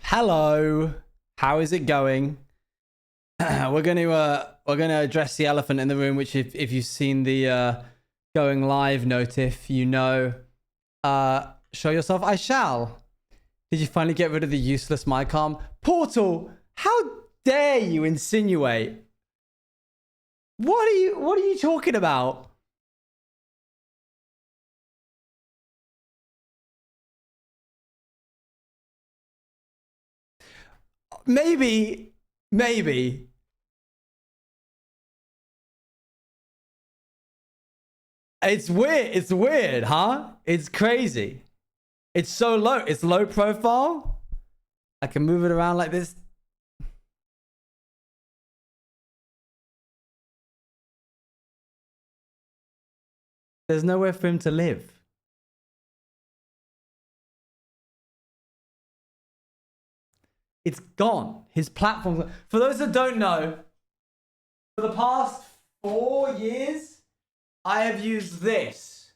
Hello, how is it going? we're gonna address the elephant in the room, which if you've seen the going live notif, you know. Show yourself. I shall. Did you finally get rid of the useless mic arm? Portal, how dare you insinuate? What are you talking about? Maybe. It's weird, huh? It's crazy. It's so low. It's low profile. I can move it around like this. There's nowhere for him to live. It's gone. His platform. For those that don't know, for the past 4 years, I have used this.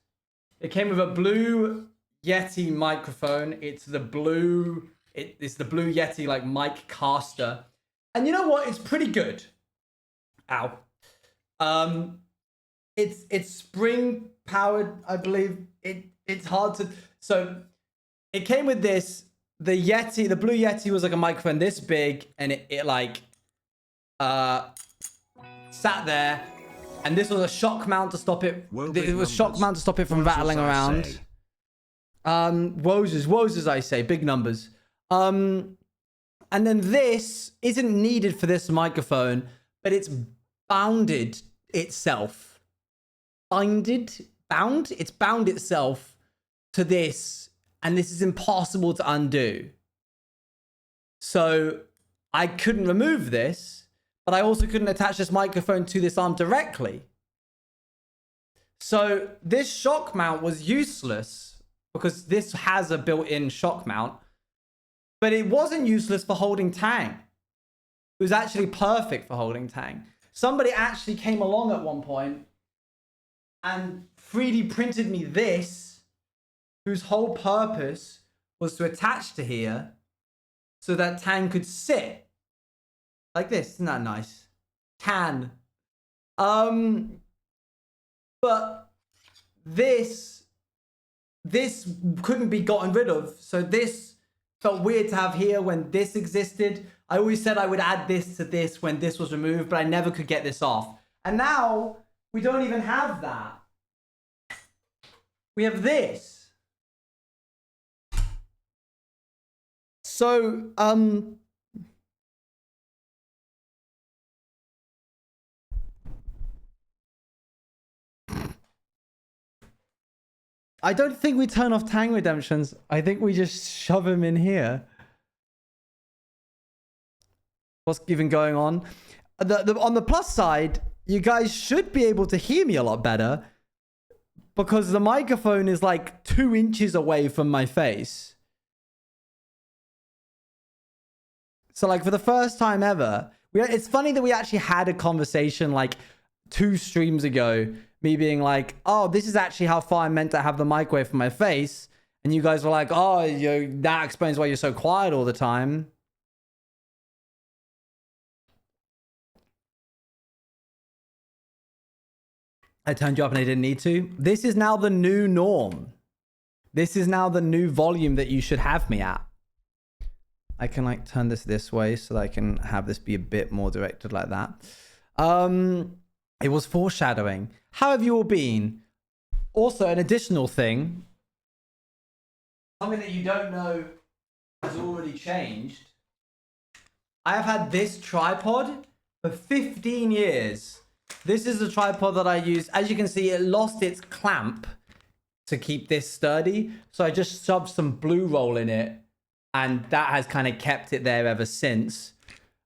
It came with a blue Yeti microphone. It's the blue Yeti like mic caster. And you know what? It's pretty good. Ow. It's spring powered, I believe. It's hard to. So it came with this. The Yeti, the blue Yeti was like a microphone this big, and it like sat there, and this was a shock mount to stop it. It was shock mount to stop it from rattling around. Woes, I say, big numbers. And then this isn't needed for this microphone, but it's bounded itself. It's bound itself to this. And this is impossible to undo. So I couldn't remove this, but I also couldn't attach this microphone to this arm directly. So this shock mount was useless because this has a built-in shock mount, but it wasn't useless for holding Tang. It was actually perfect for holding Tang. Somebody actually came along at one point and 3D printed me this, whose whole purpose was to attach to here so that Tang could sit like this. Isn't that nice? But this couldn't be gotten rid of. So this felt weird to have here when this existed. I always said I would add this to this when this was removed, but I never could get this off. And now we don't even have that. We have this. So, I don't think we turn off Tang redemptions. I think we just shove him in here. What's even going on? On the plus side, you guys should be able to hear me a lot better because the microphone is like 2 inches away from my face. So like for the first time ever, it's funny that we actually had a conversation like 2 streams ago, me being like, oh, this is actually how far I'm meant to have the mic away from my face. And you guys were like, oh, that explains why you're so quiet all the time. I turned you up and I didn't need to. This is now the new norm. This is now the new volume that you should have me at. I can like turn this way so that I can have this be a bit more directed like that. It was foreshadowing. How have you all been? Also, an additional thing, something that you don't know has already changed. I have had this tripod for 15 years. This is the tripod that I use. As you can see, it lost its clamp to keep this sturdy. So I just shoved some blue roll in it. And that has kind of kept it there ever since.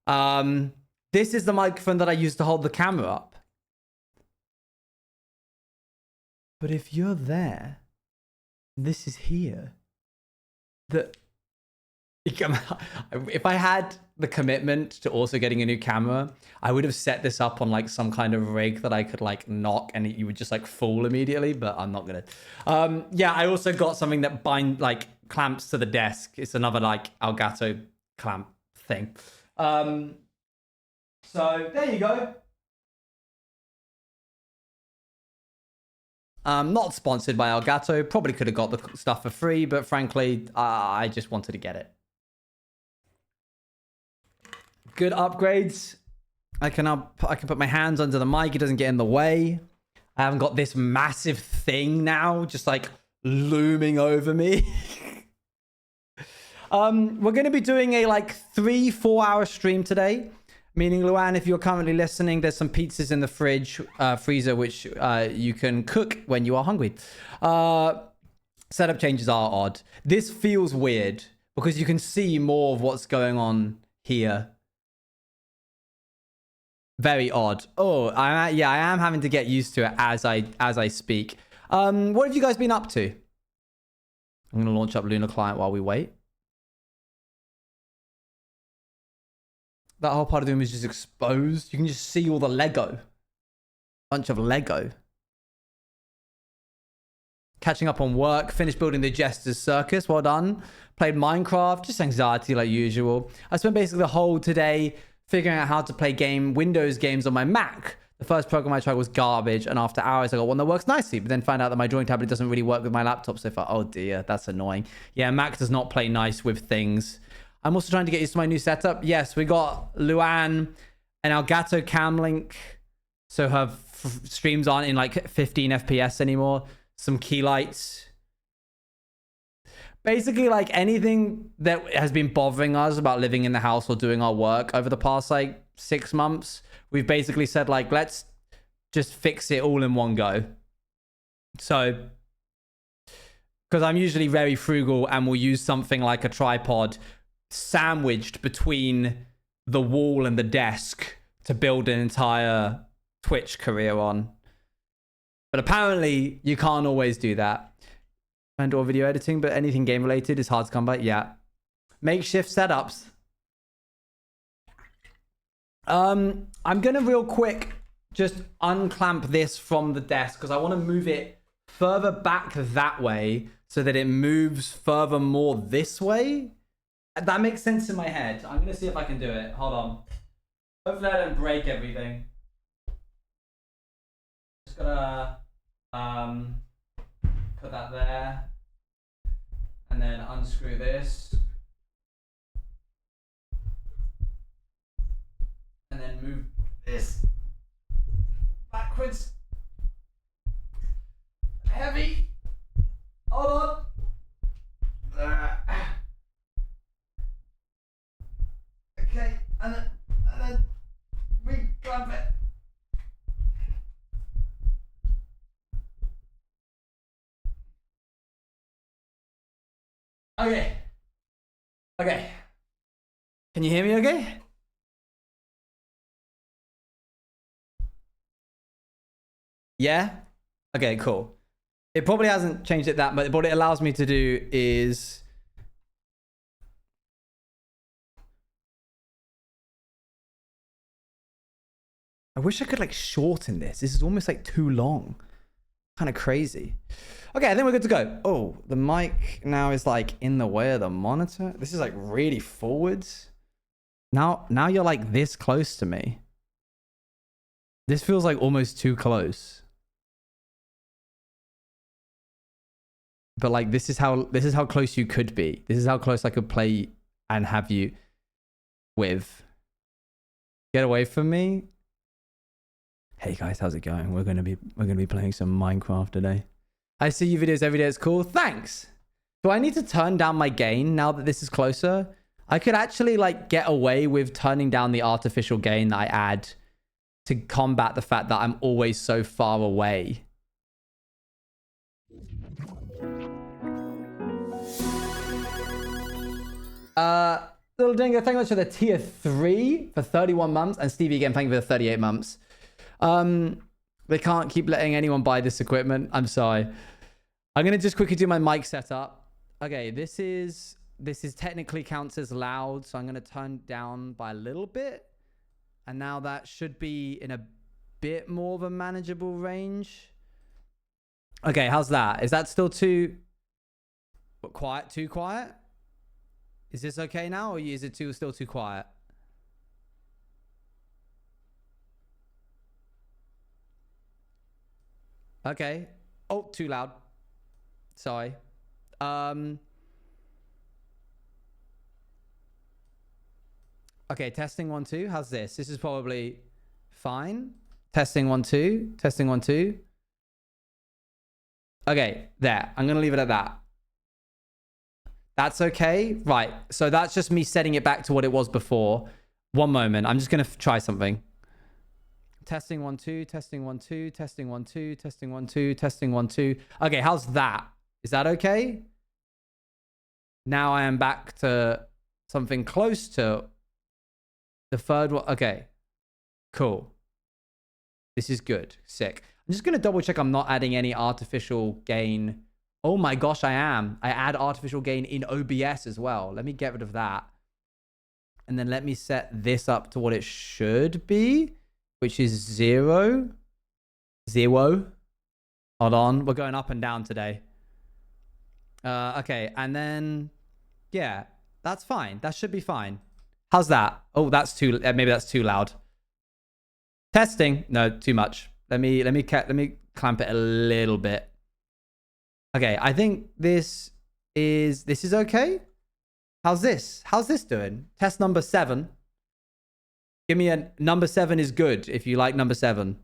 This is the microphone that I use to hold the camera up. But if you're there, this is here. If I had the commitment to also getting a new camera, I would have set this up on like some kind of rig that I could like knock and you would just like fall immediately, but I'm not gonna. Yeah, I also got something that clamps to the desk. It's another like Elgato clamp thing. So there you go. Not sponsored by Elgato. Probably could have got the stuff for free, but frankly, I just wanted to get it. Good upgrades. I can put my hands under the mic. It doesn't get in the way. I haven't got this massive thing now, just like looming over me. We're going to be doing a like 3-4 hour stream today. Meaning, Luan, if you're currently listening, there's some pizzas in the freezer, which you can cook when you are hungry. Setup changes are odd. This feels weird because you can see more of what's going on here. Very odd. Oh, I am having to get used to it as I speak. What have you guys been up to? I'm going to launch up Lunar Client while we wait. That whole part of the room is just exposed. You can just see all the Lego. Bunch of Lego. Catching up on work. Finished building the Jester's Circus. Well done. Played Minecraft. Just anxiety like usual. I spent basically the whole today figuring out how to play Windows games on my Mac. The first program I tried was garbage. And after hours, I got one that works nicely. But then found out that my drawing tablet doesn't really work with my laptop so far. Oh dear, that's annoying. Yeah, Mac does not play nice with things. I'm also trying to get used to my new setup. Yes, we got Luan and Elgato Cam Link. So her streams aren't in like 15 FPS anymore. Some key lights. Basically, like anything that has been bothering us about living in the house or doing our work over the past like 6 months, we've basically said like, let's just fix it all in one go. So, because I'm usually very frugal and will use something like a tripod sandwiched between the wall and the desk to build an entire Twitch career on. But apparently you can't always do that. And or video editing, but anything game related is hard to come by. Yeah. Makeshift setups. I'm gonna real quick just unclamp this from the desk because I want to move it further back that way so that it moves further more this way. That makes sense in my head. I'm going to see if I can do it. Hold on. Hopefully I don't break everything. Just gotta put that there. And then unscrew this. And then move this backwards. Heavy. Hold on. Okay, and then re-clamp it. Okay. Can you hear me okay? Yeah? Okay, cool. It probably hasn't changed it that much. What it allows me to do is... I wish I could like shorten this. This is almost like too long. Kind of crazy. Okay, I think we're good to go. Oh, the mic now is like in the way of the monitor. This is like really forwards. Now you're like this close to me. This feels like almost too close. But like this is how close you could be. This is how close I could play and have you with. Get away from me. Hey guys, how's it going? We're gonna be playing some Minecraft today. I see you videos every day. It's cool. Thanks. Do I need to turn down my gain now that this is closer? I could actually like get away with turning down the artificial gain that I add to combat the fact that I'm always so far away. Little Dingo, thank you much for the tier 3 for 31 months. And Stevie again, thank you for the 38 months. They can't keep letting anyone buy this equipment. I'm sorry. I'm going to just quickly do my mic setup. Okay, this is technically counts as loud. So I'm going to turn down by a little bit. And now that should be in a bit more of a manageable range. Okay, how's that? Is that still too quiet? Too quiet? Is this okay now, or is it still too quiet? Okay. Oh, too loud. Sorry. Okay, testing 1 2. How's this? This is probably fine. Testing 1 2. Testing 1 2. Okay, there. I'm gonna leave it at that. That's okay. Right. So that's just me setting it back to what it was before. One moment. I'm just gonna try something. Testing 1 2. Testing 1 2. Testing 1 2. Testing 1 2. Testing 1 2. Okay, how's that? Is that okay? Now I am back to something close to the third one. Okay, cool. This is good. Sick. I'm just going to double check I'm not adding any artificial gain. Oh my gosh, I am. I add artificial gain in OBS as well. Let me get rid of that. And then let me set this up to what it should be, which is 0. 0. Hold on. We're going up and down today. Okay, and then, yeah, that's fine. That should be fine. How's that? Oh, that's too, maybe that's too loud. Testing. No, too much. Let me clamp it a little bit. Okay, I think this is okay. How's this? How's this doing? Test number 7. Give me a number 7 is good if you like number 7.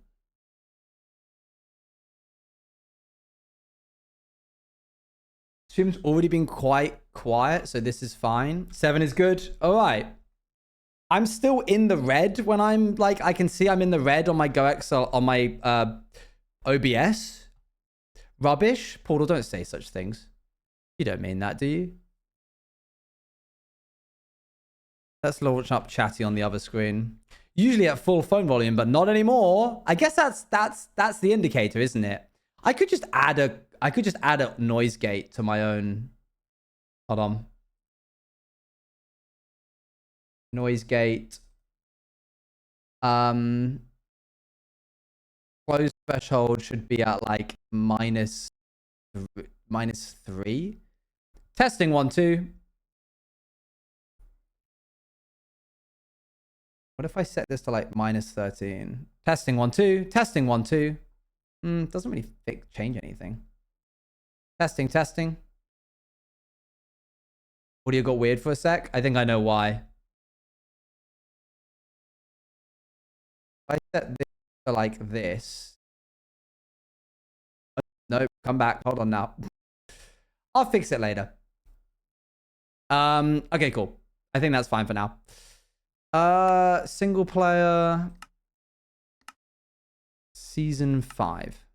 Stream's already been quite quiet, so this is fine. 7 is good. All right. I'm still in the red when I'm like, I can see I'm in the red on my GoXL, on my OBS. Rubbish. Portal, don't say such things. You don't mean that, do you? Let's launch up chatty on the other screen. Usually at full phone volume, but not anymore. I guess that's the indicator, isn't it? I could just add a noise gate to my own. Hold on. Noise gate. Close threshold should be at like minus 3. Testing 1 2. What if I set this to like minus 13? Testing 1 2. Testing 1 2. Doesn't really change anything. Testing. Audio got weird for a sec. I think I know why. If I set this to like this. No, come back. Hold on now. I'll fix it later. Okay, cool. I think that's fine for now. Single player. Season 5.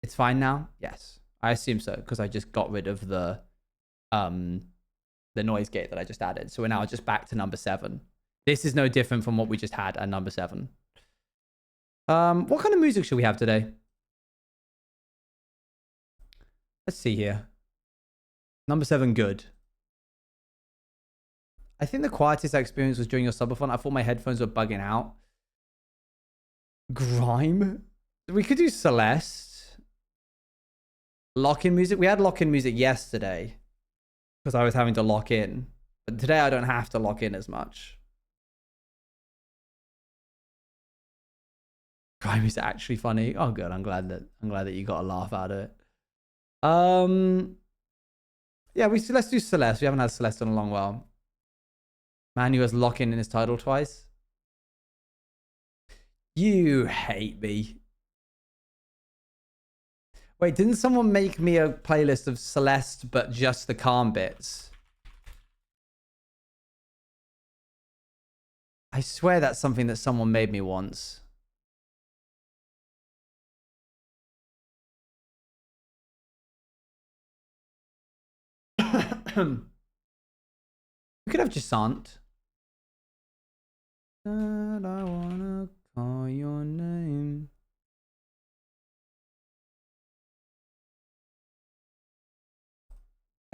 It's fine now? Yes. I assume so, because I just got rid of the noise gate that I just added. So we're now just back to number 7. This is no different from what we just had at number 7. What kind of music should we have today? Let's see here. Number 7, good. I think the quietest I experienced was during your subathon. I thought my headphones were bugging out. Grime? We could do Celeste. Lock-in music. We had lock-in music yesterday because I was having to lock in. But today I don't have to lock in as much. Grime is actually funny. Oh, good. I'm glad that you got a laugh out of it. Yeah, let's do Celeste. We haven't had Celeste in a long while. Man who has lock-in his title twice. You hate me. Wait, didn't someone make me a playlist of Celeste, but just the calm bits? I swear that's something that someone made me once. We could have Jasant. And I wanna call your name.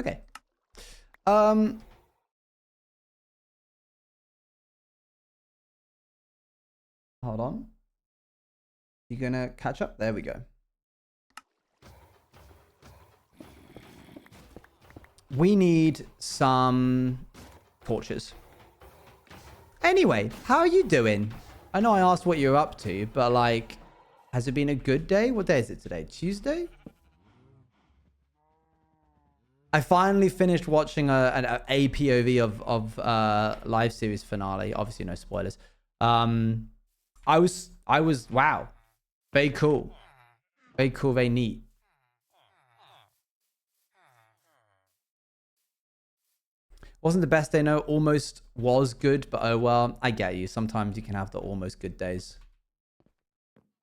Okay. Hold on. You gonna catch up? There we go. We need some torches. Anyway, how are you doing? I know I asked what you're up to, but like, has it been a good day? What day is it today? Tuesday? I finally finished watching an APOV of live series finale. Obviously, no spoilers. I was wow, very cool, very neat. Wasn't the best day, no. Almost was good, but oh well. I get you. Sometimes you can have the almost good days.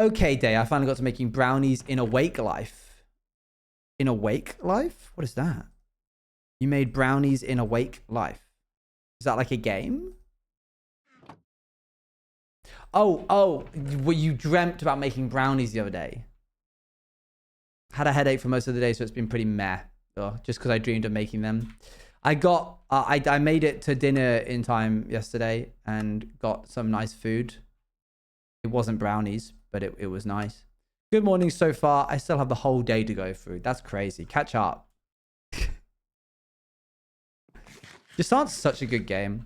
Okay, day. I finally got to making brownies in Awake Life. In Awake Life? What is that? You made brownies in Awake Life. Is that like a game? Oh, well, you dreamt about making brownies the other day. Had a headache for most of the day, so it's been pretty meh. Just because I dreamed of making them. I made it to dinner in time yesterday and got some nice food. It wasn't brownies, but it was nice. Good morning so far. I still have the whole day to go through. That's crazy. Catch up. Just aren't such a good game.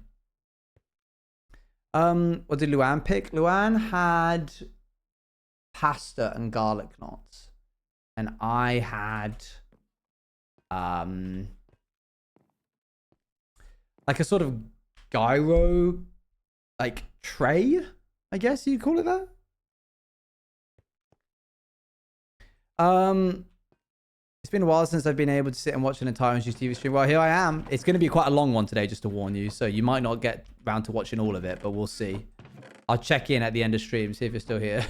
What did Luan pick? Luan had pasta and garlic knots. And I had like a sort of gyro like tray, I guess you'd call it that. It's been a while since I've been able to sit and watch an entire TV stream. Well, here I am. It's going to be quite a long one today, just to warn you. So you might not get round to watching all of it, but we'll see. I'll check in at the end of stream, see if you're still here.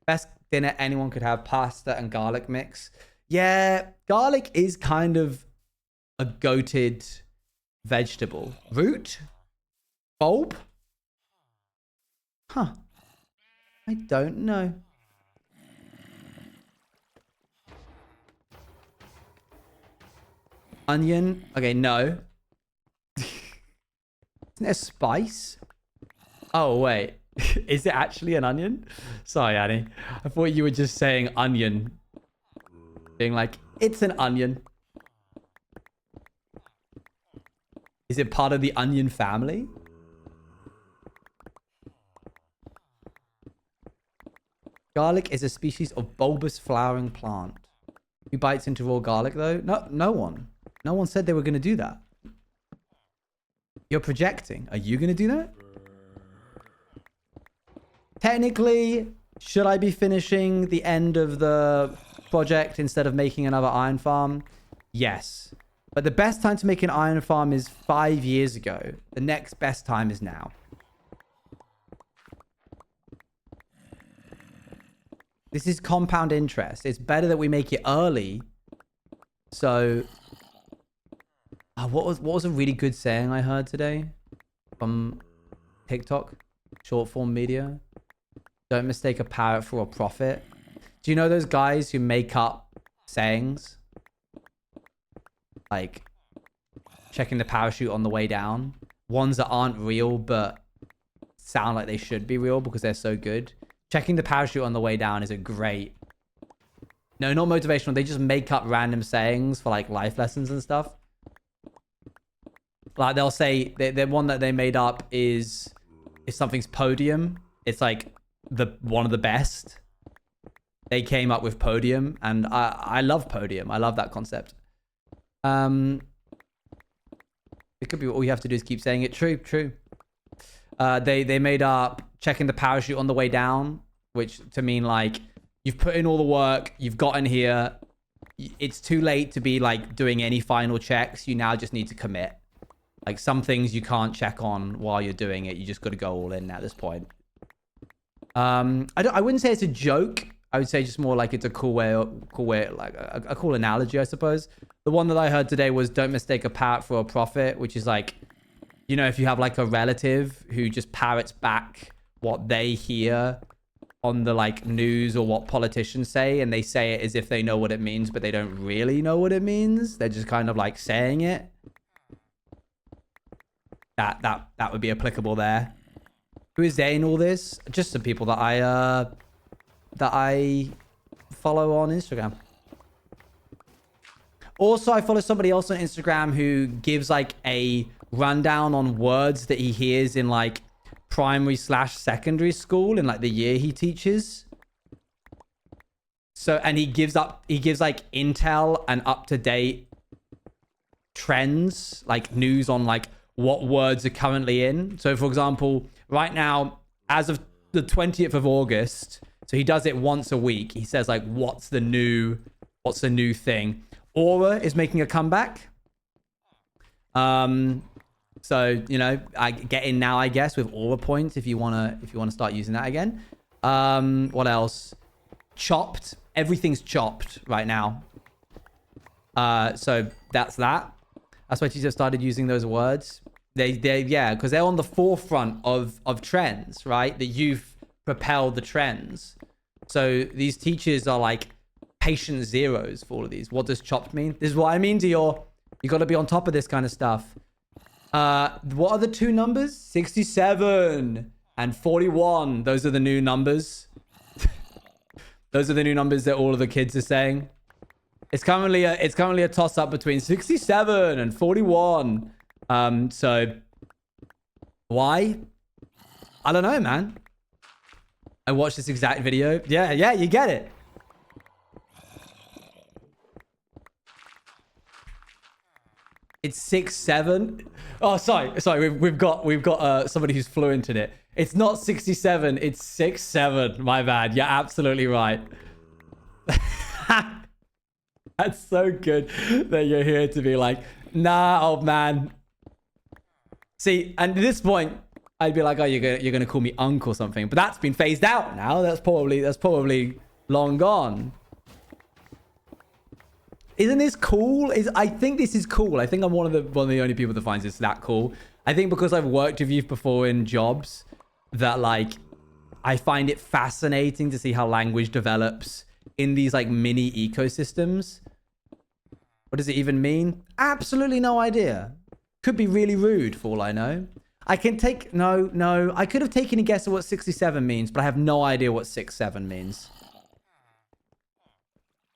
Best dinner anyone could have, pasta and garlic mix. Yeah, garlic is kind of a goated vegetable. Root? Bulb? Huh. I don't know. Onion? Okay, no. Isn't it a spice? Oh, wait. Is it actually an onion? Sorry, Annie. I thought you were just saying onion. Being like, it's an onion. Is it part of the onion family? Garlic is a species of bulbous flowering plant. Who bites into raw garlic, though? No one. No one said they were going to do that. You're projecting. Are you going to do that? Technically, should I be finishing the end of the project instead of making another iron farm? Yes. But the best time to make an iron farm is 5 years ago. The next best time is now. This is compound interest. It's better that we make it early. So, what was a really good saying I heard today from TikTok, short form media? Don't mistake a parrot for a prophet. Do you know those guys who make up sayings? Like checking the parachute on the way down. Ones that aren't real but sound like they should be real because they're so good. Checking the parachute on the way down is a great... No, not motivational. They just make up random sayings for like life lessons and stuff. Like they'll say... The one that they made up is... If something's podium, it's like one of the best. They came up with podium and I love podium. I love that concept. It could be all you have to do is keep saying it. True. They made up checking the parachute on the way down, which to mean like you've put in all the work, you've gotten here, it's too late to be like doing any final checks. You now just need to commit. Like some things you can't check on while you're doing it. You just got to go all in at this point. I wouldn't say it's a joke. I would say just more like it's a cool way, like a cool analogy, I suppose. The one that I heard today was don't mistake a parrot for a prophet, which is like, you know, if you have like a relative who just parrots back what they hear on the like news or what politicians say, and they say it as if they know what it means, but they don't really know what it means. They're just kind of like saying it. That would be applicable there. Who is there in all this? Just some people that I follow on Instagram. Also, I follow somebody else on Instagram who gives like a rundown on words that he hears in like primary/secondary school in like the year he teaches. So, and he gives like intel and up-to-date trends, like news on like what words are currently in. So for example, right now, as of the 20th of August, so he does it once a week. He says like, what's the new thing? Aura is making a comeback. So, you know, I get in now, I guess, with aura points if you wanna start using that again. What else? Chopped. Everything's chopped right now. So that's that. That's why teachers started using those words. Yeah, because they're on the forefront of trends, right? The youth propel the trends. So these teachers are like patient zeros for all of these. What does chopped mean? This is what I mean to you got to be on top of this kind of stuff. What are the two numbers? 67 and 41. Those are the new numbers. Those are the new numbers that all of the kids are saying. It's currently a toss up between 67 and 41. So why? I don't know, man. I watched this exact video. Yeah, you get it. It's 6-7. Oh, sorry. We've got somebody who's fluent in it. It's not 67. It's 6-7. My bad. You're absolutely right. That's so good that you're here to be like, nah, old man. See, and at this point, I'd be like, oh, you're gonna call me uncle or something. But that's been phased out now. That's probably long gone. Isn't this cool? I think this is cool. I think I'm one of the only people that finds this that cool. I think because I've worked with youth before in jobs, that like I find it fascinating to see how language develops in these like mini ecosystems. What does it even mean? Absolutely no idea. Could be really rude for all I know. I can take no. I could have taken a guess at what 67 means, but I have no idea what 6-7 means.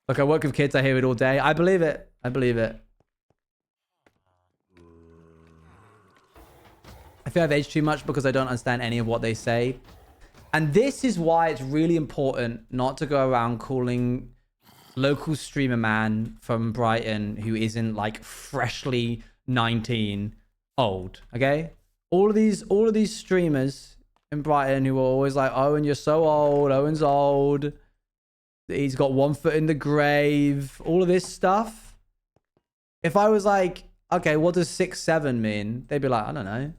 Look, I work with kids. I hear it all day. I believe it. I feel I've aged too much because I don't understand any of what they say. And this is why it's really important not to go around calling local streamer man from Brighton who isn't like freshly 19 old. Okay? All of these streamers in Brighton who are always like, Owen, you're so old. Owen's old. He's got one foot in the grave. All of this stuff. If I was like, okay, what does 6-7 mean? They'd be like, I don't know.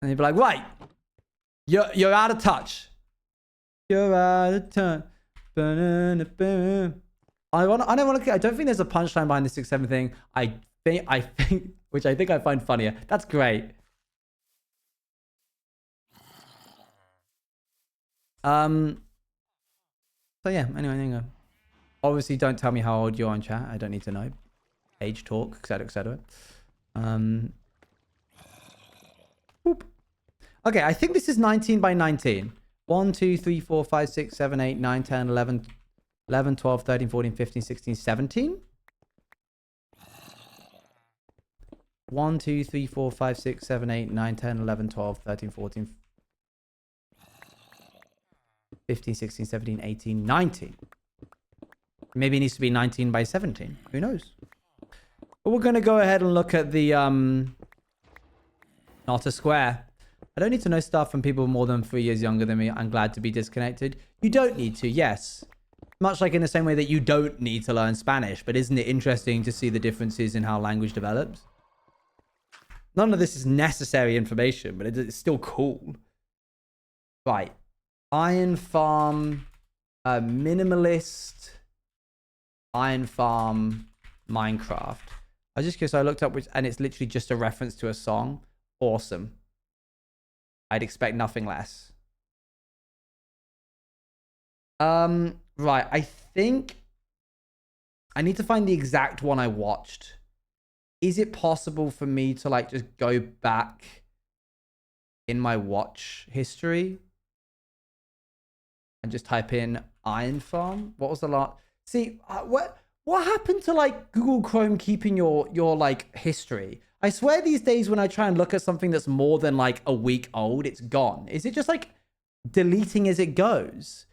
And they'd be like, right, you're out of touch. You're out of touch. I don't think there's a punchline behind the 6-7 thing. I think, which I think I find funnier. That's great. So yeah, anyway, there you go. Obviously, don't tell me how old you are in chat. I don't need to know. Age talk, etc., etc. Okay, I think this is 19 by 19. 1, 2, 3, 4, 5, 6, 7, 8, 9, 10, 11, 11, 12, 13, 14, 15, 16, 17. 1, 2, 3, 4, 5, 6, 7, 8, 9, 10, 11, 12, 13, 14, 15, 16, 17, 18, 19. Maybe it needs to be 19 by 17. Who knows? But we're going to go ahead and look at the not a square. I don't need to know stuff from people more than 3 years younger than me. I'm glad to be disconnected. You don't need to, yes. Much like in the same way that you don't need to learn Spanish. But isn't it interesting to see the differences in how language develops? None of this is necessary information, but it's still cool. Right. Iron Farm, minimalist, Iron Farm, Minecraft. I was just curious, I looked up which, and it's literally just a reference to a song. Awesome. I'd expect nothing less. Right, I think I need to find the exact one I watched. Is it possible for me to like just go back in my watch history and just type in Iron Farm? What was the last? See, What happened to like Google Chrome keeping your like history? I swear these days when I try and look at something that's more than like a week old, it's gone. Is it just like deleting as it goes?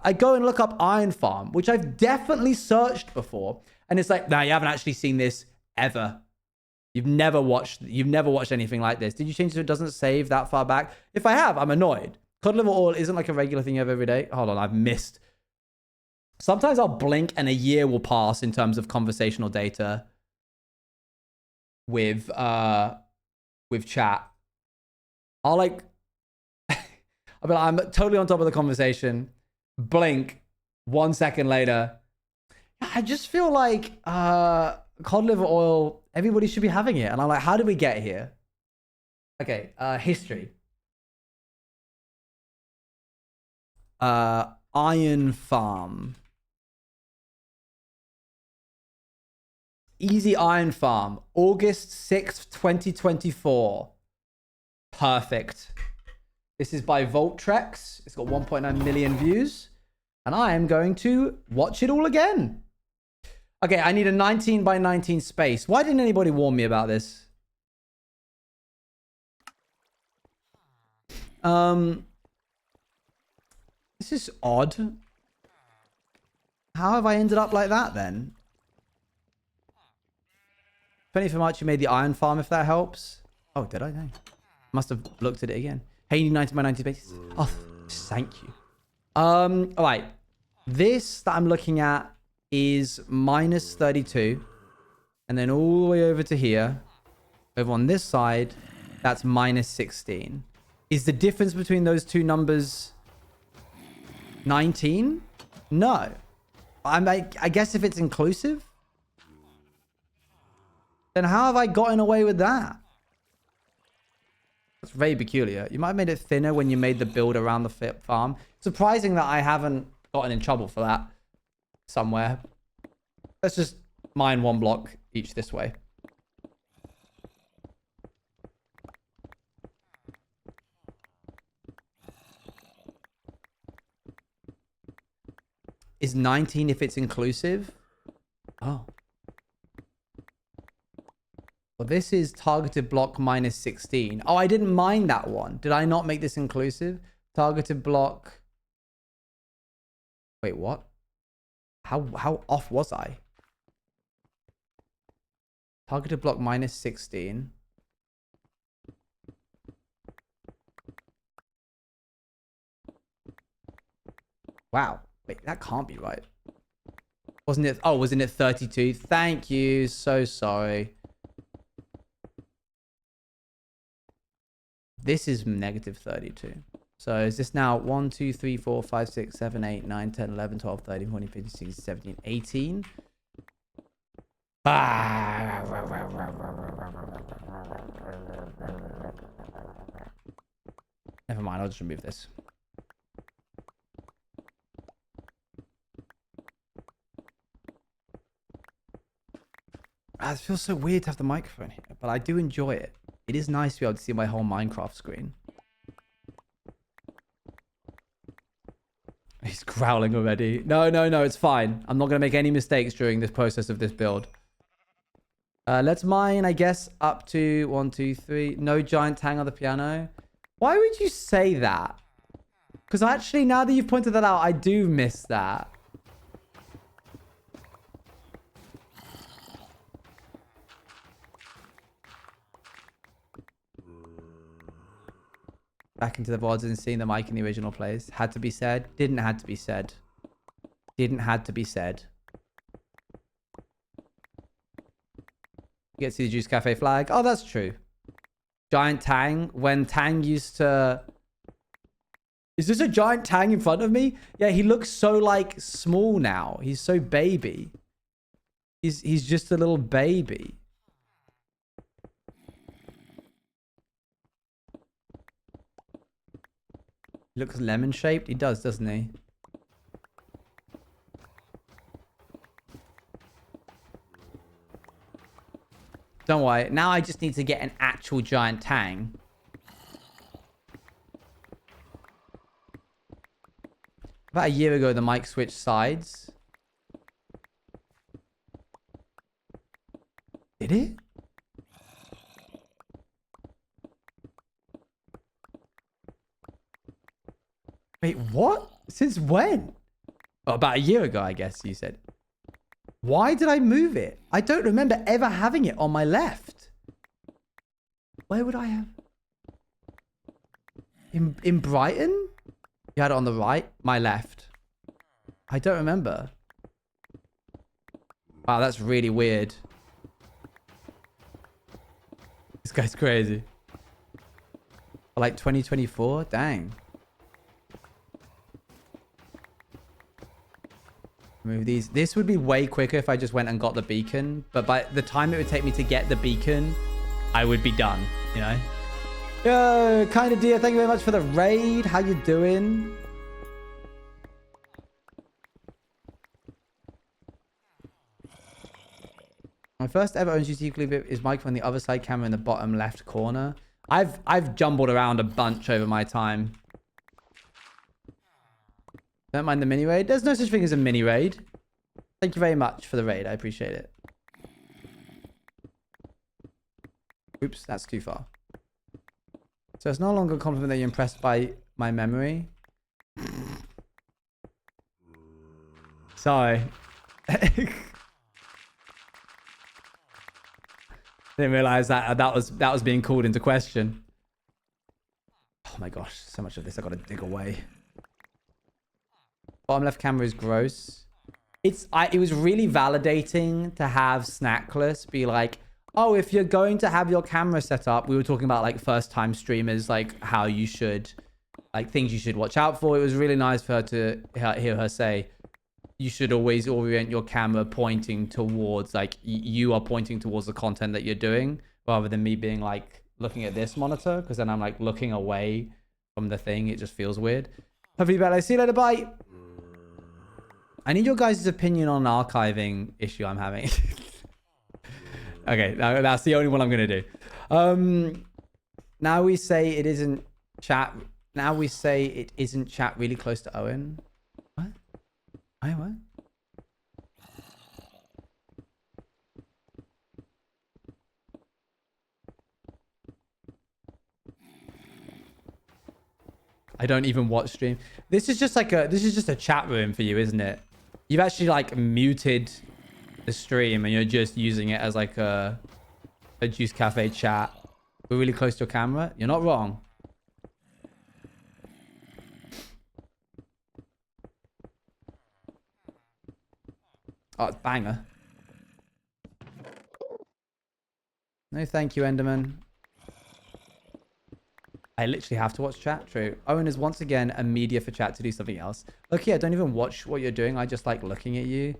I go and look up Iron Farm, which I've definitely searched before, and it's like, nah, you haven't actually seen this ever. You've never watched anything like this. Did you change it so it doesn't save that far back? If I have, I'm annoyed. Cod liver oil isn't like a regular thing you have every day. Hold on, I've missed. Sometimes I'll blink and a year will pass in terms of conversational data with chat. I'll like I'll be like, I'm totally on top of the conversation. Blink 1 second later. I just feel like cod liver oil, everybody should be having it. And I'm like, how did we get here? Okay, history. Iron Farm. Easy Iron Farm. August 6th, 2024. Perfect. This is by Voltrex. It's got 1.9 million views. And I am going to watch it all again. Okay, I need a 19 by 19 space. Why didn't anybody warn me about this? This is odd. How have I ended up like that then? 20 for March, you made the Iron Farm, if that helps. Oh, did I? No. Must have looked at it again. Hey, you need 90 by 90 spaces. Oh, thank you. All right. This that I'm looking at is minus 32. And then all the way over to here. Over on this side, that's minus 16. Is the difference between those two numbers 19? No. I guess if it's inclusive, then how have I gotten away with that? That's very peculiar. You might have made it thinner when you made the build around the farm. Surprising that I haven't gotten in trouble for that somewhere. Let's just mine one block each this way. Is 19 if it's inclusive? Oh. Well, this is targeted block minus 16. Oh, I didn't mind that one. Did I not make this inclusive? Targeted block. Wait, what? How off was I? Targeted block minus 16. Wow. Wait, that can't be right. Wasn't it? Oh, wasn't it 32? Thank you. So sorry. This is negative 32. So is this now 1, 2, 3, 4, 5, 6, 7, 8, 9, 10, 11, 12, 13, 14, 15, 16, 17, 18? Never mind, I'll just remove this. It feels so weird to have the microphone here, but I do enjoy it. It is nice to be able to see my whole Minecraft screen. He's growling already. No, it's fine. I'm not going to make any mistakes during this process of this build. Let's mine, I guess, up to 1, 2, 3. No giant Tang on the piano. Why would you say that? Because actually, now that you've pointed that out, I do miss that. Back into the VODs and seeing the mic in the original place. Had to be said. Didn't had to be said. Didn't had to be said. You get to see the Juice Cafe flag. Oh, that's true. Giant Tang. When Tang used to... Is this a giant Tang in front of me? Yeah, he looks so, like, small now. He's so baby. He's just a little baby. He looks lemon-shaped. He does, doesn't he? Don't worry. Now I just need to get an actual giant Tang. About a year ago, the mic switched sides. Did it? Wait, what? Since when? Oh, about a year ago, I guess you said. Why did I move it? I don't remember ever having it on my left. Where would I have? In Brighton? You had it on the right? My left. I don't remember. Wow, that's really weird. This guy's crazy. Like 2024? Dang. Move these. This would be way quicker if I just went and got the beacon. But by the time it would take me to get the beacon, I would be done, you know? Yo, kind of dear, thank you very much for the raid. How you doing? My first ever OGC clip is Mike on the other side camera in the bottom left corner. I've jumbled around a bunch over my time. Don't mind the mini raid. There's no such thing as a mini raid. Thank you very much for the raid. I appreciate it. Oops, that's too far. So it's no longer a compliment that you're impressed by my memory. Sorry. Didn't realize that that was being called into question. Oh my gosh, so much of this I gotta dig away. Bottom left camera is gross. It was really validating to have Snackless be like, oh, if you're going to have your camera set up, we were talking about like first time streamers, like how you should, like things you should watch out for. It was really nice for her to hear her say, you should always orient your camera pointing towards, like you are pointing towards the content that you're doing, rather than me being like looking at this monitor, because then I'm like looking away from the thing. It just feels weird. Hopefully better. See you later. Bye. I need your guys' opinion on an archiving issue I'm having. Okay, that's the only one I'm going to do. Now we say it isn't chat. Now we say it isn't chat really close to Owen. What? What? I don't even watch stream. This is just a chat room for you, isn't it? You've actually like muted the stream and you're just using it as like a Juice Cafe chat. We're really close to a camera. You're not wrong. Oh, it's banger. No, thank you, Enderman. I literally have to watch chat. True. Owen is once again a media for chat to do something else. Look here, don't even watch what you're doing. I just like looking at you.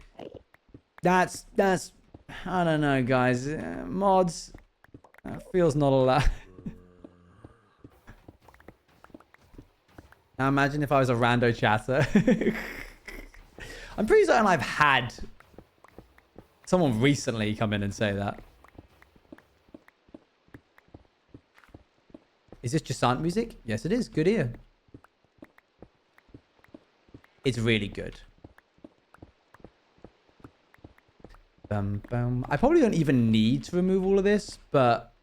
That's I don't know, guys. Mods feels not allowed. Now imagine if I was a rando chatter. I'm pretty certain I've had someone recently come in and say that. Is this Jasant music? Yes, it is. Good ear. It's really good. I probably don't even need to remove all of this, but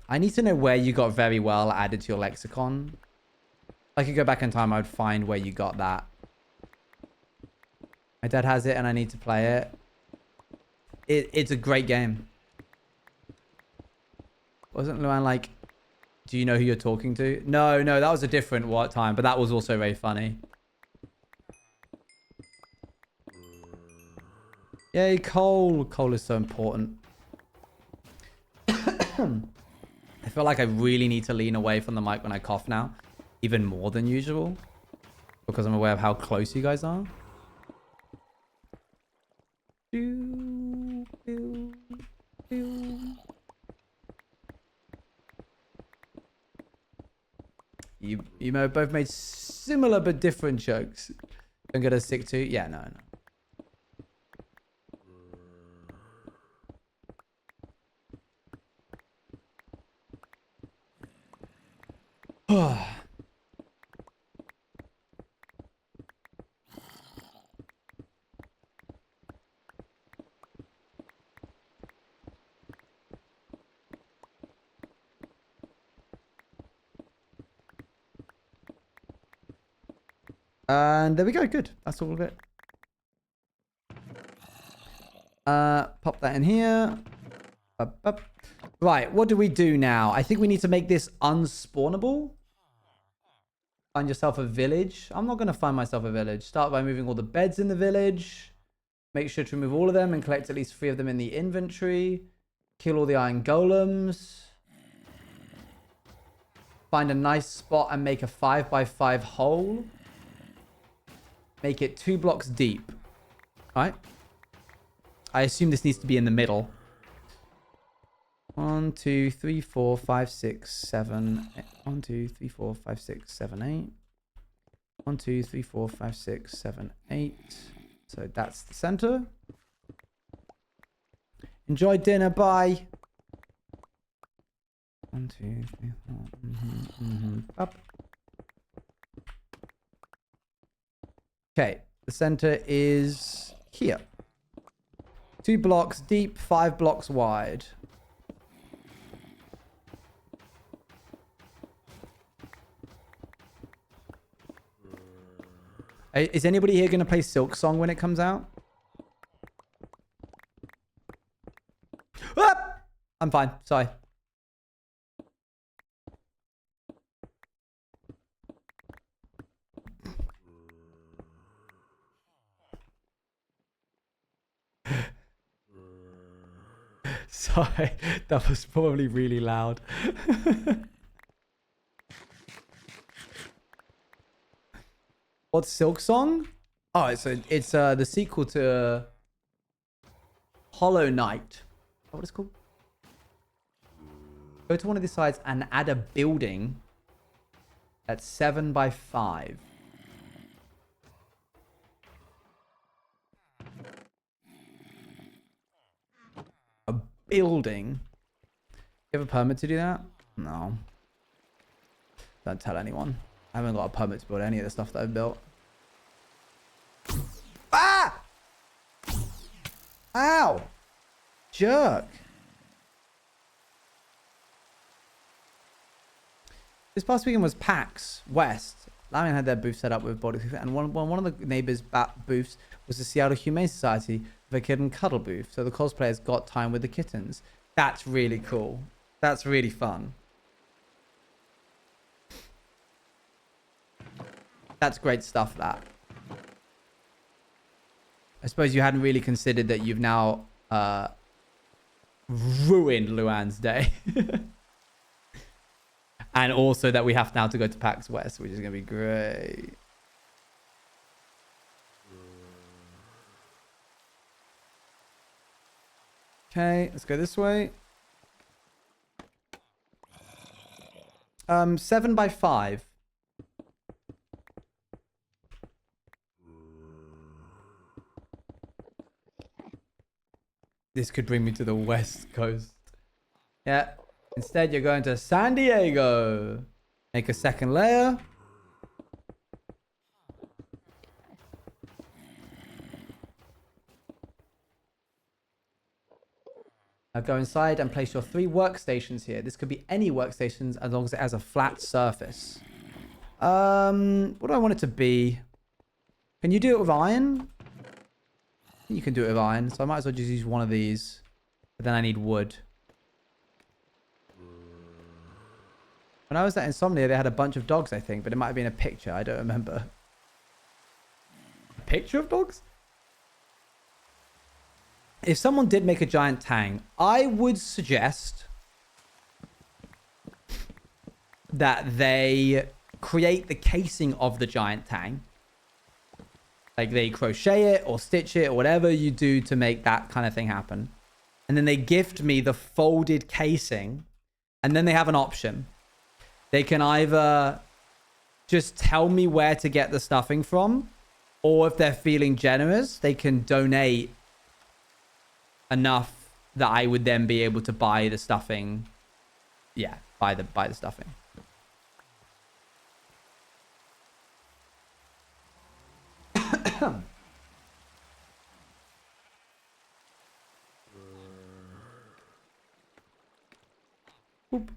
I need to know where you got very well added to your lexicon. If I could go back in time, I would find where you got that. My dad has it and I need to play it. It's a great game. Wasn't Luan like, do you know who you're talking to? No, that was a different time, but that was also very funny. Yay, Cole. Cole is so important. I feel like I really need to lean away from the mic when I cough now. Even more than usual. Because I'm aware of how close you guys are. You both made similar but different jokes. I'm gonna stick to. Yeah, no. And there we go. Good. That's all of it. Pop that in here. Up. Right. What do we do now? I think we need to make this unspawnable. Find yourself a village. I'm not going to find myself a village. Start by moving all the beds in the village. Make sure to remove all of them and collect at least 3 of them in the inventory. Kill all the iron golems. Find a nice spot and make a 5x5 hole. Make it 2 blocks deep. All right. I assume this needs to be in the middle. 1, 2, 3, 4, 5, 6, 7. 1, 2, 3, 4, 5, 6, 7, 8. 1, 2, 3, 4, 5, 6, 7, 8. So that's the center. Enjoy dinner. Bye. 1, 2, 3, 4. Up. Okay. The center is here. 2 blocks deep, 5 blocks wide. Is anybody here going to play Silk Song when it comes out? Ah! I'm fine. Sorry. Sorry. That was probably really loud. What's Silk Song? Oh, it's the sequel to Hollow Knight. What it's called? Go to one of the sides and add a building that's 7x5. A building. You have a permit to do that? No. Don't tell anyone. I haven't got a permit to build any of the stuff that I've built. Ah! Ow! Jerk. This past weekend was PAX West. Lamian had their booth set up with body, and one of the neighbors' booths was the Seattle Humane Society with a kitten cuddle booth. So the cosplayers got time with the kittens. That's really cool. That's really fun. That's great stuff, that. I suppose you hadn't really considered that you've now ruined Luann's day. And also that we have now to go to PAX West, which is going to be great. Okay, let's go this way. 7x5. This could bring me to the West Coast. Yeah. Instead, you're going to San Diego. Make a second layer. Now go inside and place your 3 workstations here. This could be any workstations as long as it has a flat surface. What do I want it to be? Can you do it with iron? You can do it with iron, so I might as well just use one of these. But then I need wood. When I was at Insomnia, they had a bunch of dogs, I think, but it might have been a picture. I don't remember. A picture of dogs? If someone did make a giant Tang, I would suggest that they create the casing of the giant Tang. Like they crochet it or stitch it or whatever you do to make that kind of thing happen. And then they gift me the folded casing. And then they have an option. They can either just tell me where to get the stuffing from. Or if they're feeling generous, they can donate enough that I would then be able to buy the stuffing. Yeah, buy the stuffing. Oop.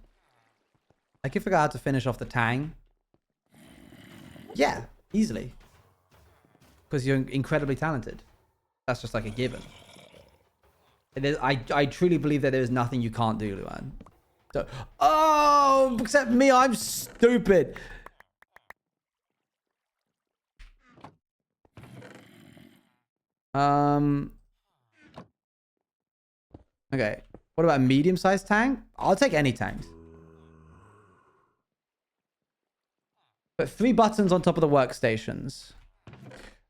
I can figure out how to finish off the Tang. Yeah, easily. because you're incredibly talented. That's just like a given. I truly believe that there is nothing you can't do, Luan. So, oh, except me, I'm stupid. Okay. What about a medium-sized tank? I'll take any tanks. Put 3 buttons on top of the workstations.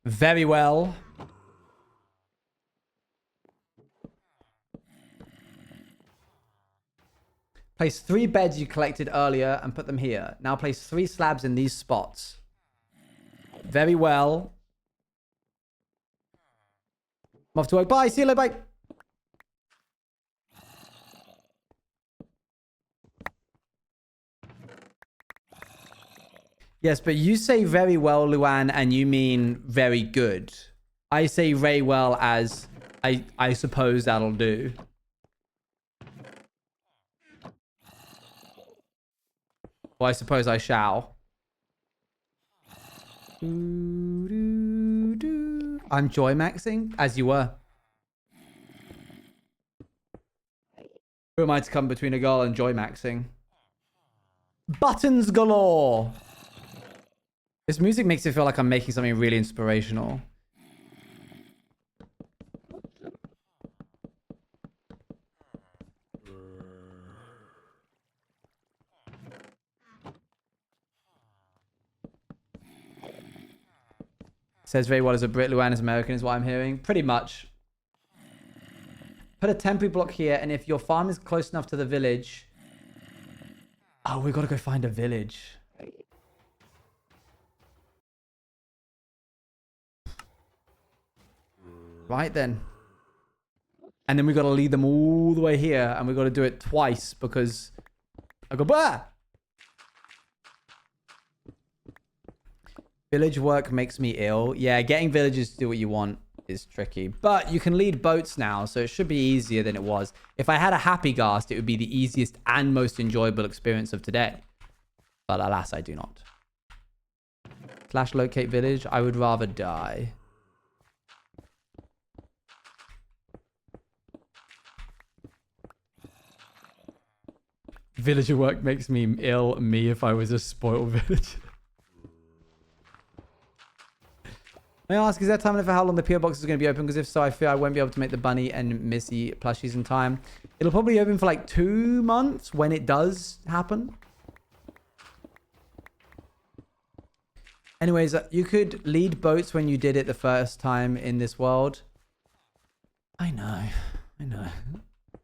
Very well. Place 3 beds you collected earlier and put them here. Now place 3 slabs in these spots. Very well. I'm off to work. Bye. See you later. Bye. Yes, but you say very well, Luan, and you mean very good. I say very well as I suppose that'll do. Well, I suppose I shall. I'm joy maxing, as you were. Who am I to come between a girl and joy maxing? Buttons galore! This music makes it feel like I'm making something really inspirational. Says very well as a Brit, Luan is American is what I'm hearing. Pretty much. Put a temporary block here, and if your farm is close enough to the village... Oh, we've got to go find a village. Right then. And then we got to lead them all the way here, and we got to do it twice because I go, bah! Village work makes me ill. Yeah, getting villagers to do what you want is tricky. But you can lead boats now, so it should be easier than it was. If I had a happy ghast, it would be the easiest and most enjoyable experience of today. But alas, I do not. / locate village. I would rather die. Villager work makes me ill. Me if I was a spoiled villager. May I ask, is there time limit for how long the PO box is going to be open? Because if so, I fear I won't be able to make the Bunny and Missy plushies in time. It'll probably open for like 2 months when it does happen. Anyways, you could lead boats when you did it the first time in this world. I know.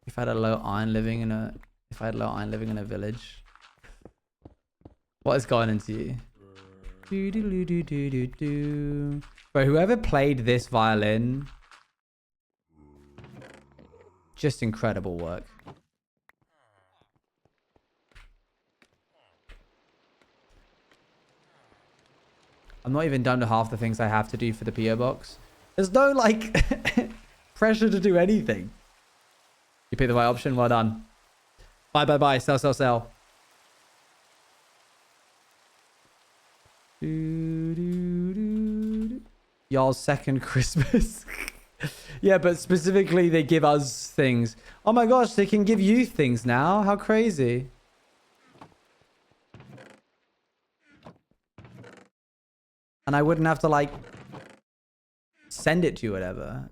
If I had a low iron living in a... If I had low iron living in a village. What has gone into you? Bro, whoever played this violin, just incredible work. I'm not even done to half the things I have to do for the PO box. There's no like pressure to do anything. You picked the right option. Well done. Buy. Sell. Y'all's second Christmas. Yeah, but specifically they give us things. Oh my gosh, they can give you things now. How crazy. And I wouldn't have to like send it to you, whatever.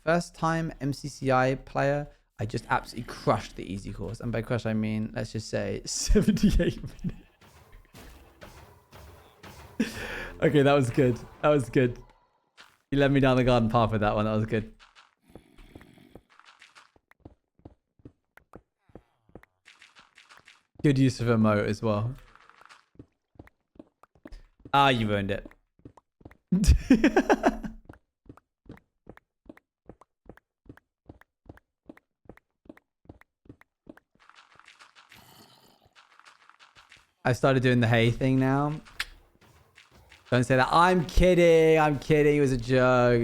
First time MCCI player. I just absolutely crushed the easy course. And by crush, I mean, let's just say 78 minutes. Okay, that was good. That was good. You led me down the garden path with that one. That was good. Good use of emote as well. Ah, you ruined it. I started doing the hay thing now. Don't say that. I'm kidding. It was a joke.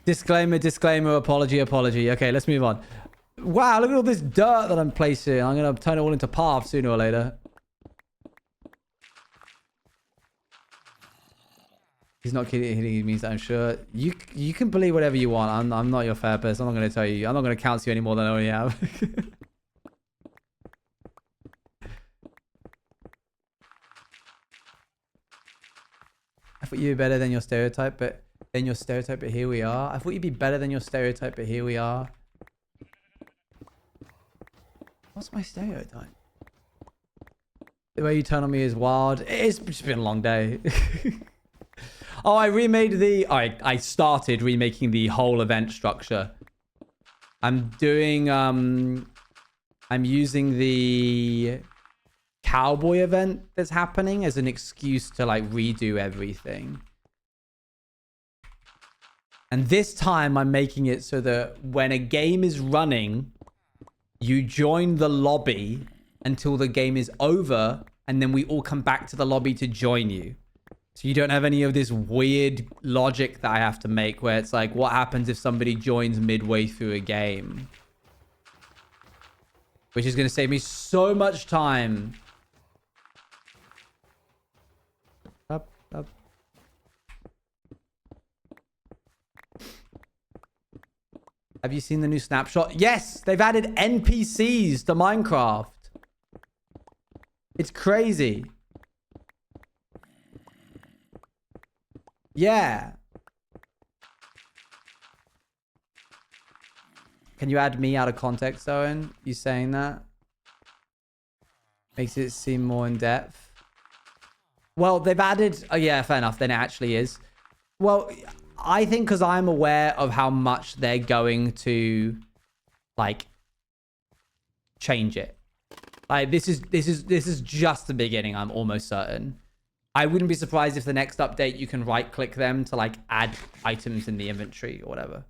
Disclaimer, apology. Okay, let's move on. Wow, look at all this dirt that I'm placing. I'm going to turn it all into paths sooner or later. He's not kidding. He means that, I'm sure. You can believe whatever you want. I'm not your therapist. I'm not going to tell you. I'm not going to counsel you any more than I already have. I thought you'd be better than your stereotype, but here we are. I thought you'd be better than your stereotype, but here we are. What's my stereotype? The way you turn on me is wild. It's just been a long day. Oh, I remade the... I started remaking the whole event structure. I'm doing... I'm using the cowboy event that's happening as an excuse to, like, redo everything. And this time, I'm making it so that when a game is running, you join the lobby until the game is over, and then we all come back to the lobby to join you. So you don't have any of this weird logic that I have to make where it's like, what happens if somebody joins midway through a game? Which is going to save me so much time. Up. Have you seen the new snapshot? Yes! They've added NPCs to Minecraft. It's crazy. Yeah. Can you add me out of context, Owen? You saying that? Makes it seem more in depth. Well, they've added... Oh, yeah, fair enough. Then it actually is. Well, I think because I'm aware of how much they're going to, like, change it. Like, this is just the beginning, I'm almost certain. I wouldn't be surprised if the next update you can right-click them to, like, add items in the inventory or whatever.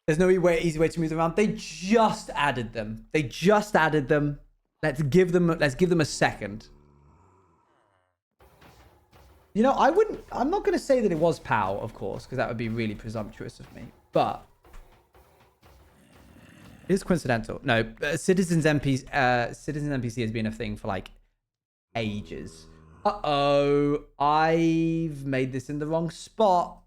There's no easy way to move them around. They just added them. Let's give them a second. You know, I'm not going to say that it was POW, of course, because that would be really presumptuous of me. But it is coincidental. No, Citizens NPC has been a thing for like ages. Uh-oh, I've made this in the wrong spot.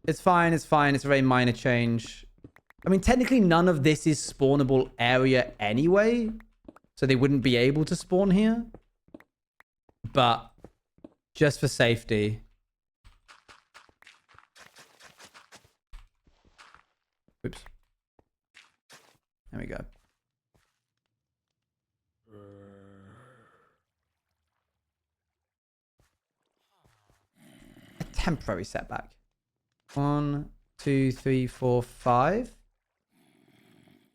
It's fine. It's a very minor change. I mean, technically none of this is spawnable area anyway. So they wouldn't be able to spawn here. But just for safety. Oops. There we go. A temporary setback. 1, 2, 3, 4, 5,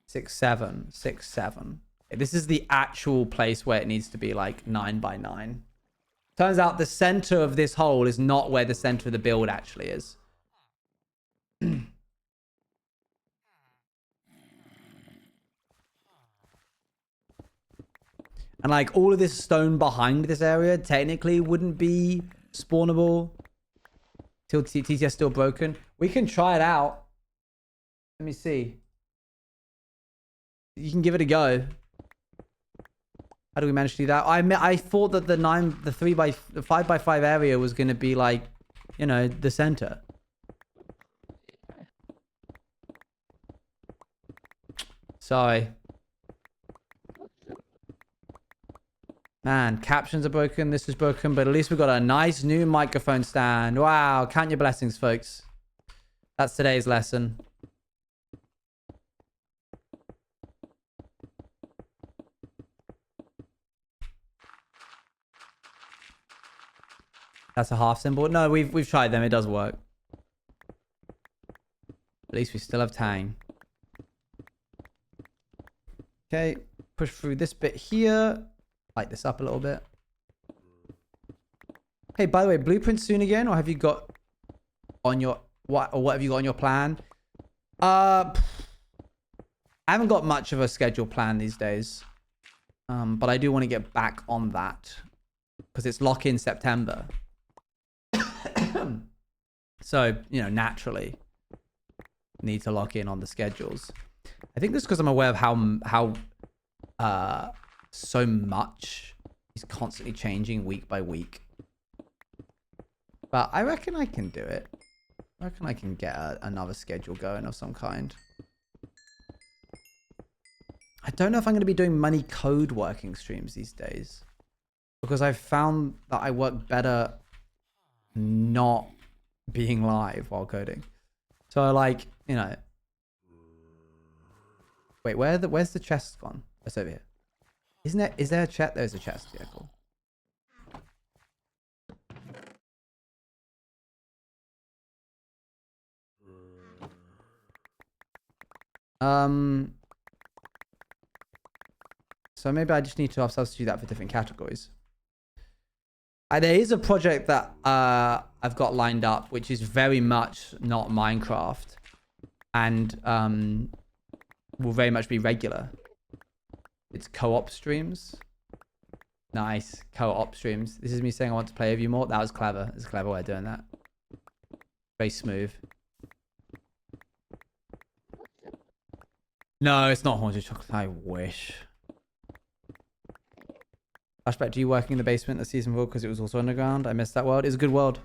6, 7, 6, 7. Okay, this is the actual place where it needs to be like 9 by 9. Turns out the center of this hole is not where the center of the build actually is. And like all of this stone behind this area technically wouldn't be spawnable. Till TTS still broken. We can try it out. Let me see. You can give it a go. How do we manage to do that? I thought that the 5 by 5 area was going to be like, you know, the center. Sorry. Man, captions are broken. This is broken, but at least we've got a nice new microphone stand. Wow, count your blessings, folks. That's today's lesson. That's a half symbol. No, we've tried them. It does work. At least we still have Tang. Okay, push through this bit here. Light this up a little bit. Hey, by the way, blueprint soon again, or have you got on your... what have you got on your plan? I haven't got much of a schedule plan these days. But I do want to get back on that because it's lock-in September. So, you know, naturally need to lock in on the schedules. I think that's because I'm aware of how so much is constantly changing week by week. But I reckon I can do it. I reckon I can get another schedule going of some kind. I don't know if I'm going to be doing money code working streams these days. Because I've found that I work better not being live while coding. So like, you know. Wait, where's the chest gone? It's over here. Is there a chest? There's a chest. Yeah, cool. So maybe I just need to substitute that for different categories. There is a project that I've got lined up, which is very much not Minecraft, and will very much be regular. It's co-op streams. Nice, co-op streams. This is me saying I want to play with you more. That was clever. It's a clever way of doing that. Very smooth. No, it's not haunted chocolate. I wish. Flashback to you working in the basement of season 4 because it was also underground. I missed that world. It's a good world.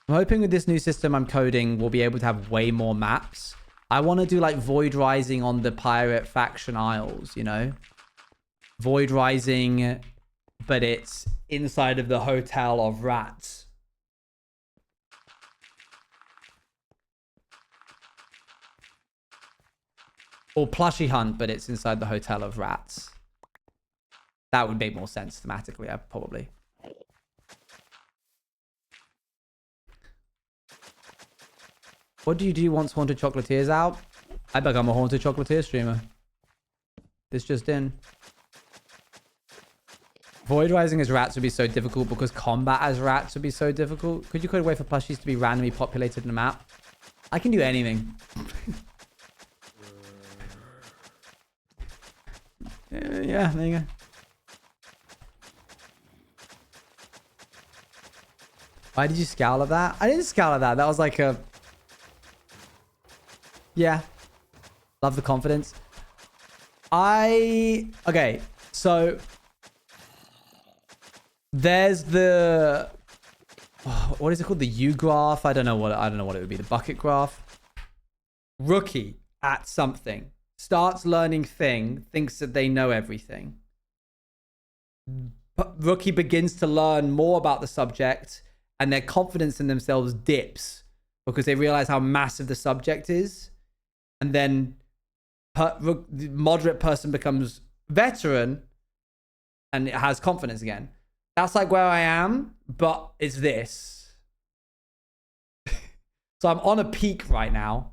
I'm hoping with this new system I'm coding, we'll be able to have way more maps. I want to do like Void Rising on the Pirate Faction Isles, you know? Void Rising, but it's inside of the Hotel of Rats. Or Plushie Hunt, but it's inside the Hotel of Rats. That would make more sense thematically, probably. What do you do once Haunted Chocolatier's out? I become a Haunted Chocolatier streamer. This just in. Void Rising as rats would be so difficult because combat as rats would be so difficult. Could you code a way for plushies to be randomly populated in a map? I can do anything. Yeah, there you go. Why did you scowl at that? I didn't scowl at that. That was like a... Yeah. Love the confidence. Okay, so... There's the... What is it called? The U graph? I don't know what it would be. The bucket graph. Rookie at something. Starts learning thing, thinks that they know everything. But rookie begins to learn more about the subject and their confidence in themselves dips because they realize how massive the subject is. And then the moderate person becomes veteran and it has confidence again. That's like where I am, but it's this. So I'm on a peak right now.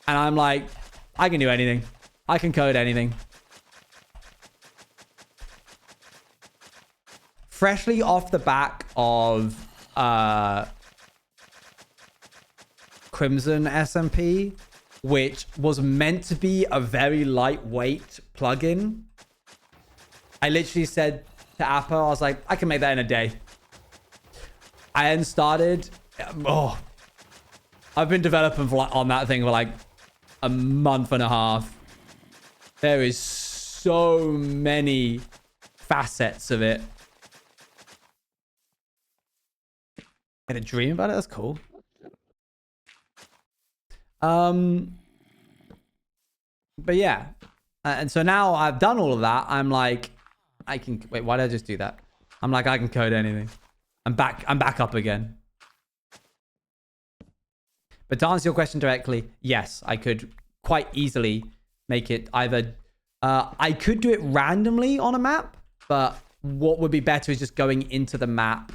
And I'm like, I can do anything. I can code anything. Freshly off the back of Crimson SMP, which was meant to be a very lightweight plugin. I literally said to Apple, I was like, I can make that in a day. I then started... I've been developing on that thing for like a month and a half. There is so many facets of it. Had a dream about it? That's cool. But yeah. And so now I've done all of that. I'm like, I can... Wait, why did I just do that? I'm like, I can code anything. I'm back up again. But to answer your question directly, yes, I could quite easily make it either... I could do it randomly on a map, but what would be better is just going into the map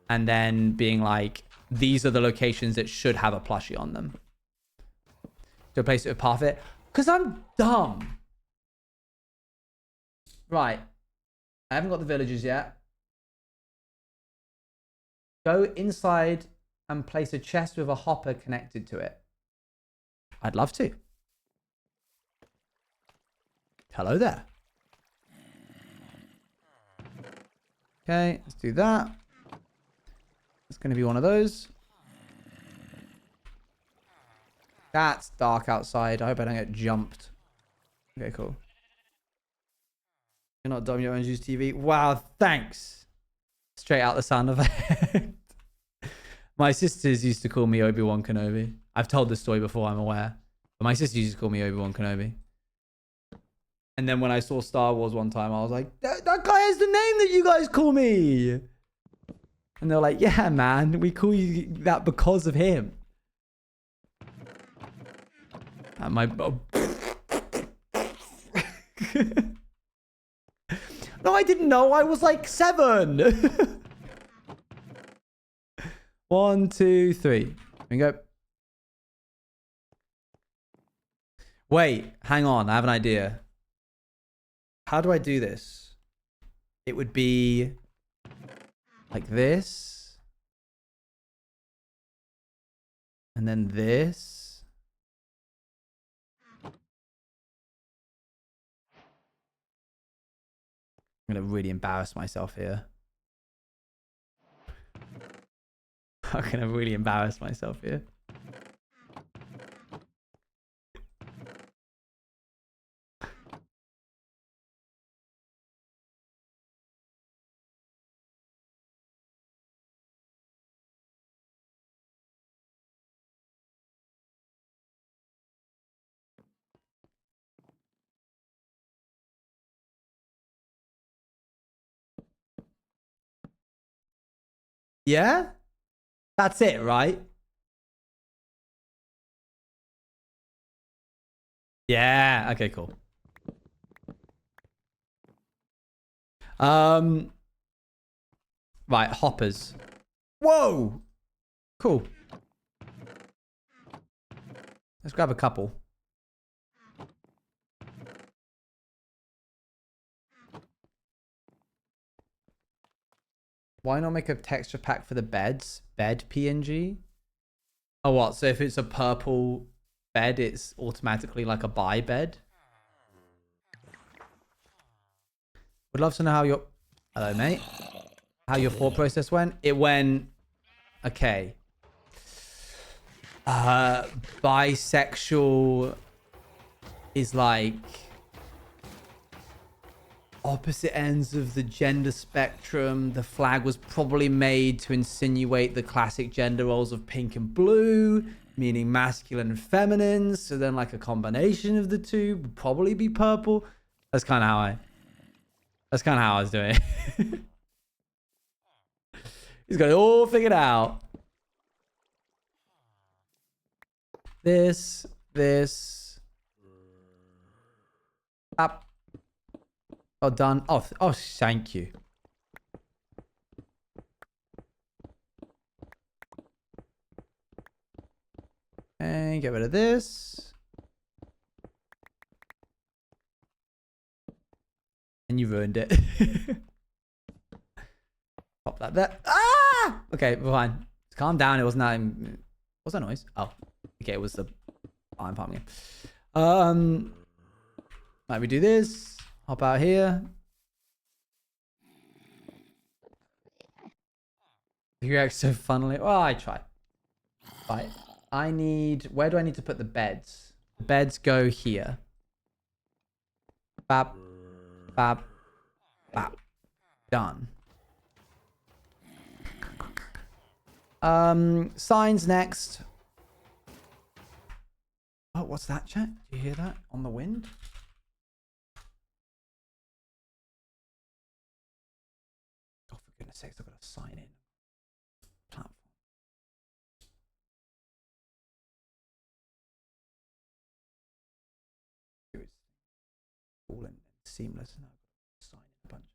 and then being like, these are the locations that should have a plushie on them. To replace it with Parfit. Because I'm dumb. Right. I haven't got the villagers yet. Go inside and place a chest with a hopper connected to it. I'd love to. Hello there. Okay, let's do that. It's going to be one of those. That's dark outside. I hope I don't get jumped. Okay, cool. You're not dumb, you don't use TV. Wow, thanks. Straight out the sound effect. My sisters used to call me Obi-Wan Kenobi. I've told this story before, I'm aware. But my sisters used to call me Obi-Wan Kenobi. And then when I saw Star Wars one time, I was like, that guy has the name that you guys call me. And they're like, yeah, man, we call you that because of him. And my... No, I didn't know. I was like 7. 1, 2, 3. Here we go. Wait, hang on. I have an idea. How do I do this? It would be like this. And then this. I'm going to really embarrass myself here. I'm going to really embarrass myself here. Yeah? That's it, right? Yeah. Okay, cool. Right, hoppers. Whoa! Cool. Let's grab a couple. Why not make a texture pack for the beds? Bed PNG? Oh, what? So if it's a purple bed, it's automatically like a buy bed? Would love to know how your... Hello, mate. How your thought process went? It went... Okay. Bisexual is like... opposite ends of the gender spectrum. The flag was probably made to insinuate the classic gender roles of pink and blue, meaning masculine and feminine. So then like a combination of the two would probably be purple. That's kind of how I was doing it. He's got it all figured out. This. Up. Oh, done. Oh, thank you. And get rid of this. And you ruined it. Pop that there. Ah! Okay, we're fine. Calm down. It wasn't that. What's that noise? Oh, okay. It was the. Oh, I'm farming it. Might we do this? Hop out here. You react so funnily. Oh, I try. Right. I need... Where do I need to put the beds? The beds go here. Bap. Bap. Bap. Done. Signs next. Oh, what's that, chat? Do you hear that on the wind? Oh, for goodness sakes, I've got to sign in. Platform. It's all in seamless. Now I've got to sign in a bunch.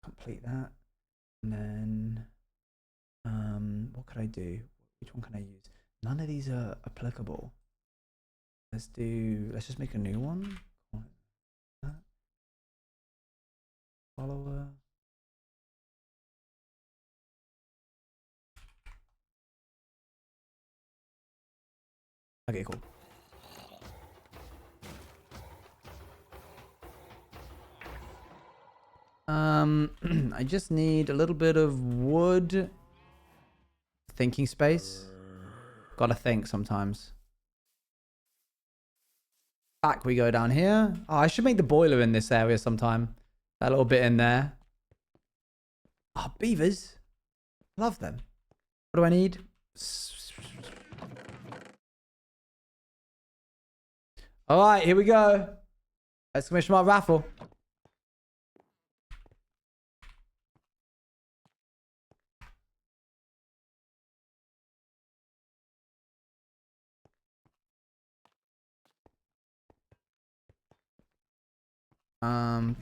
Complete that. And then, what could I do? Which one can I use? None of these are applicable. Let's just make a new one. Follower. Okay, cool. I just need a little bit of wood. Thinking space. Gotta think sometimes. Back we go down here. Oh, I should make the boiler in this area sometime. That little bit in there. Oh, beavers. Love them. What do I need? All right, here we go. Exclamation mark raffle.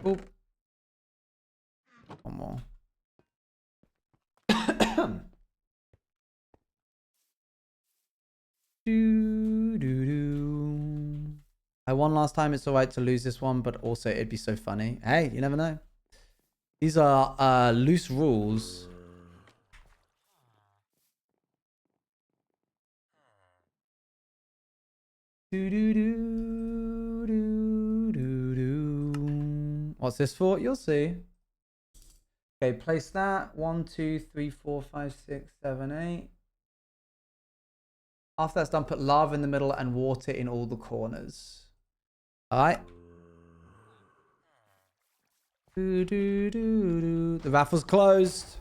Boop. One more. I won last time. It's all right to lose this one, but also it'd be so funny. Hey, you never know. These are loose rules. What's this for? You'll see. Okay, place that. 1, 2, 3, 4, 5, 6, 7, 8. After that's done, put lava in the middle and water in all the corners. All right. The raffle's closed.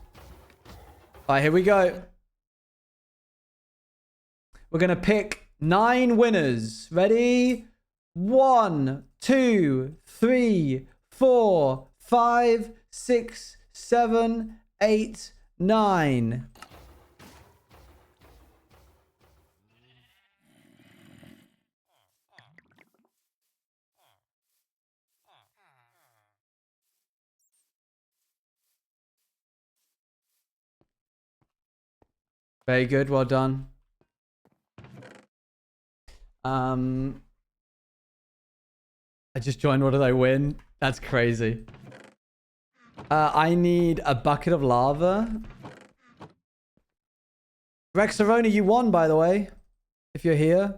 All right, here we go. We're going to pick 9 winners. Ready? 1, 2, 3, 4, 5, 6, 7, 8, 9. Very good. Well done. I just joined. What did I win? That's crazy. I need a bucket of lava. Rexaroni, you won, by the way. If you're here.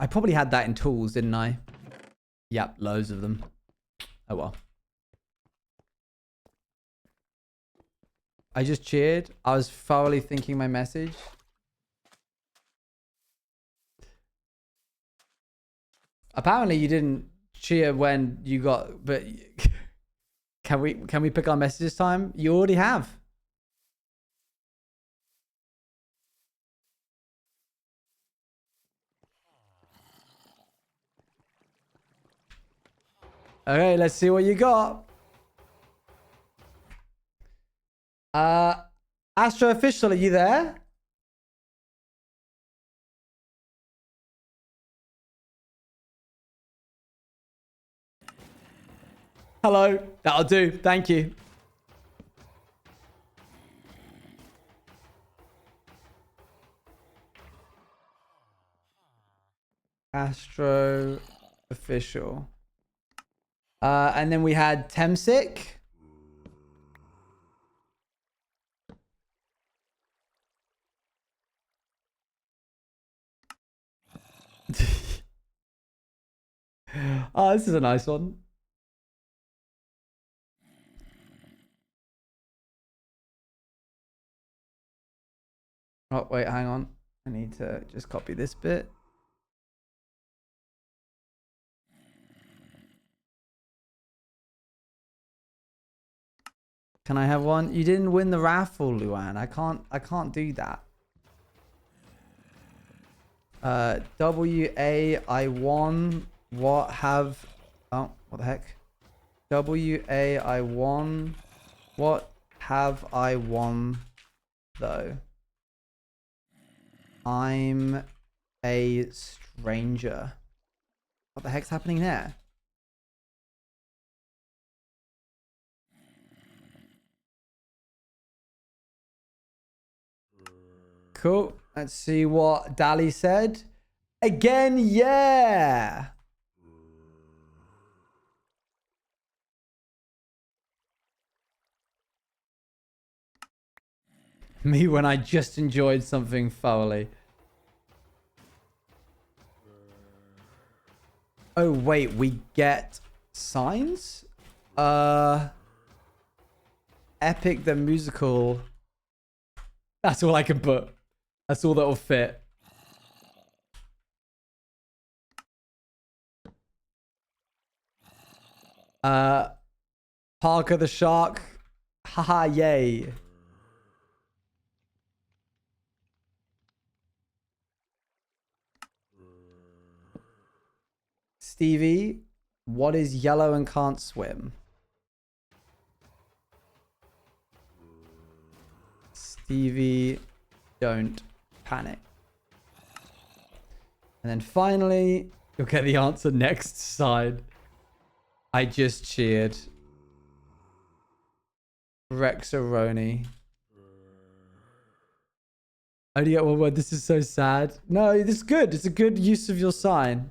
I probably had that in tools, didn't I? Yep, loads of them. Oh well. I just cheered. I was thoroughly thinking my message. Apparently you didn't cheer when you got, but can we pick our messages time? You already have. Okay, let's see what you got. Astro Official, are you there? Hello. That'll do. Thank you. Astro Official. And then we had Temsic. Oh, this is a nice one. Oh, wait, hang on. I need to just copy this bit. Can I have one? You didn't win the raffle, Luan. I can't do that. WA, I won. What have... Oh, what the heck? WA, I won. What have I won, though? I'm a stranger. What the heck's happening there? Cool. Let's see what Dali said. Again, yeah. Me when I just enjoyed something thoroughly. Oh, wait, we get signs? Epic the musical. That's all I can put. That's all that will fit. Parker the Shark. Haha, yay. Stevie, what is yellow and can't swim? Stevie, don't panic. And then finally, you'll get the answer next side. I just cheered. Rexaroni. Only get one word. This is so sad. No, this is good. It's a good use of your sign.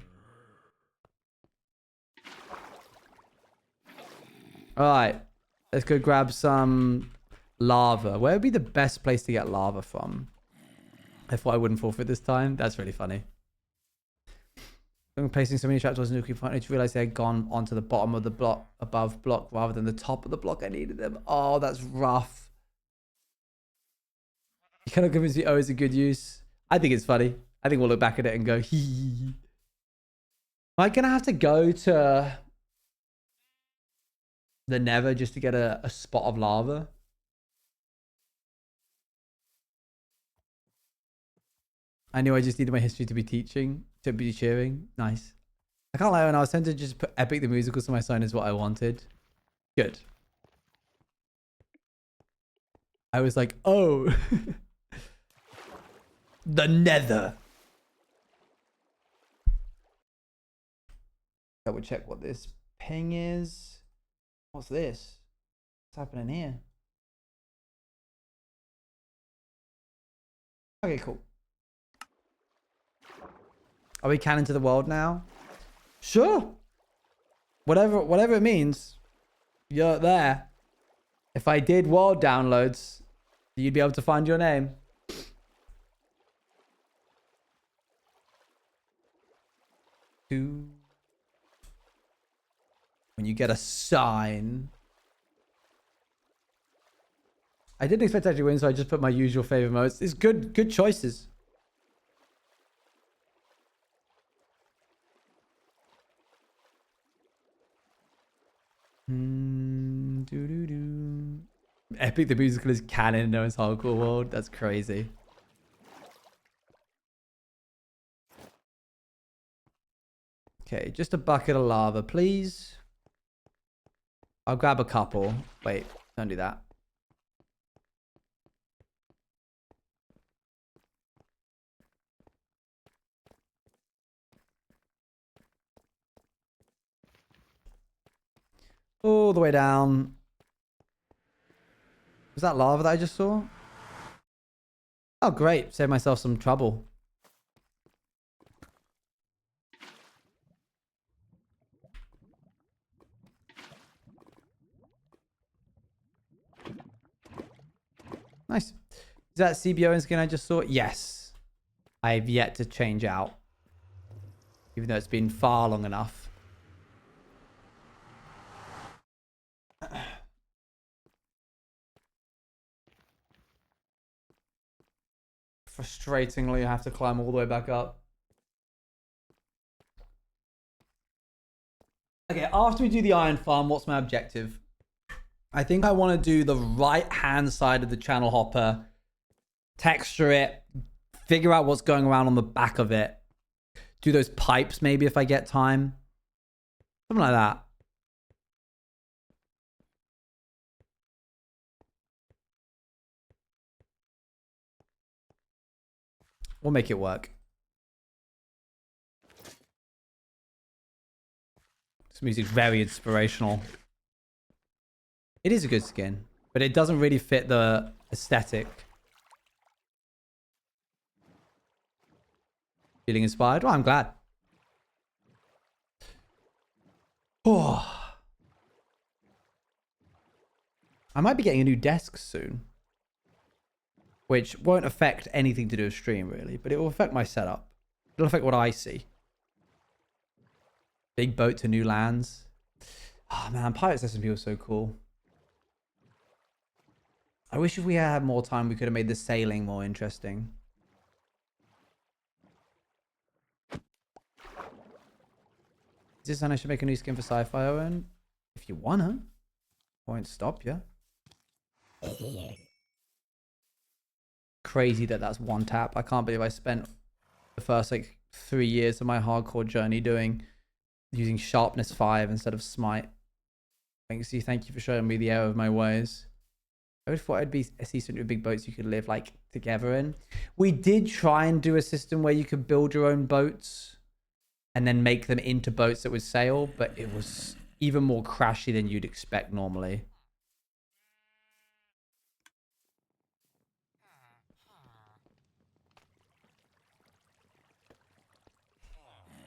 All right. Let's go grab some lava. Where would be the best place to get lava from? I thought I wouldn't forfeit this time. That's really funny. I'm placing so many trapdoors in nuclear plant to realize they had gone onto the bottom of the block, above block, rather than the top of the block I needed them. Oh, that's rough. You cannot convince me, oh, it's a good use. I think it's funny. I think we'll look back at it and go, hee. Am I going to have to go to the Nether just to get a spot of lava? I knew I just needed my history to be teaching, to be cheering. Nice. I can't lie, when I was tempted to just put Epic the Musical to my sign is what I wanted. Good. I was like, oh. The Nether. Double check what this ping is. What's this? What's happening here? Okay, cool. Are we canon to the world now? Sure. Whatever it means. You're there. If I did world downloads, you'd be able to find your name. When you get a sign. I didn't expect to actually win, so I just put my usual favorite modes. It's good choices. Epic the Musical is canon, no one's hardcore world. That's crazy. Okay, just a bucket of lava, please. I'll grab a couple. Wait, don't do that. All the way down. Was that lava that I just saw? Oh, great. Saved myself some trouble. Nice. Is that CBO skin I just saw? Yes. I've yet to change out. Even though it's been far long enough. Frustratingly, I have to climb all the way back up. Okay, after we do the iron farm, what's my objective? I think I want to do the right-hand side of the channel hopper, texture it, figure out what's going around on the back of it, do those pipes maybe if I get time. Something like that. We'll make it work. This music's very inspirational. It is a good skin, but it doesn't really fit the aesthetic. Feeling inspired? Well, I'm glad. Oh. I might be getting a new desk soon. which won't affect anything to do with stream really, but it will affect my setup. It'll affect what I see. Big boat to new lands. Oh man, Pirates SMP was so cool. I wish if we had more time, we could have made the sailing more interesting. Is this when I should make a new skin for Sci-Fi, Owen? If you wanna. I won't stop you. Crazy that that's one tap. I can't believe I spent the first like 3 years of my hardcore journey using sharpness 5 instead of smite. Thank you for showing me the error of my ways. I always thought I'd be a season with big boats you could live like together in. We did try and do a system where you could build your own boats and then make them into boats that would sail, but it was even more crashy than you'd expect normally.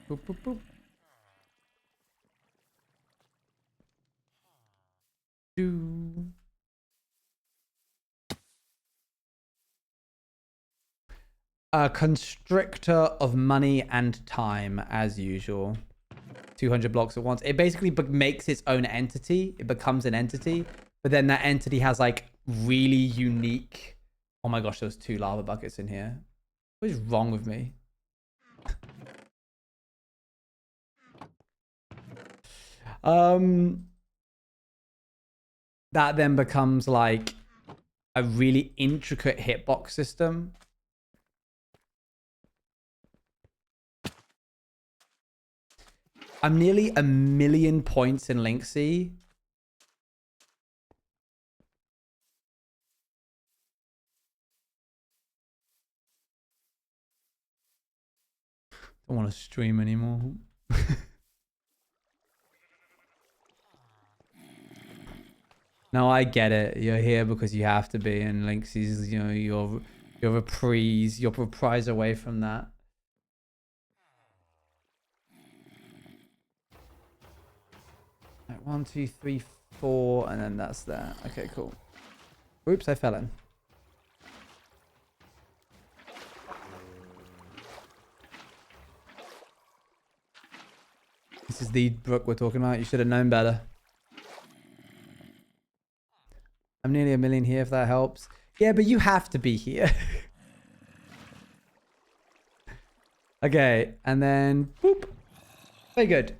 Boop, boop, boop. Do. A constrictor of money and time, as usual. 200 blocks at once. It basically makes its own entity. It becomes an entity, but then that entity has like really unique... Oh my gosh, there's 2 lava buckets in here. What is wrong with me? That then becomes like a really intricate hitbox system. I'm nearly 1,000,000 points in Linksea. Don't want to stream anymore. No, I get it. You're here because you have to be, and Linksea's, you know, your reprise away from that. Right, 1, 2, 3, 4, and then that's that. Okay, cool. Oops, I fell in. This is the brook we're talking about. You should have known better. I'm nearly 1,000,000 here, if that helps. Yeah, but you have to be here. Okay, and then boop. Very good.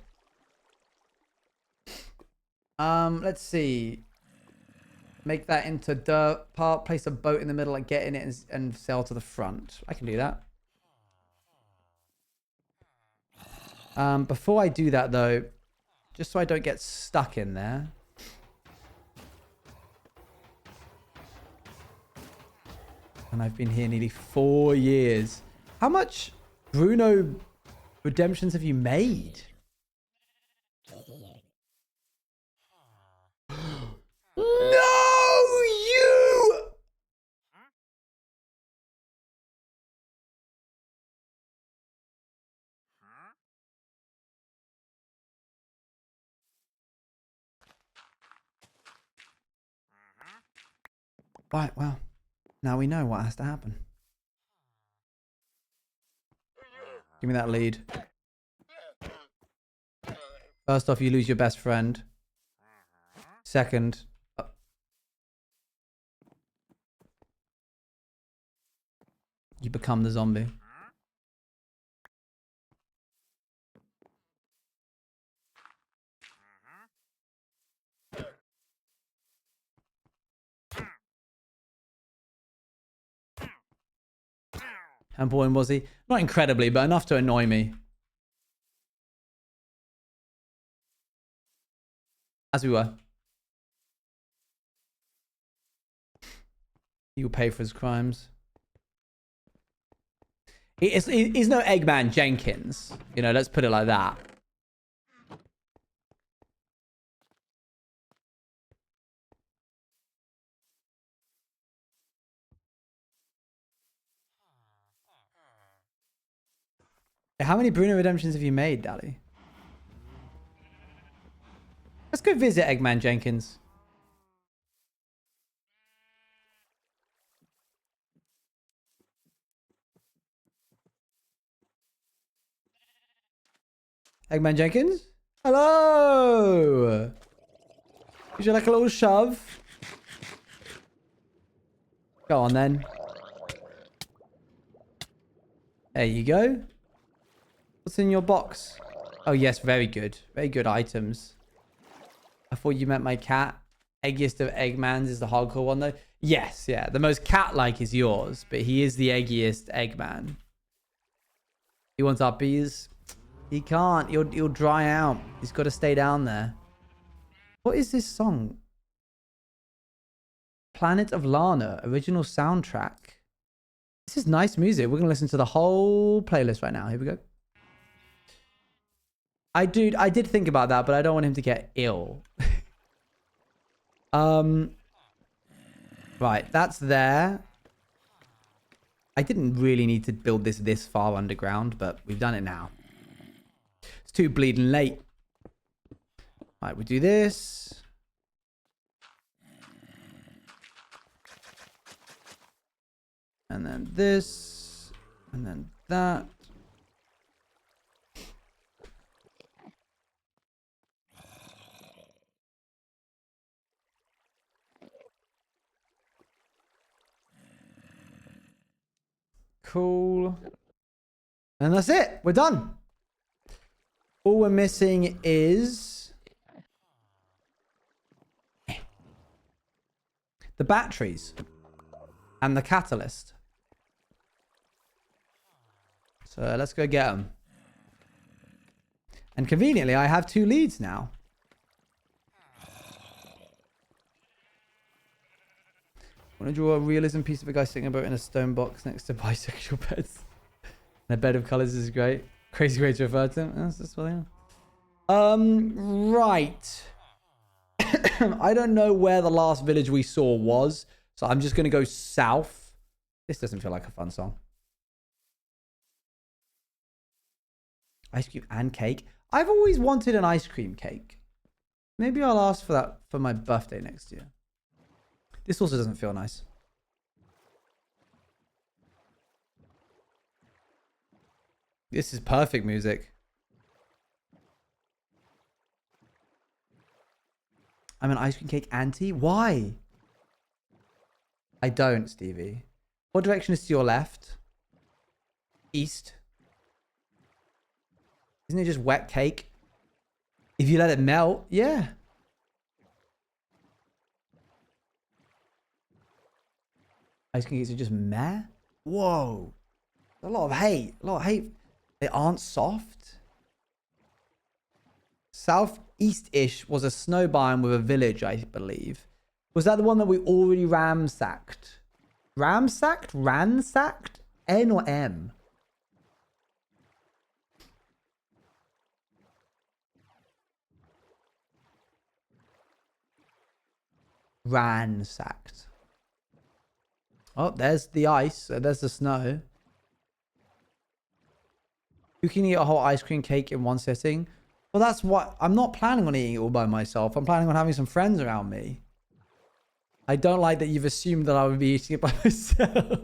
Let's see. Make that into dirt part. Place a boat in the middle and get in it and sail to the front. I can do that. Before I do that though, just so I don't get stuck in there. And I've been here nearly 4 years. How much Bruno redemptions have you made? No, you! Right, well, now we know what has to happen. Give me that lead. First off, you lose your best friend. Second, you become the zombie. How important was he? Not incredibly, but enough to annoy me. As we were. He will pay for his crimes. He's no Eggman Jenkins. You know, let's put it like that. How many Bruno redemptions have you made, Dally? Let's go visit Eggman Jenkins. Eggman Jenkins? Hello! Would you like a little shove? Go on then. There you go. What's in your box? Oh yes, very good. Very good items. I thought you meant my cat. Eggiest of Eggmans is the hardcore one though. Yes, yeah. The most cat-like is yours, but he is the eggiest Eggman. He wants uppies. He can't. He'll dry out. He's got to stay down there. What is this song? Planet of Lana, original soundtrack. This is nice music. We're going to listen to the whole playlist right now. Here we go. I did think about that, but I don't want him to get ill. Right, that's there. I didn't really need to build this far underground, but we've done it now. It's too bleeding late. Right, we do this. And then this. And then that. Cool. And that's it. We're done. All we're missing is the batteries and the catalyst. So let's go get them. And conveniently, I have 2 leads now. Want to draw a realism piece of a guy sitting about in a stone box next to bisexual beds. And a bed of colors is great. Crazy way to refer to him. That's just funny. Right. I don't know where the last village we saw was, so I'm just going to go south. This doesn't feel like a fun song. Ice cream and cake. I've always wanted an ice cream cake. Maybe I'll ask for that for my birthday next year. This also doesn't feel nice. This is perfect music. I'm an ice cream cake auntie? Why? I don't, Stevie. What direction is to your left? East. Isn't it just wet cake? If you let it melt, yeah. Ice cream cakes are just meh? Whoa. A lot of hate. A lot of hate. They aren't soft. Southeast-ish was a snow biome with a village, I believe. Was that the one that we already ransacked? Ransacked? Ransacked? N or M? Ransacked. Oh, there's the ice. There's the snow. You can eat a whole ice cream cake in one sitting. Well, that's what... I'm not planning on eating it all by myself. I'm planning on having some friends around me. I don't like that you've assumed that I would be eating it by myself.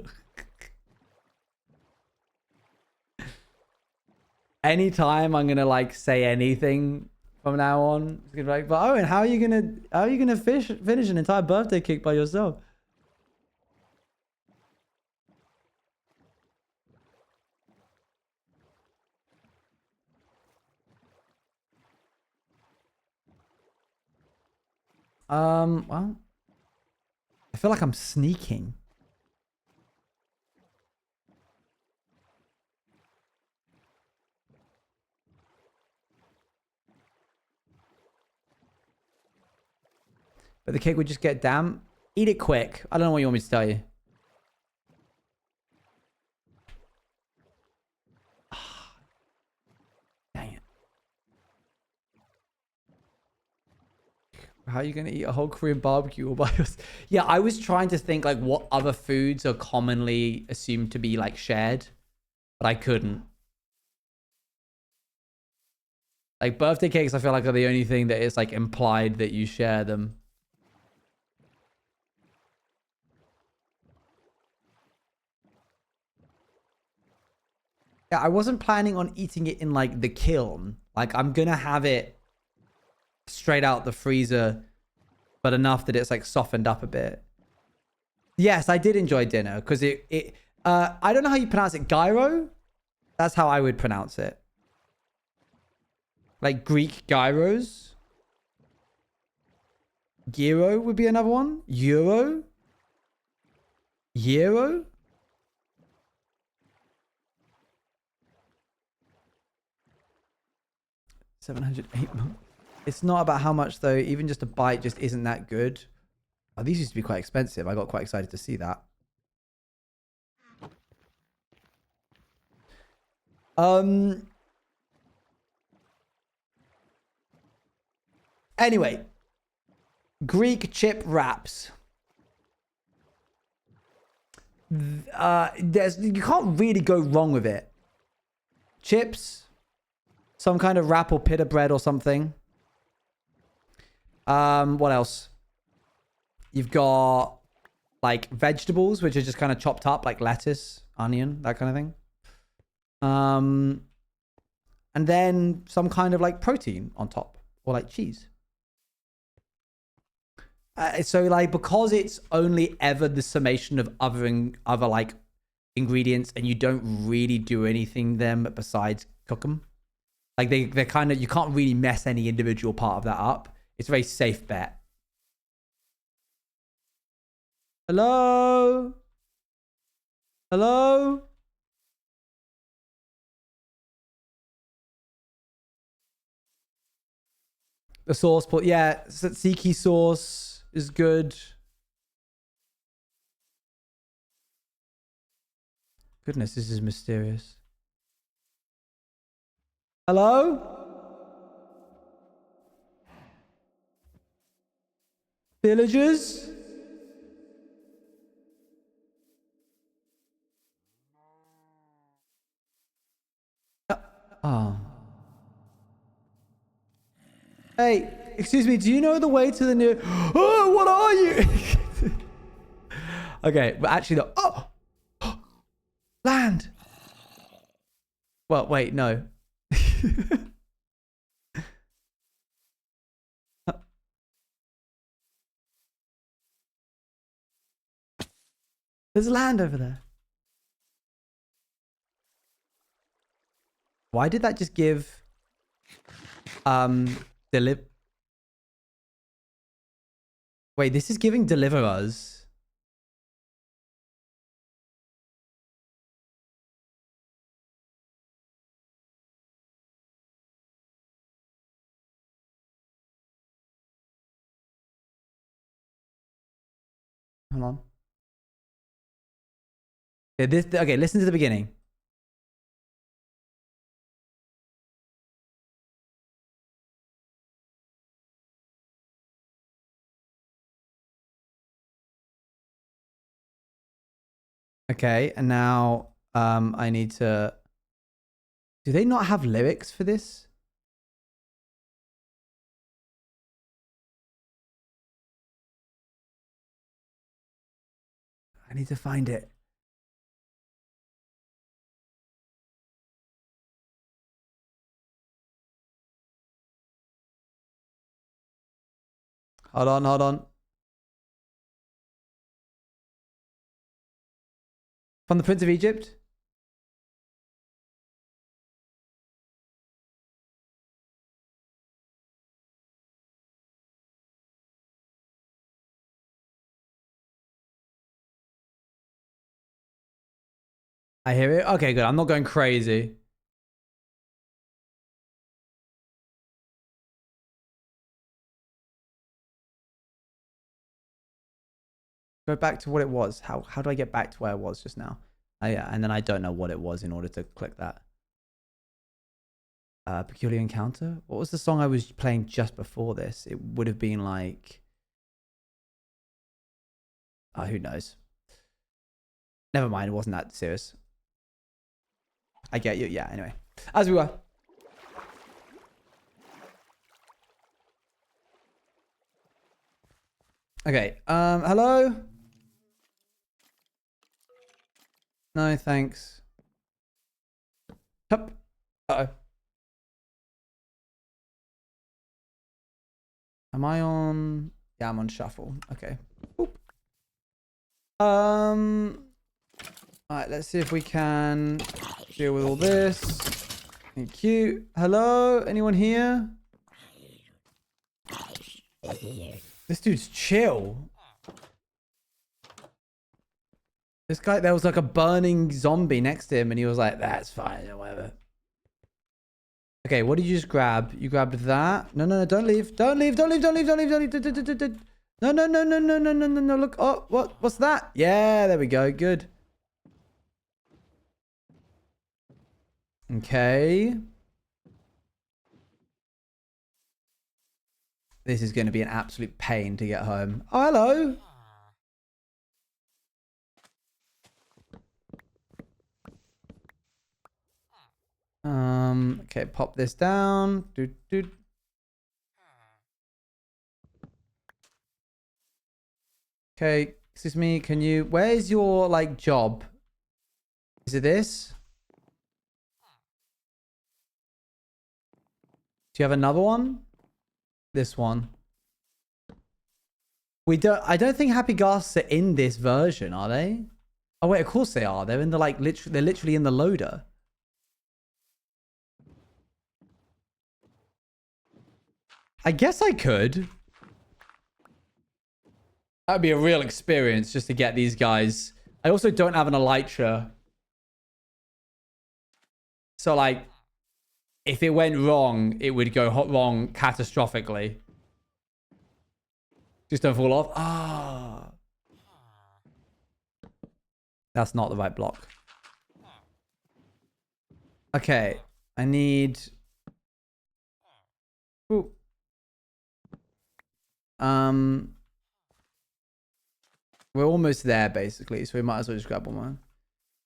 Anytime I'm going to like say anything from now on, it's going to be like, but Owen, how are you going to finish an entire birthday cake by yourself? Well, I feel like I'm sneaking. But the cake would just get damp. Eat it quick. I don't know what you want me to tell you. Dang it. How are you going to eat a whole Korean barbecue all by yourself? Yeah, I was trying to think like what other foods are commonly assumed to be like shared, but I couldn't. Like birthday cakes, I feel like are the only thing that is like implied that you share them. Yeah, I wasn't planning on eating it in like the kiln. Like, I'm going to have it straight out the freezer, but enough that it's like softened up a bit. Yes, I did enjoy dinner because I don't know how you pronounce it. Gyro? That's how I would pronounce it. Like Greek gyros. Gyro would be another one. Euro. Euro. $708. It's not about how much though. Even just a bite just isn't that good. Oh, these used to be quite expensive. I got quite excited to see that. Anyway, Greek chip wraps. You can't really go wrong with it. Chips, some kind of wrap or pita bread or something. What else? You've got like vegetables, which are just kind of chopped up, like lettuce, onion, that kind of thing. And then some kind of like protein on top, or like cheese. So like, because it's only ever the summation of other like ingredients, and you don't really do anything them besides cook them. Like they're kind of, you can't really mess any individual part of that up. It's a very safe bet. Hello? Hello? The sauce, yeah, tzatziki sauce is good. Goodness, this is mysterious. Hello? Villagers? Oh. Hey, excuse me, do you know the way to the new... Oh, what are you? Okay, but actually, no. Oh! Land! Well, wait, no. There's land over there. Why did that just give... Wait, this is giving deliver us. Hold on. Yeah, okay, listen to the beginning. Okay, and now I need to... Do they not have lyrics for this? I need to find it. Hold on, hold on. From the Prince of Egypt? I hear it. Okay, good. I'm not going crazy. Go back to what it was. How do I get back to where I was just now? Oh, yeah, and then I don't know what it was in order to click that. Peculiar Encounter? What was the song I was playing just before this? It would have been like... Oh, who knows? Never mind, it wasn't that serious. I get you. Yeah, anyway. As we were. Okay. Hello? No, thanks. Hup. Uh-oh. Am I on? Yeah, I'm on shuffle. Okay. Boop. All right, let's see if we can deal with all this. Thank you. Hello? Anyone here? This dude's chill. This guy, there was like a burning zombie next to him and he was like, that's fine, whatever. Okay, what did you just grab? You grabbed that. No, don't leave. Don't leave. No, look. Oh, what's that? Yeah, there we go. Good. Okay. This is going to be an absolute pain to get home. Oh, hello. Okay, pop this down. Okay, excuse me, can you... Where's your, like, job? Is it this? Do you have another one? This one. I don't think happy ghasts are in this version, are they? Oh, wait, of course they are. They're in the, like, they're literally in the loader. I guess I could. That'd be a real experience just to get these guys. I also don't have an elytra. So, like, if it went wrong, it would go wrong catastrophically. Just don't fall off. Ah. That's not the right block. Okay. I need... Ooh. We're almost there, basically, so we might as well just grab one more.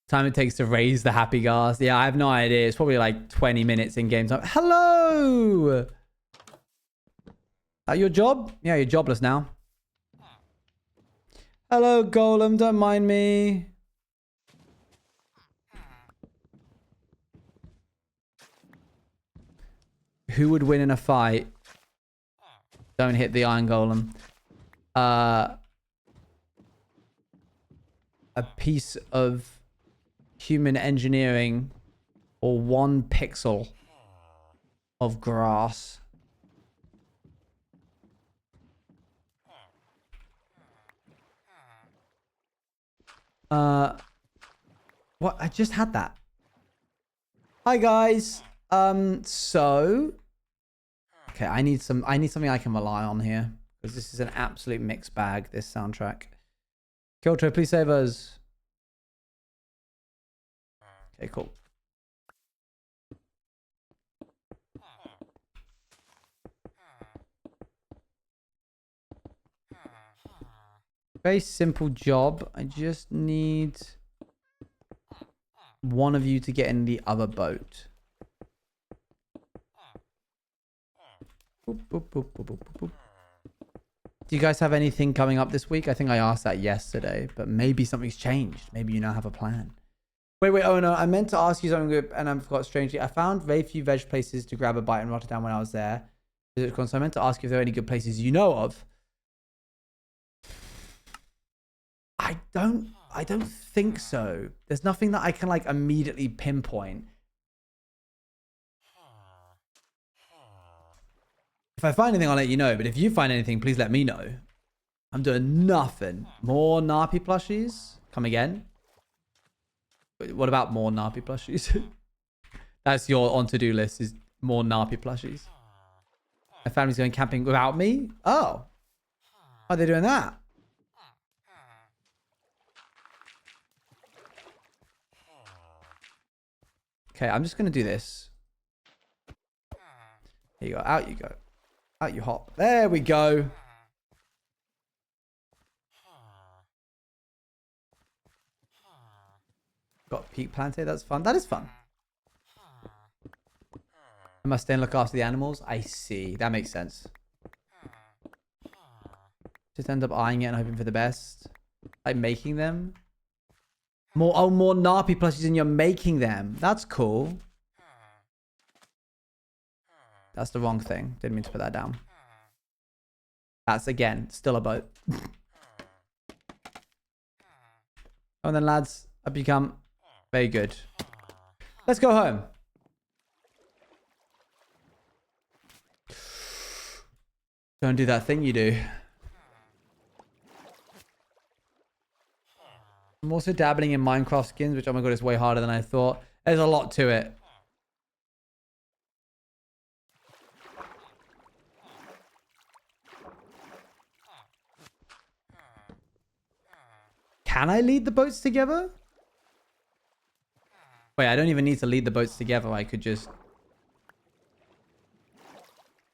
Time it takes to raise the happy ghast. Yeah, I have no idea. It's probably like 20 minutes in game time. Hello! Your job? Yeah, you're jobless now. Hello, Golem. Don't mind me. Who would win in a fight? Don't hit the Iron Golem. A piece of human engineering or 1 pixel of grass. What? I just had that. Hi guys. So okay, I need something I can rely on here because this is an absolute mixed bag, this soundtrack. Kiltro, please save us. Okay, cool. Very simple job. I just need one of you to get in the other boat. Boop, boop, boop, boop, boop, boop. Do you guys have anything coming up this week? I think I asked that yesterday, but maybe something's changed. Maybe you now have a plan. Wait. Oh, no. I meant to ask you something and I forgot strangely. I found very few veg places to grab a bite in Rotterdam when I was there. So I meant to ask you if there are any good places you know of. I don't think so. There's nothing that I can like immediately pinpoint. If I find anything, I'll let you know. But if you find anything, please let me know. I'm doing nothing. More Narpy plushies? Come again? Wait, what about more Narpy plushies? That's your on-to-do list, is more Narpy plushies. My family's going camping without me? Oh. Why are they doing that? Okay, I'm just going to do this. Here you go. Out you go. Out you hop. There we go. Got peak planted. That's fun. That is fun. I must stay and look after the animals. I see. That makes sense. Just end up eyeing it and hoping for the best. Like making them. More Narpy plushies and you're making them. That's cool. That's the wrong thing. Didn't mean to put that down. That's, again, still a boat. And then, lads, I've become very good. Let's go home. Don't do that thing you do. I'm also dabbling in Minecraft skins, which, oh my god, is way harder than I thought. There's a lot to it. Can I lead the boats together? Wait, I don't even need to lead the boats together. I could just...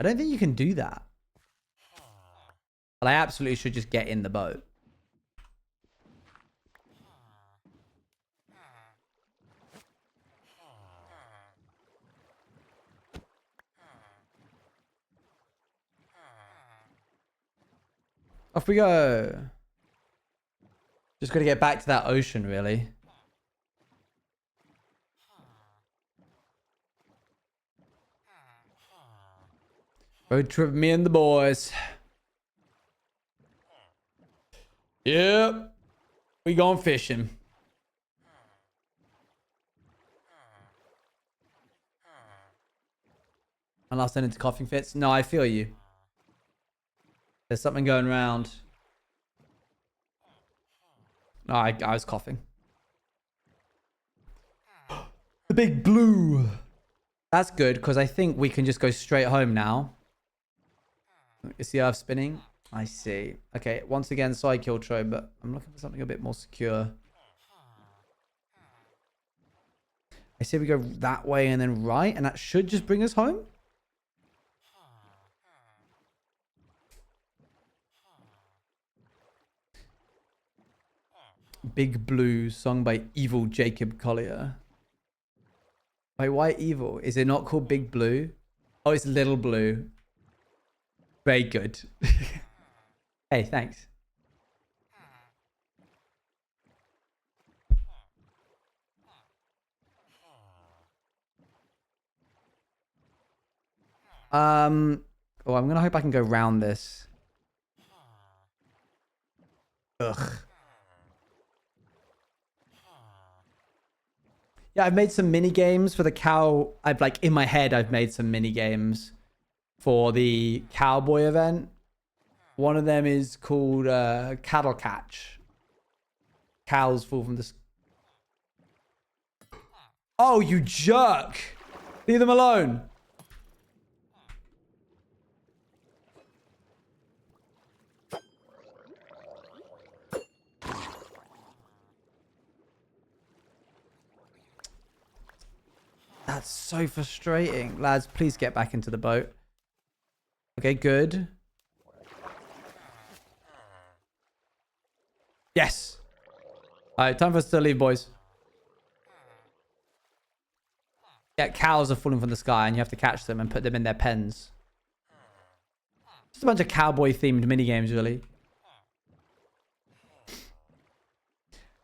I don't think you can do that. But I absolutely should just get in the boat. Off we go. Just got to get back to that ocean, really. Road trip, me and the boys. Yep. We going fishing. My last into coughing fits. No, I feel you. There's something going around. No, I was coughing. The big blue. That's good, because I think we can just go straight home now. Is the earth spinning? I see. Okay, once again, side kill trove, but I'm looking for something a bit more secure. I say we go that way and then right, and that should just bring us home. Big Blue, sung by Evil Jacob Collier. Wait, why Evil? Is it not called Big Blue? Oh, it's Little Blue. Very good. Hey, thanks. Oh, I'm gonna hope I can go round this. Ugh. Yeah, I've made some mini games for the cow. I've like in my head, I've made some mini games for the cowboy event. One of them is called Cattle Catch. Cows fall from the... Oh, you jerk! Leave them alone. That's so frustrating. Lads, please get back into the boat. Okay, good. Yes. All right, time for us to leave, boys. Yeah, cows are falling from the sky and you have to catch them and put them in their pens. Just a bunch of cowboy-themed minigames, really.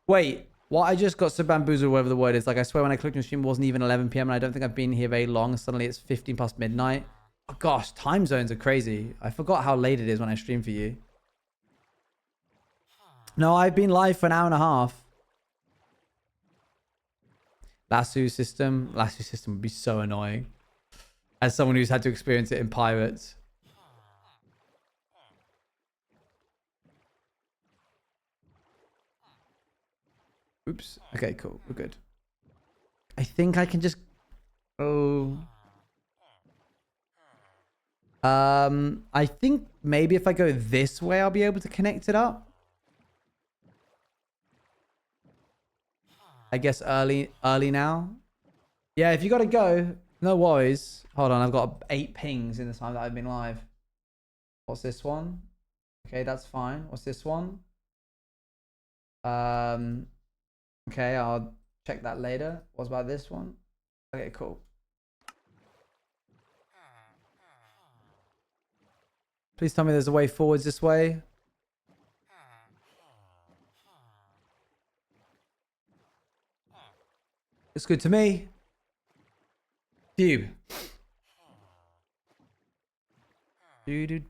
Wait, what? I just got so bamboozled, whatever the word is. Like, I swear when I clicked on stream, it wasn't even 11 p.m. and I don't think I've been here very long. Suddenly it's 15 past midnight. Oh, gosh, time zones are crazy. I forgot how late it is when I stream for you. No, I've been live for an hour and a half. Lasso system would be so annoying. As someone who's had to experience it in Pirates. Oops. Okay, cool. We're good. I think I can just... Oh. I think maybe if I go this way, I'll be able to connect it up. I guess early now. Yeah, if you gotta go, no worries. Hold on, I've got 8 pings in the time that I've been live. What's this one? Okay, that's fine. What's this one? Okay, I'll check that later. What about this one? Okay, cool. Please tell me there's a way forwards this way. It's good to me. Phew. Good,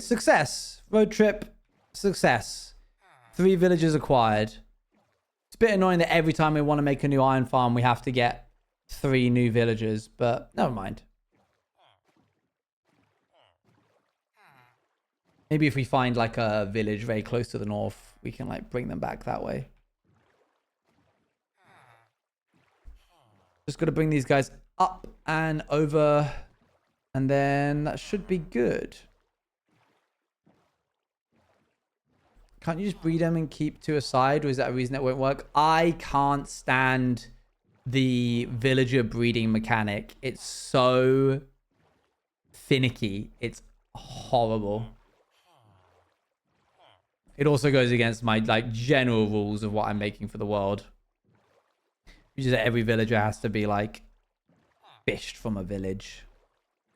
success. Road trip, success. 3 villages acquired. It's a bit annoying that every time we want to make a new iron farm, we have to get 3 new villagers, but never mind. Maybe if we find like a village very close to the north, we can like bring them back that way. Just got to bring these guys up and over, and then that should be good. Can't you just breed them and keep 2 aside, or is that a reason that won't work? I can't stand the villager breeding mechanic. It's so finicky. It's horrible. It also goes against my like general rules of what I'm making for the world. Which is that every villager has to be like fished from a village.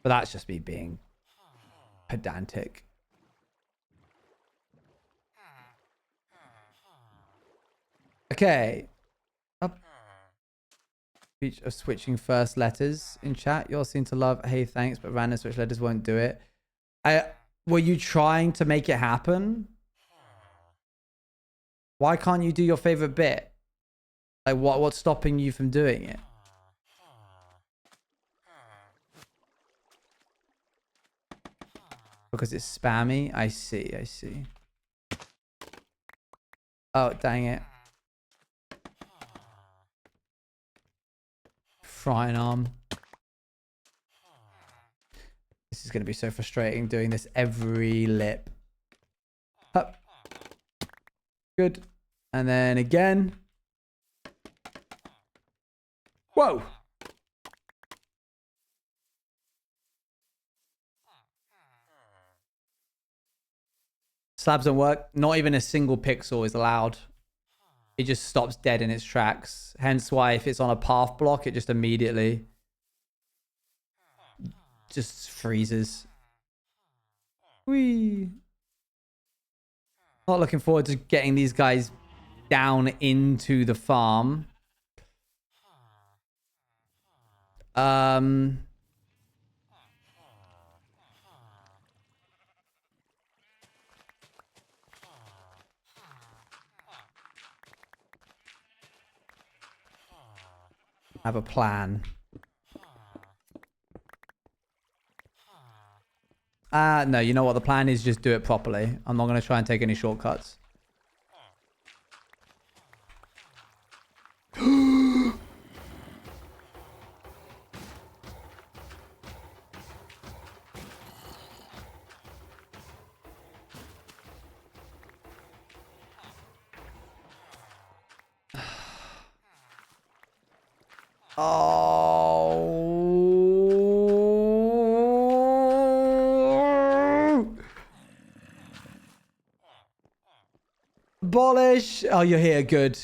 But that's just me being pedantic. Okay. Up. Speech of switching first letters in chat. You all seem to love hey thanks, but random switch letters won't do it. Were you trying to make it happen? Why can't you do your favorite bit? Like what's stopping you from doing it? Because it's spammy? I see, I see. Oh, dang it. Frying arm. This is going to be so frustrating doing this every lip. Up. Good. And then again. Whoa. Slabs don't work. Not even a single pixel is allowed. It just stops dead in its tracks. Hence why if it's on a path block, it just immediately just freezes. Whee. Not looking forward to getting these guys down into the farm. Have a plan. No, you know what? The plan is just do it properly. I'm not going to try and take any shortcuts. Oh. Abolish. Oh, you're here. Good.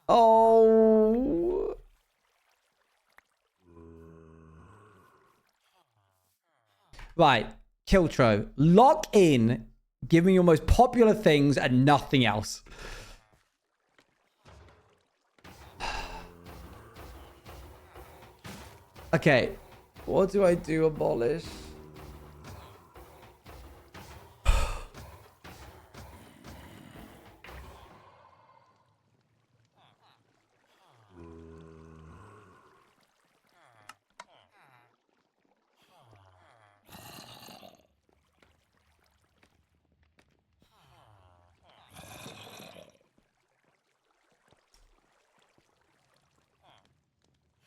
Oh. Right. Kiltro. Lock in. Give me your most popular things and nothing else. Okay. What do I do? Abolish.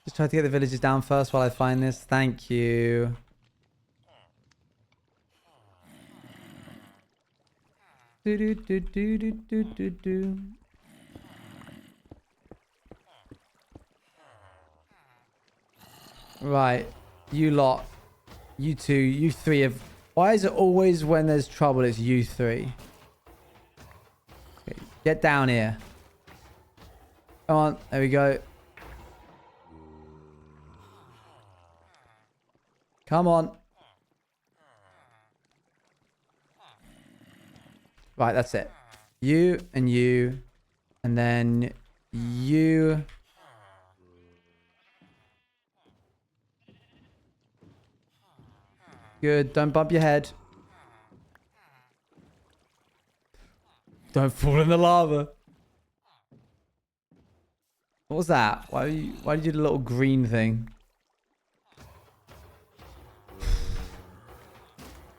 Just try to get the villagers down first while I find this. Thank you. Do do do do do do do do. Right, you lot, you two, you three have. Why is it always when there's trouble it's you three? Okay, get down here. Come on, there we go. Come on. Right, that's it. You and you And then you... Good. Don't bump your head. Don't fall in the lava. What was that? Why did you do the little green thing?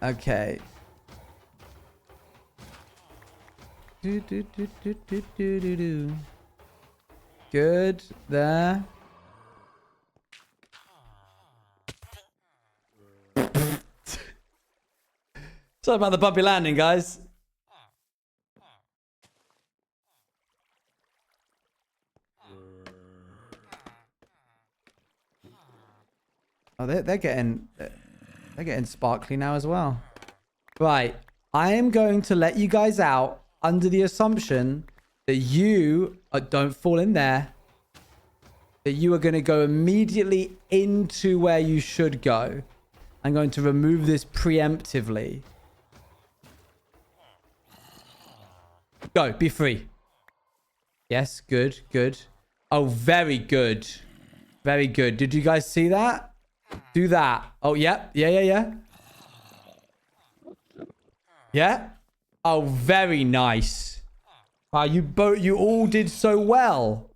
Okay. Do. Good. There. Sorry about the bumpy landing, guys. Oh, they're getting sparkly now as well. Right. I am going to let you guys out under the assumption that you don't fall in there. That you are going to go immediately into where you should go. I'm going to remove this preemptively. Go. Be free. Yes. Good. Good. Oh, very good. Very good. Did you guys see that? Do that. Oh, yeah. Yeah. Yeah. Oh, very nice. Wow, you all did so well.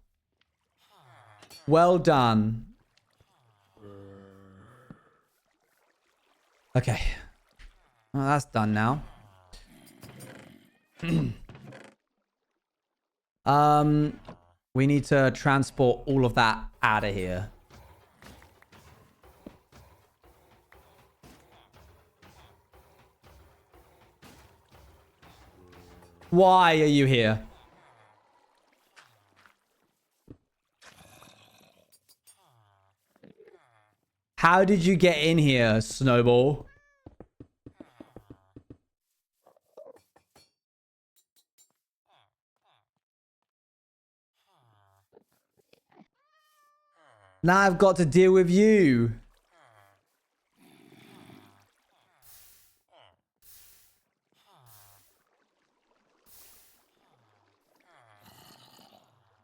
Well done. Okay. Well, that's done now. We need to transport all of that out of here. Why are you here? How did you get in here, Snowball? Now I've got to deal with you.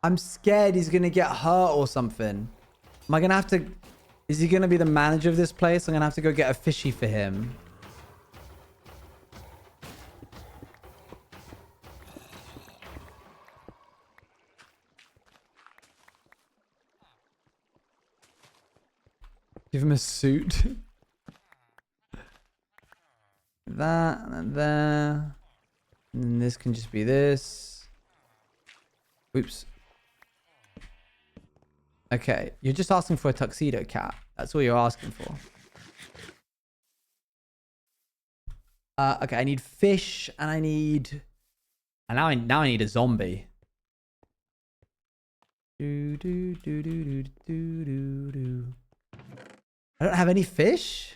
I'm scared he's going to get hurt or something. Am I going to have to... Is he going to be the manager of this place? I'm going to have to go get a fishy for him. Give him a suit. That and there. And this can just be this. Oops. Okay, you're just asking for a tuxedo cat. That's all you're asking for. Okay, I need fish and I need... And now I need a zombie. I don't have any fish?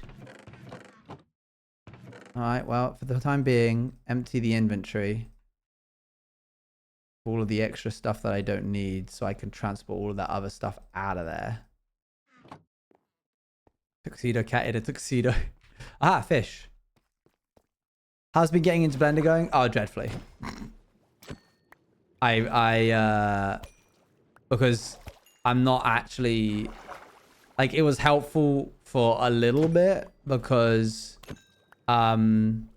Alright, well, for the time being, empty the inventory. All of the extra stuff that I don't need so I can transport all of that other stuff out of there. Tuxedo cat in a tuxedo. Ah, fish. How's been getting into Blender going? Oh, dreadfully. Because I'm not actually... Like, it was helpful for a little bit because... How can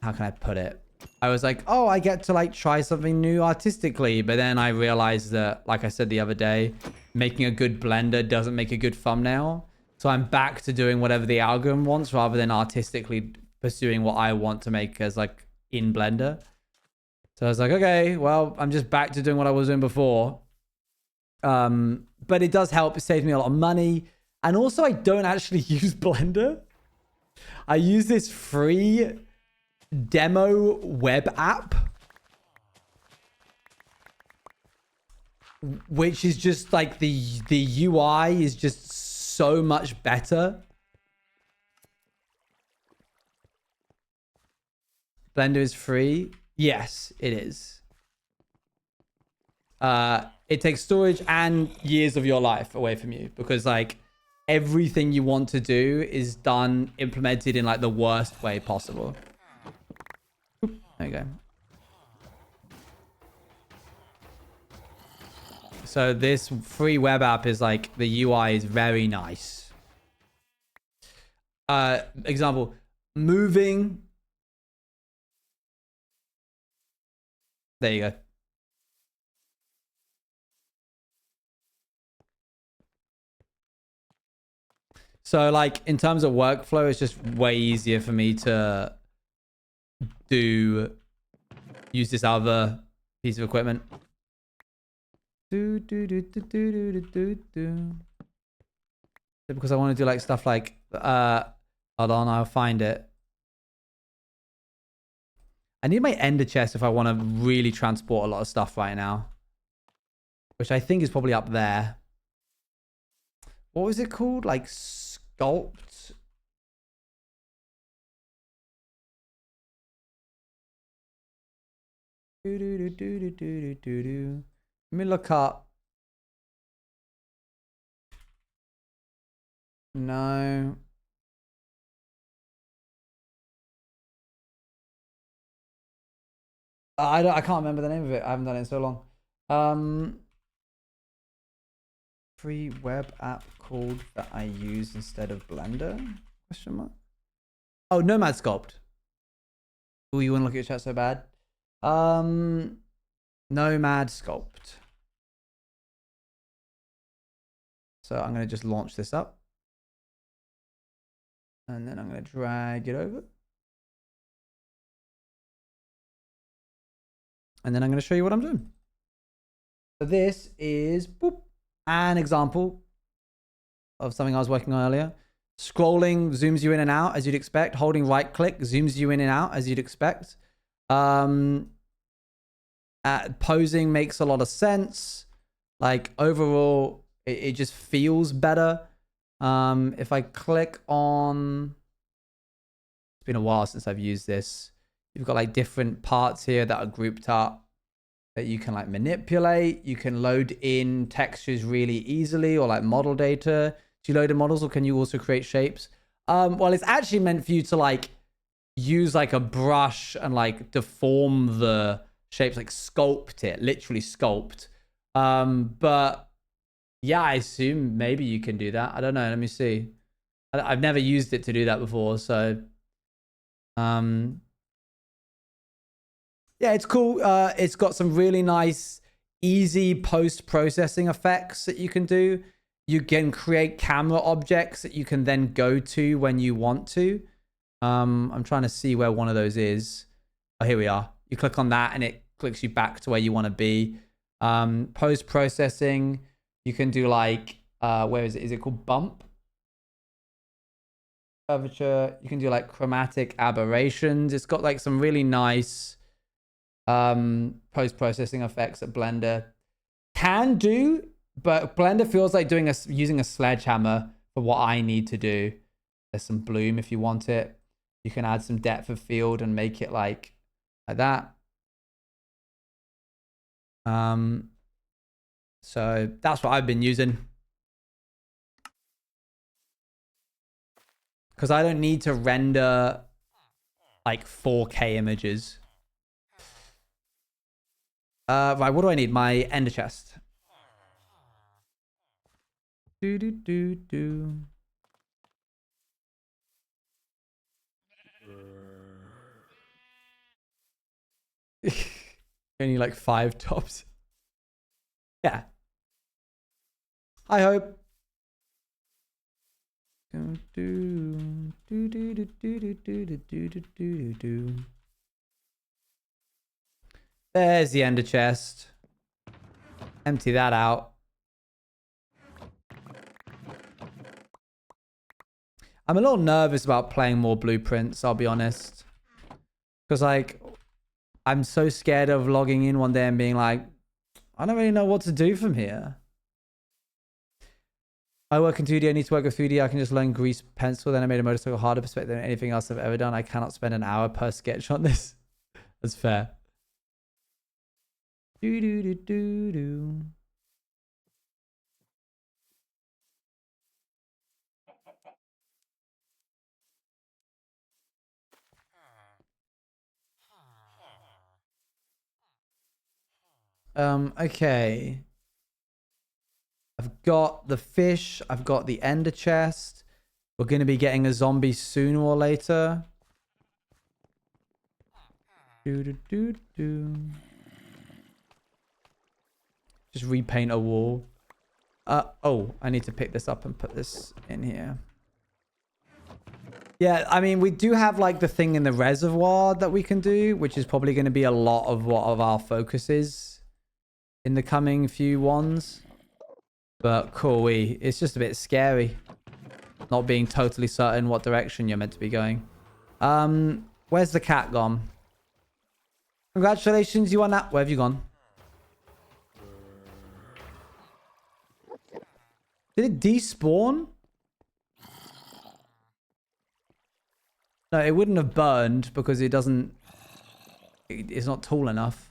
I put it? I was like, oh, I get to like try something new artistically. But then I realized that, like I said the other day, making a good blender doesn't make a good thumbnail. So I'm back to doing whatever the algorithm wants rather than artistically pursuing what I want to make as like in Blender. So I was like, okay, well, I'm just back to doing what I was doing before. But it does help. It saves me a lot of money. And also I don't actually use Blender. I use this free demo web app, which is just like the UI is just so much better. Blender is free. Yes, it is. It takes storage and years of your life away from you because like everything you want to do is done, implemented in like the worst way possible. There you go. So this free web app is like, the UI is very nice. Example, moving. There you go. So like in terms of workflow, it's just way easier for me to use this other piece of equipment. Because I want to do like stuff like hold on, I'll find it. I need my ender chest if I want to really transport a lot of stuff right now, which I think is probably up there. What was it called? Like sculpt. Let me look up. No. I can't remember the name of it. I haven't done it in so long. Free web app called that I use instead of Blender? Question mark. Oh, Nomad Sculpt. Oh, you want to look at your chat so bad? Nomad Sculpt. So I'm going to just launch this up. And then I'm going to drag it over. And then I'm going to show you what I'm doing. So this is an example of something I was working on earlier. Scrolling zooms you in and out as you'd expect. Holding right click zooms you in and out as you'd expect. Posing makes a lot of sense. Like overall, it just feels better. If I click on, it's been a while since I've used this. You've got like different parts here that are grouped up that you can like manipulate. You can load in textures really easily, or like model data. Do you load in models, or can you also create shapes? Well, it's actually meant for you to like use like a brush and like deform the shapes, like sculpt it, literally sculpt. But yeah, I assume maybe you can do that. I don't know. Let me see. I've never used it to do that before, so yeah, it's cool. It's got some really nice, easy post-processing effects that you can do. You can create camera objects that you can then go to when you want to. I'm trying to see where one of those is. Oh, here we are. You click on that and it clicks you back to where you want to be. Post-processing, you can do like, where is it? Is it called bump? Curvature. You can do like chromatic aberrations. It's got like some really nice post-processing effects that Blender can do, but Blender feels like using a sledgehammer for what I need to do. There's some bloom if you want it. You can add some depth of field and make it like that. So that's what I've been using, because I don't need to render like 4K images. Right, what do I need? My ender chest. Do do do do. Only like 5 tops. Yeah. I hope. There's the ender chest. Empty that out. I'm a little nervous about playing more blueprints, I'll be honest. Because like, I'm so scared of logging in one day and being like, I don't really know what to do from here. I work in 2D, I need to work with 3D. I can just learn grease pencil. Then I made a motorcycle harder perspective than anything else I've ever done. I cannot spend an hour per sketch on this. That's fair. Do do do do do. Okay. I've got the fish. I've got the ender chest. We're going to be getting a zombie sooner or later. Just repaint a wall. Oh, I need to pick this up and put this in here. Yeah, I mean, we do have like the thing in the reservoir that we can do, which is probably going to be a lot of what of our focus is in the coming few ones. But cool, it's just a bit scary. Not being totally certain what direction you're meant to be going. Where's the cat gone? Congratulations, you on that. Where have you gone? Did it despawn? No, it wouldn't have burned because it doesn't... It's not tall enough.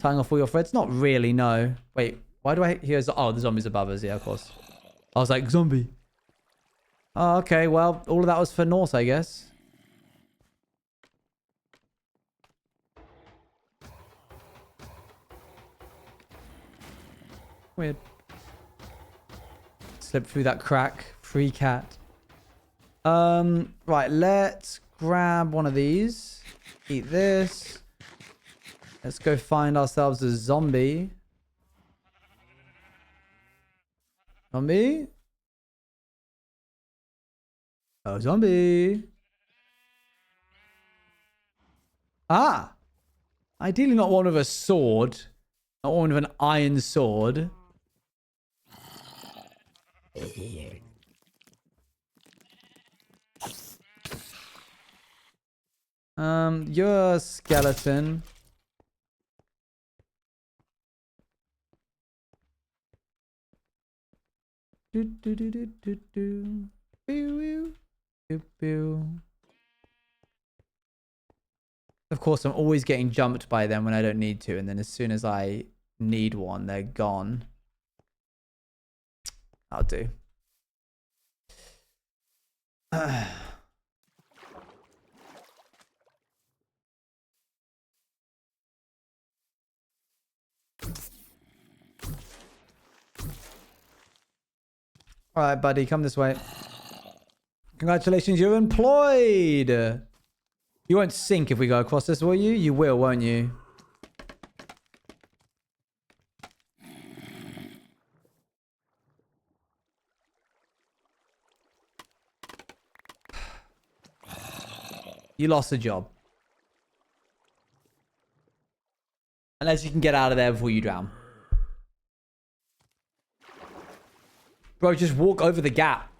Tying off all your threads? Not really, no. Wait, why do I hear... Oh, the zombie's above us. Yeah, of course. I was like, zombie. Oh, okay. Well, all of that was for Norse, I guess. Weird. Slip through that crack. Free cat. Right, let's grab one of these. Eat this. Let's go find ourselves a zombie. Zombie? Oh, zombie. Ah! Ideally not one with a sword. Not one with an iron sword. You're a skeleton. Do do do do do do. Pew pew pew. Of course, I'm always getting jumped by them when I don't need to, and then as soon as I need one, they're gone. I'll do. All right, buddy, come this way. Congratulations, you're employed. You won't sink if we go across this, will you? You will, won't you? You lost a job. Unless you can get out of there before you drown. Bro, just walk over the gap.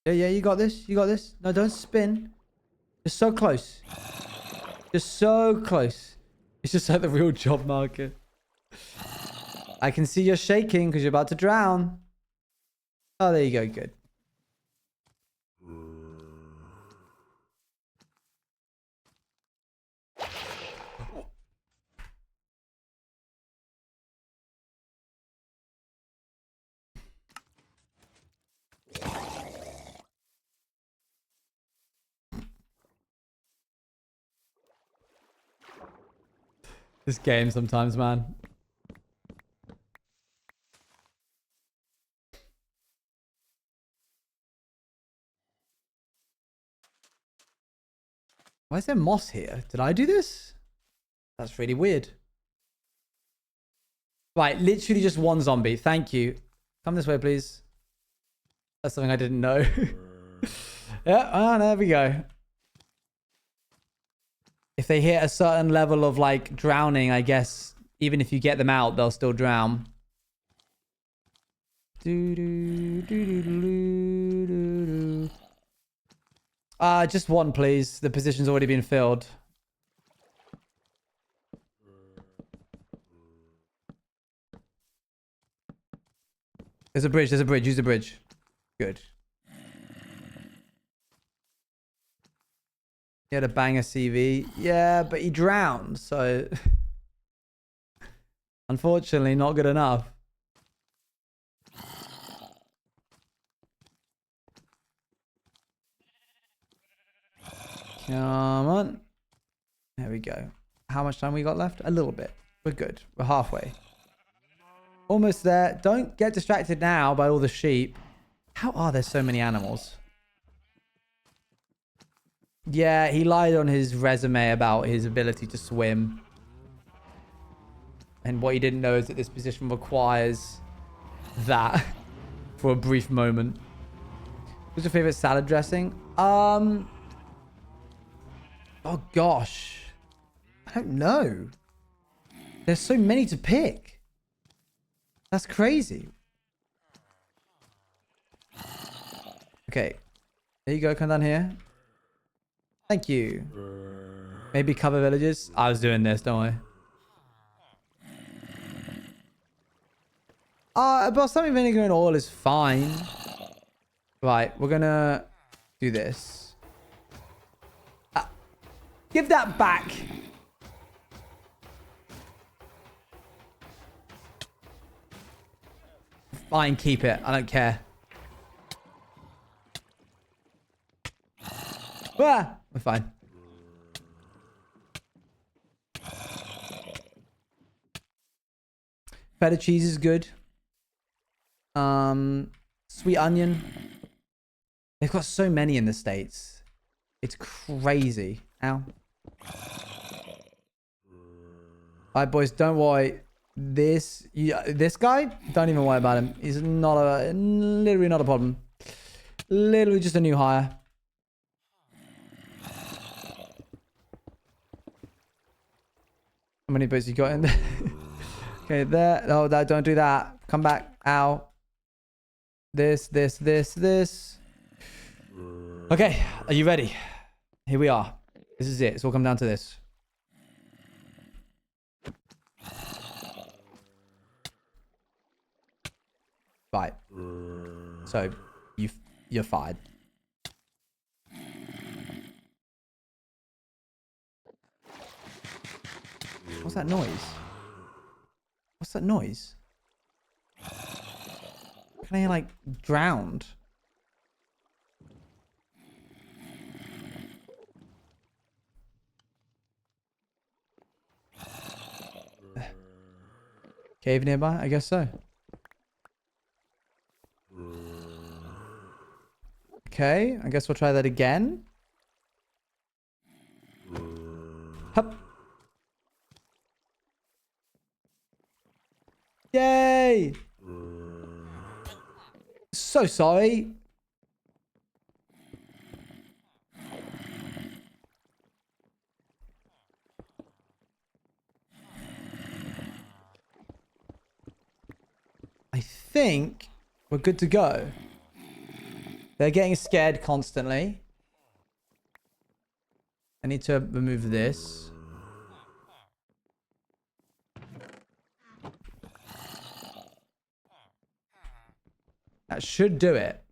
Yeah, you got this. You got this. No, don't spin. Just so close. Just so close. It's just like the real job market. I can see you're shaking because you're about to drown. Oh, there you go. Good. This game sometimes, man. Why is there moss here? Did I do this? That's really weird. Right, literally just one zombie. Thank you. Come this way, please. That's something I didn't know. Yeah, there we go. If they hit a certain level of like drowning, I guess even if you get them out, they'll still drown. Just one, please. The position's already been filled. There's a bridge. There's a bridge. Use the bridge. Good. He had a banger CV. Yeah, but he drowned, so... Unfortunately, not good enough. Come on. There we go. How much time we got left? A little bit. We're good. We're halfway. Almost there. Don't get distracted now by all the sheep. How are there so many animals? Yeah, he lied on his resume about his ability to swim. And what he didn't know is that this position requires that for a brief moment. What's your favorite salad dressing? Oh gosh. I don't know. There's so many to pick. That's crazy. Okay. There you go. Come down here. Thank you. Maybe cover villages. I was doing this, don't I? Balsamic vinegar and oil is fine. Right, we're gonna do this. Give that back. Fine, keep it. I don't care. Ah, we're fine. Feta cheese is good. Sweet onion. They've got so many in the States. It's crazy. Ow. Alright, boys, don't worry. This guy, don't even worry about him. He's literally not a problem. Literally just a new hire. How many bits you got in there? Okay, there. Oh, don't do that. Come back. Ow. This. Okay, are you ready? Here we are. This is it. It's all come down to this. Right. So, you're fired. What's that noise? What's that noise? Can I like drowned? Cave nearby? I guess so. Okay, I guess we'll try that again. Hup. Yay! So sorry. I think we're good to go. They're getting scared constantly. I need to remove this. That should do it.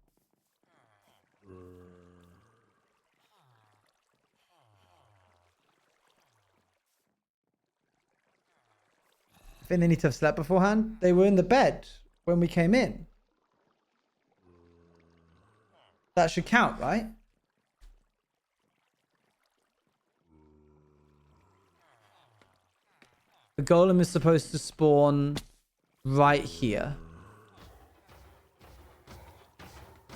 I think they need to have slept beforehand. They were in the bed when we came in. That should count, right? The golem is supposed to spawn right here.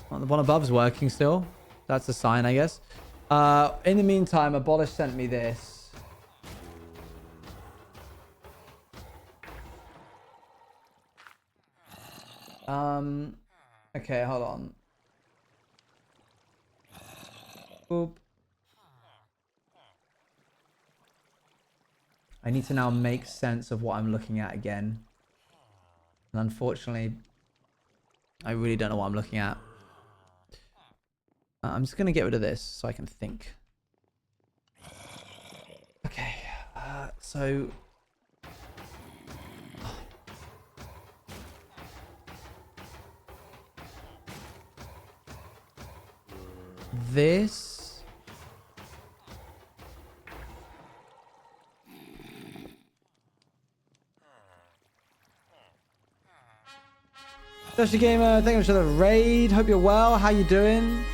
Well, the one above's working still. That's a sign, I guess. In the meantime, Abolish sent me this. Okay, hold on. Boop. I need to now make sense of what I'm looking at again. And unfortunately, I really don't know what I'm looking at. I'm just going to get rid of this so I can think. Okay, so... This... Dusty Gamer, thank you for the raid. Hope you're well. How you doing?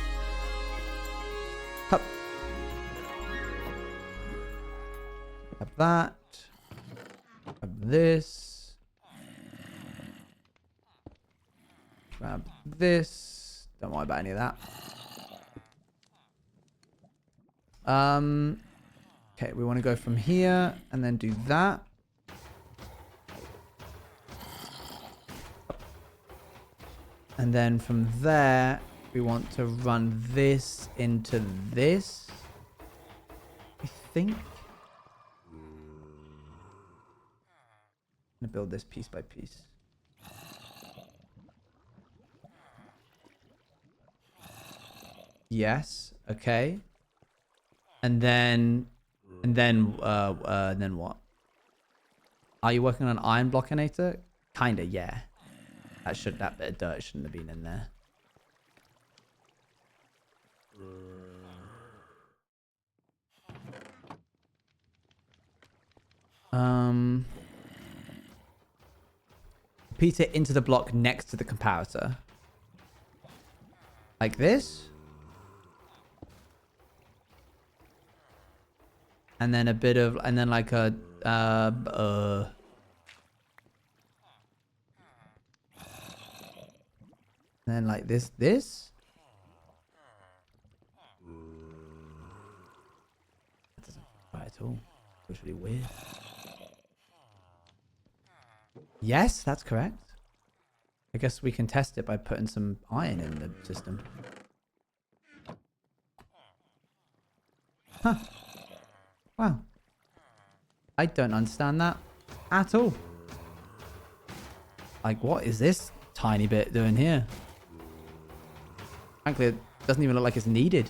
Grab that. Grab this. Grab this. Don't worry about any of that. Okay, we want to go from here and then do that. And then from there, we want to run this into this. I think. I'm going to build this piece by piece. Yes. Okay. And then what? Are you working on iron blockinator? Kinda, yeah. That bit of dirt shouldn't have been in there. Repeat it into the block next to the comparator. Like this. And then a bit of, and then like a, and then like this. That doesn't right at all. It's really weird. Yes, that's correct. I guess we can test it by putting some iron in the system. Huh. Wow. I don't understand that at all. Like, what is this tiny bit doing here? Frankly, it doesn't even look like it's needed.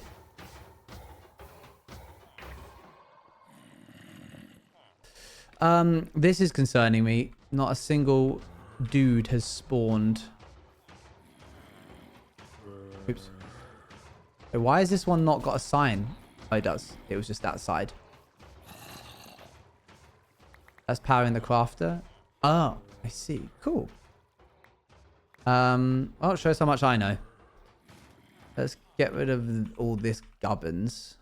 This is concerning me. Not a single dude has spawned. Oops. Wait, why has this one not got a sign? Oh, it does. It was just that side. That's powering the crafter. Oh, I see. Cool. Oh, it shows how much I know. Let's get rid of all this gubbins.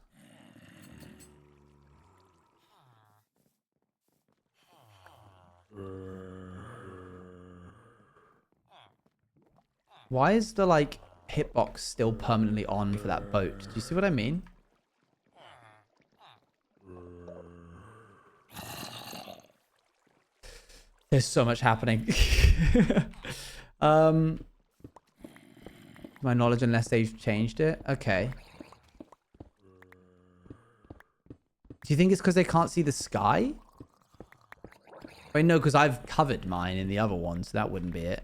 Why is the, like, hitbox still permanently on for that boat? Do you see what I mean? There's so much happening. My knowledge, unless they've changed it. Okay. Do you think it's because they can't see the sky? Wait, no, because I've covered mine in the other one, so that wouldn't be it.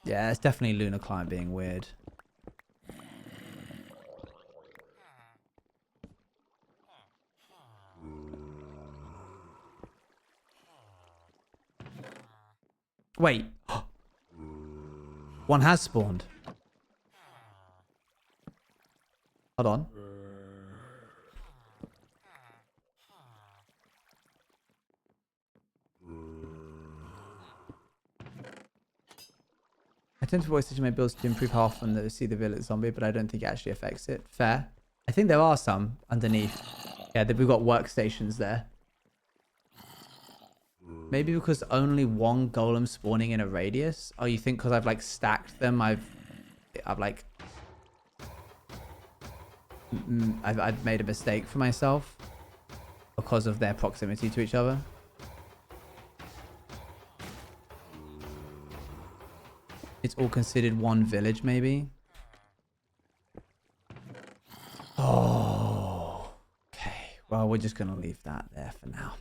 Yeah, it's definitely Lunar Client being weird. Wait. One has spawned. Hold on. I tend to voice switch my builds to improve how often they see the village zombie, but I don't think it actually affects it. Fair. I think there are some underneath. Yeah, we've got workstations there. Maybe because only one golem spawning in a radius. Oh, you think because I've like stacked them, I've made a mistake for myself because of their proximity to each other. It's all considered one village, maybe. Oh, okay. Well, we're just going to leave that there for now.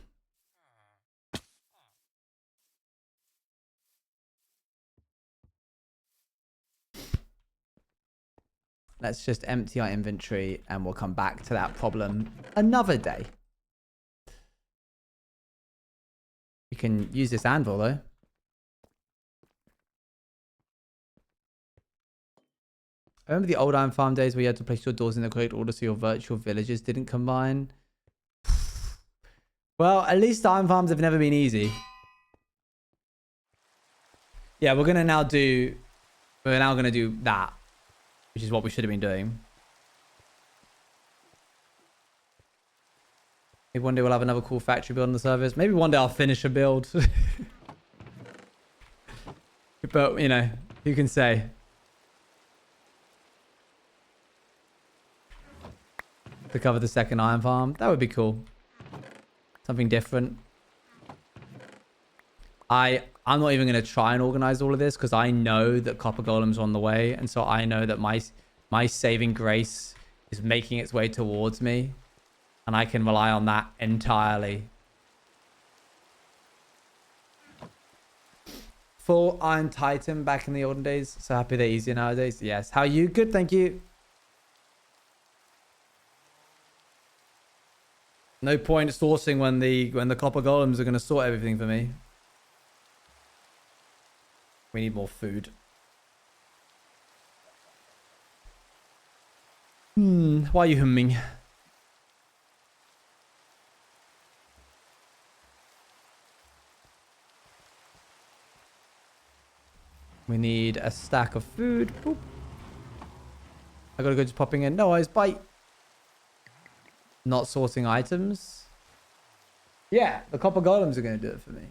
Let's just empty our inventory and we'll come back to that problem another day. You can use this anvil, though. I remember the old iron farm days where you had to place your doors in the correct order so your virtual villages didn't combine. Well, at least iron farms have never been easy. Yeah, we're going to now do We're now going to do that, which is what we should have been doing. Maybe one day we'll have another cool factory build on the service. Maybe one day I'll finish a build. But, you know, who can say? To cover the second iron farm. That would be cool. Something different. I'm not even going to try and organize all of this because I know that copper golems are on the way. And so I know that my saving grace is making its way towards me. And I can rely on that entirely. Full Iron Titan back in the olden days. So happy they're easier nowadays. Yes. How are you? Good, thank you. No point sourcing when the copper golems are going to sort everything for me. We need more food. Why are you humming? We need a stack of food. Boop. I gotta go just popping in. No eyes, bite. Not sorting items. Yeah, the copper golems are gonna do it for me.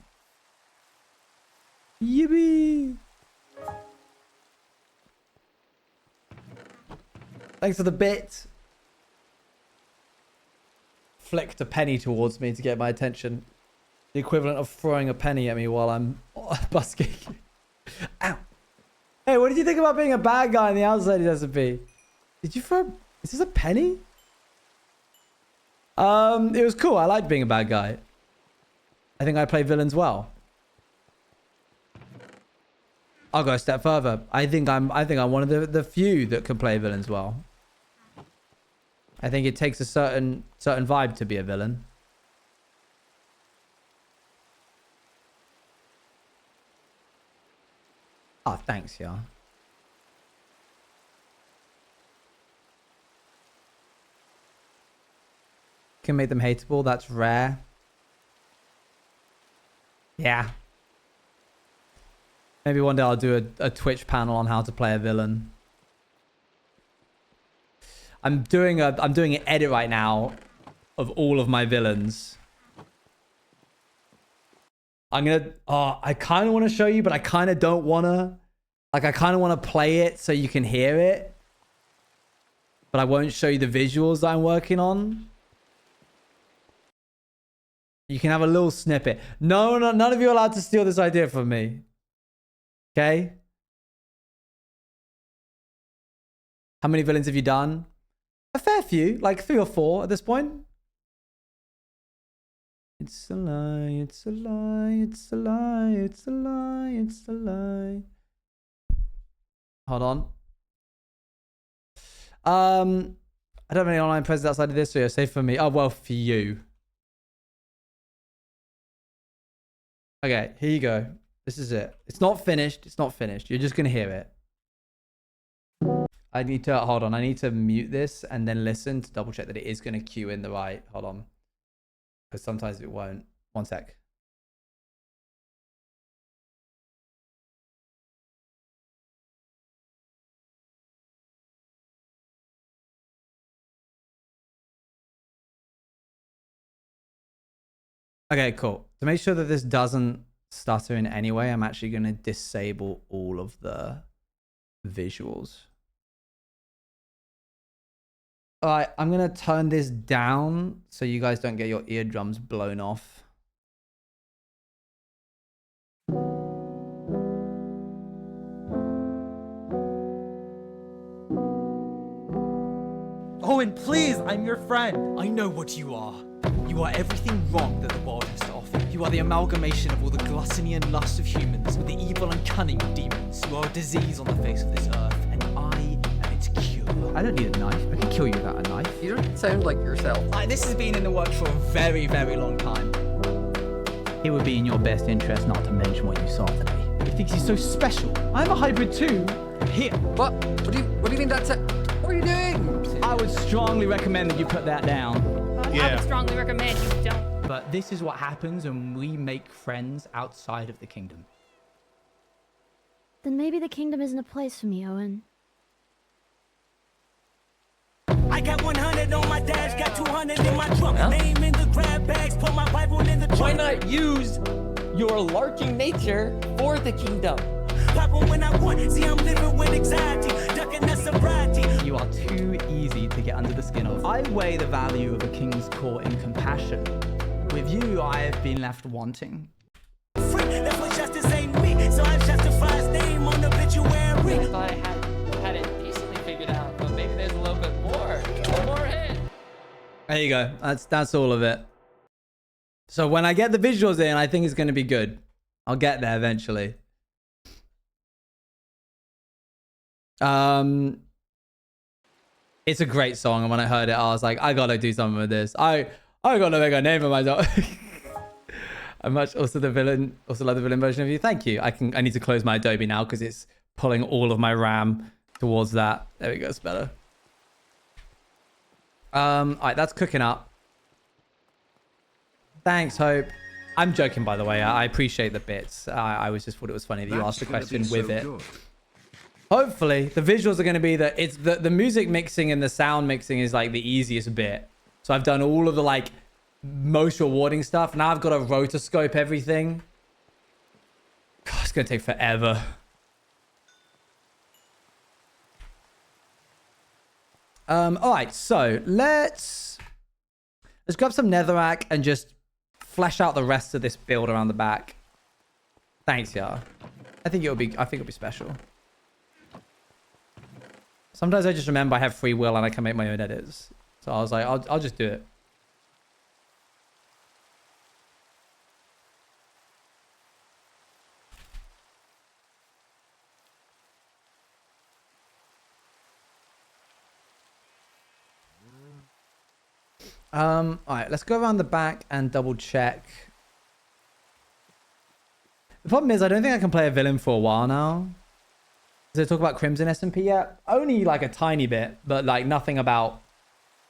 Yippee! Thanks for the bit. Flicked a penny towards me to get my attention. The equivalent of throwing a penny at me while I'm busking. Ow. Hey, what did you think about being a bad guy in the Outsiders SMP? Did you throw... Is this a penny? It was cool. I liked being a bad guy. I think I play villains well. I'll go a step further. I think I'm one of the few that can play villains well. I think it takes a certain vibe to be a villain. Oh, thanks, y'all. Can make them hateable. That's rare. Yeah. Maybe one day I'll do a Twitch panel on how to play a villain. I'm doing an edit right now of all of my villains. I kind of want to show you, but I kind of don't want to. Like, I kind of want to play it so you can hear it. But I won't show you the visuals that I'm working on. You can have a little snippet. No, none of you are allowed to steal this idea from me. Okay? How many villains have you done? A fair few, like 3 or 4 at this point. It's a lie, it's a lie, it's a lie, it's a lie, it's a lie. Hold on. I don't have any online presence outside of this, so you're safe for me. Oh, well, for you. Okay, here you go. This is it. It's not finished. It's not finished. You're just going to hear it. I need to, hold on. I need to mute this and then listen to double check that it is going to cue in the right. Hold on. Because sometimes it won't. One sec. Okay, cool. To make sure that this doesn't stutter in any way, I'm actually going to disable all of the visuals. All right, I'm going to turn this down so you guys don't get your eardrums blown off. Owen, please, I'm your friend. I know what you are. You are everything wrong that the world has to offer. You are the amalgamation of all the gluttony and lust of humans with the evil and cunning of demons. You are a disease on the face of this earth, and I am its cure. I don't need a knife. I can kill you without a knife. You don't sound like yourself. This has been in the works for a very, very long time. It would be in your best interest not to mention what you saw today. He thinks he's so special. I'm a hybrid too. Here. What? What do you mean that's it? What are you doing? I would strongly recommend that you put that down. I would strongly recommend you don't. But this is what happens when we make friends outside of the kingdom. Then maybe the kingdom isn't a place for me, Owen. I got 100 on my dash, got 200 in my trunk. Name in the grab bags, put my Bible in the trunk. Why not use your larking nature for the kingdom? Poppin' when I want, see I'm living with anxiety, ducking that sobriety. You are too easy to get under the skin of. I weigh the value of a king's court in compassion. With you, I have been left wanting. Free, that's what justice ain't me, so I justify his name on the obituary. I thought I had it decently figured out, but maybe there's a little bit more. One more hit. There you go. That's all of it. So when I get the visuals in, I think it's going to be good. I'll get there eventually. It's a great song, and when I heard it, I was like, I gotta do something with this. I gotta make a name for myself. I much also love the villain version of you. Thank you. I need to close my Adobe now because it's pulling all of my RAM towards that. There we go. It's better. All right, that's cooking up. Thanks, Hope. I'm joking, by the way. I appreciate the bits. I was just thought it was funny that you asked the question with it. Hopefully, the visuals are going to be that it's the music mixing and the sound mixing is like the easiest bit. So I've done all of the like most rewarding stuff. Now I've got to rotoscope everything. God, it's going to take forever. All right, so let's grab some netherrack and just flesh out the rest of this build around the back. Thanks, yeah. I think it'll be special. Sometimes I just remember I have free will and I can make my own edits. So I was like, I'll just do it. All right, let's go around the back and double check. The problem is I don't think I can play a villain for a while now. Did they talk about Crimson SMP yet? Only like a tiny bit, but like nothing about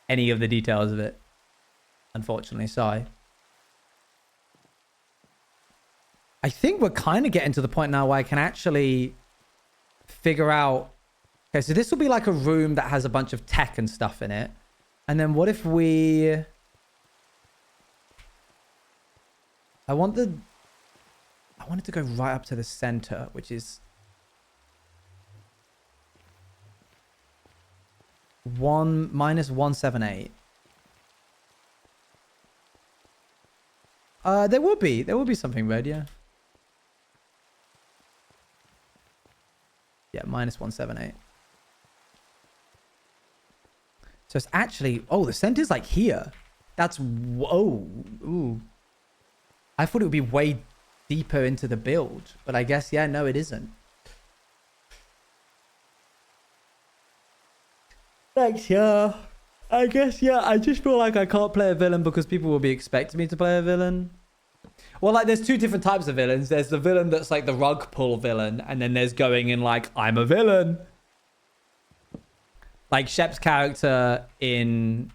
any of the details of it. Unfortunately, sorry. I think we're kind of getting to the point now where I can actually figure out... Okay, so this will be like a room that has a bunch of tech and stuff in it. And then what if we... I want it to go right up to the center, which is... -178. There will be something red, yeah. Yeah, -178. So it's actually, oh, the center's like here. That's, whoa, ooh. I thought it would be way deeper into the build, but I guess, yeah, no, it isn't. Thanks, yeah. I guess, yeah, I just feel like I can't play a villain because people will be expecting me to play a villain. Well, like, there's two different types of villains. There's the villain that's like the rug pull villain, and then there's going in like, I'm a villain. Like, Shep's character in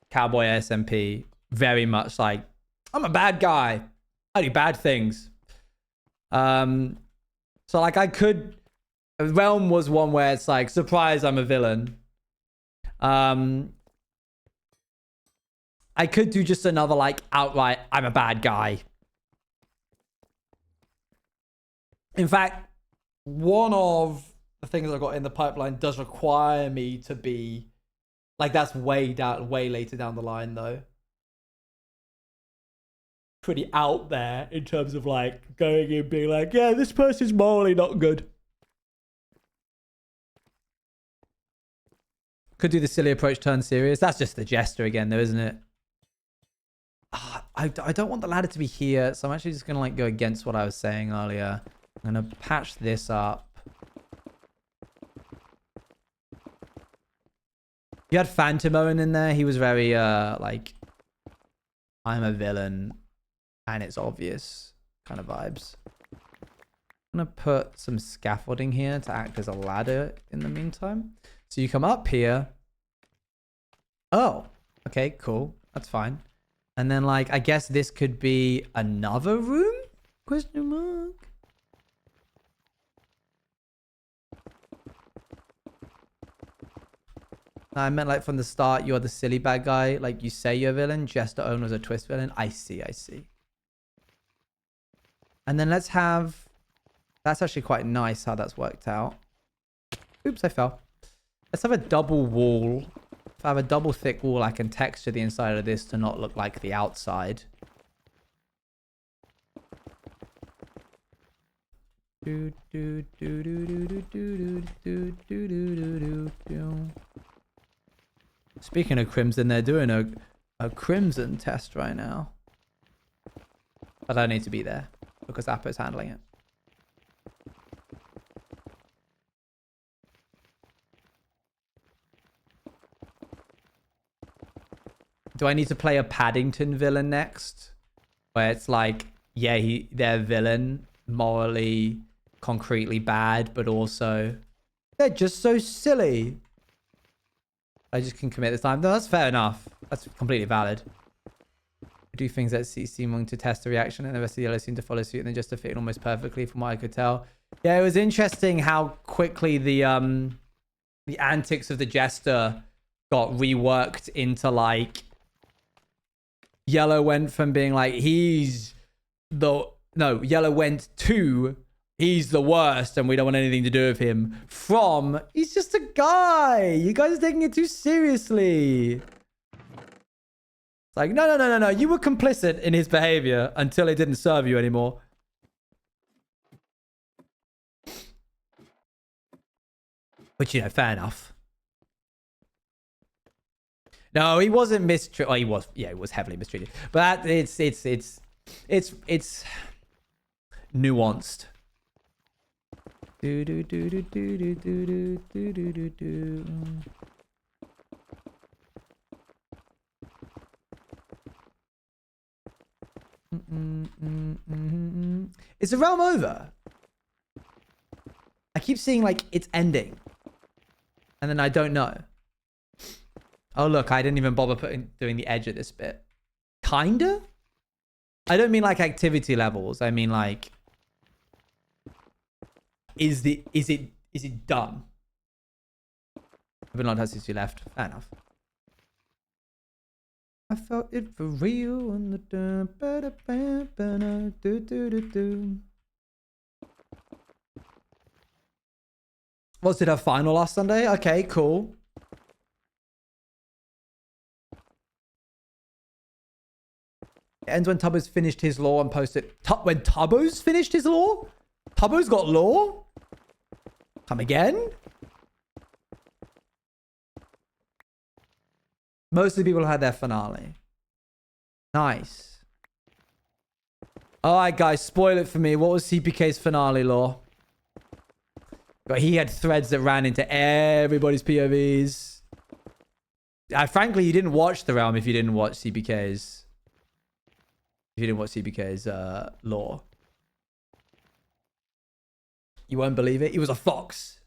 Cowboy SMP, very much like, I'm a bad guy. I do bad things. So, like, I could... Realm was one where it's like, surprise, I'm a villain. I could do just another like outright I'm a bad guy. In fact, one of the things I've got in the pipeline does require me to be like, that's way later down the line though. Pretty out there in terms of like going in being like, yeah, this person's morally not good. Could do the silly approach turn serious. That's just the jester again though, isn't it? I don't want the ladder to be here, so I'm actually just gonna like go against what I was saying earlier. I'm gonna patch this up. You had Phantom Owen in there. He was very like, I'm a villain and it's obvious kind of vibes. I'm gonna put some scaffolding here to act as a ladder in the meantime. So you come up here. Oh, okay, cool. That's fine. And then, like, I guess this could be another room? Question mark. I meant like from the start, you're the silly bad guy. Like you say you're a villain. Jester owner's a twist villain. I see. And then let's have... That's actually quite nice how that's worked out. Oops, I fell. Let's have a double wall. If I have a double thick wall, I can texture the inside of this to not look like the outside. Speaking of Crimson, they're doing a Crimson test right now. But I need to be there because Appo's handling it. Do I need to play a Paddington villain next? Where it's like, yeah, they're villain, morally, concretely bad, but also they're just so silly. I just can commit this time. No, that's fair enough. That's completely valid. Do things that seem to test the reaction, and the rest of the yellow seem to follow suit, and then just to fit almost perfectly from what I could tell. Yeah, it was interesting how quickly the antics of the Jester got reworked into like... Yellow went from being like, Yellow went to, he's the worst and we don't want anything to do with him, from, he's just a guy. You guys are taking it too seriously. It's like, no. You were complicit in his behavior until it didn't serve you anymore. Which, you know, fair enough. No, he wasn't mistreated. Well, he was. Yeah, he was heavily mistreated. But it's nuanced. Is the realm over? I keep seeing like it's ending, and then I don't know. Oh, look, I didn't even bother doing the edge at this bit. Kinda? I don't mean like activity levels. I mean like, is it done? I've been long time since you left. Fair enough. I felt it for real on the Was it her final last Sunday? Okay, cool. It ends when Tubbo's finished his law and posted. When Tubbo's finished his law? Tubbo's got law? Come again? Most of the people had their finale. Nice. Alright, guys, spoil it for me. What was CPK's finale law? But he had threads that ran into everybody's POVs. Frankly, you didn't watch The Realm if you didn't watch CPK's. If you didn't watch CBK's lore. You won't believe it. He was a fox.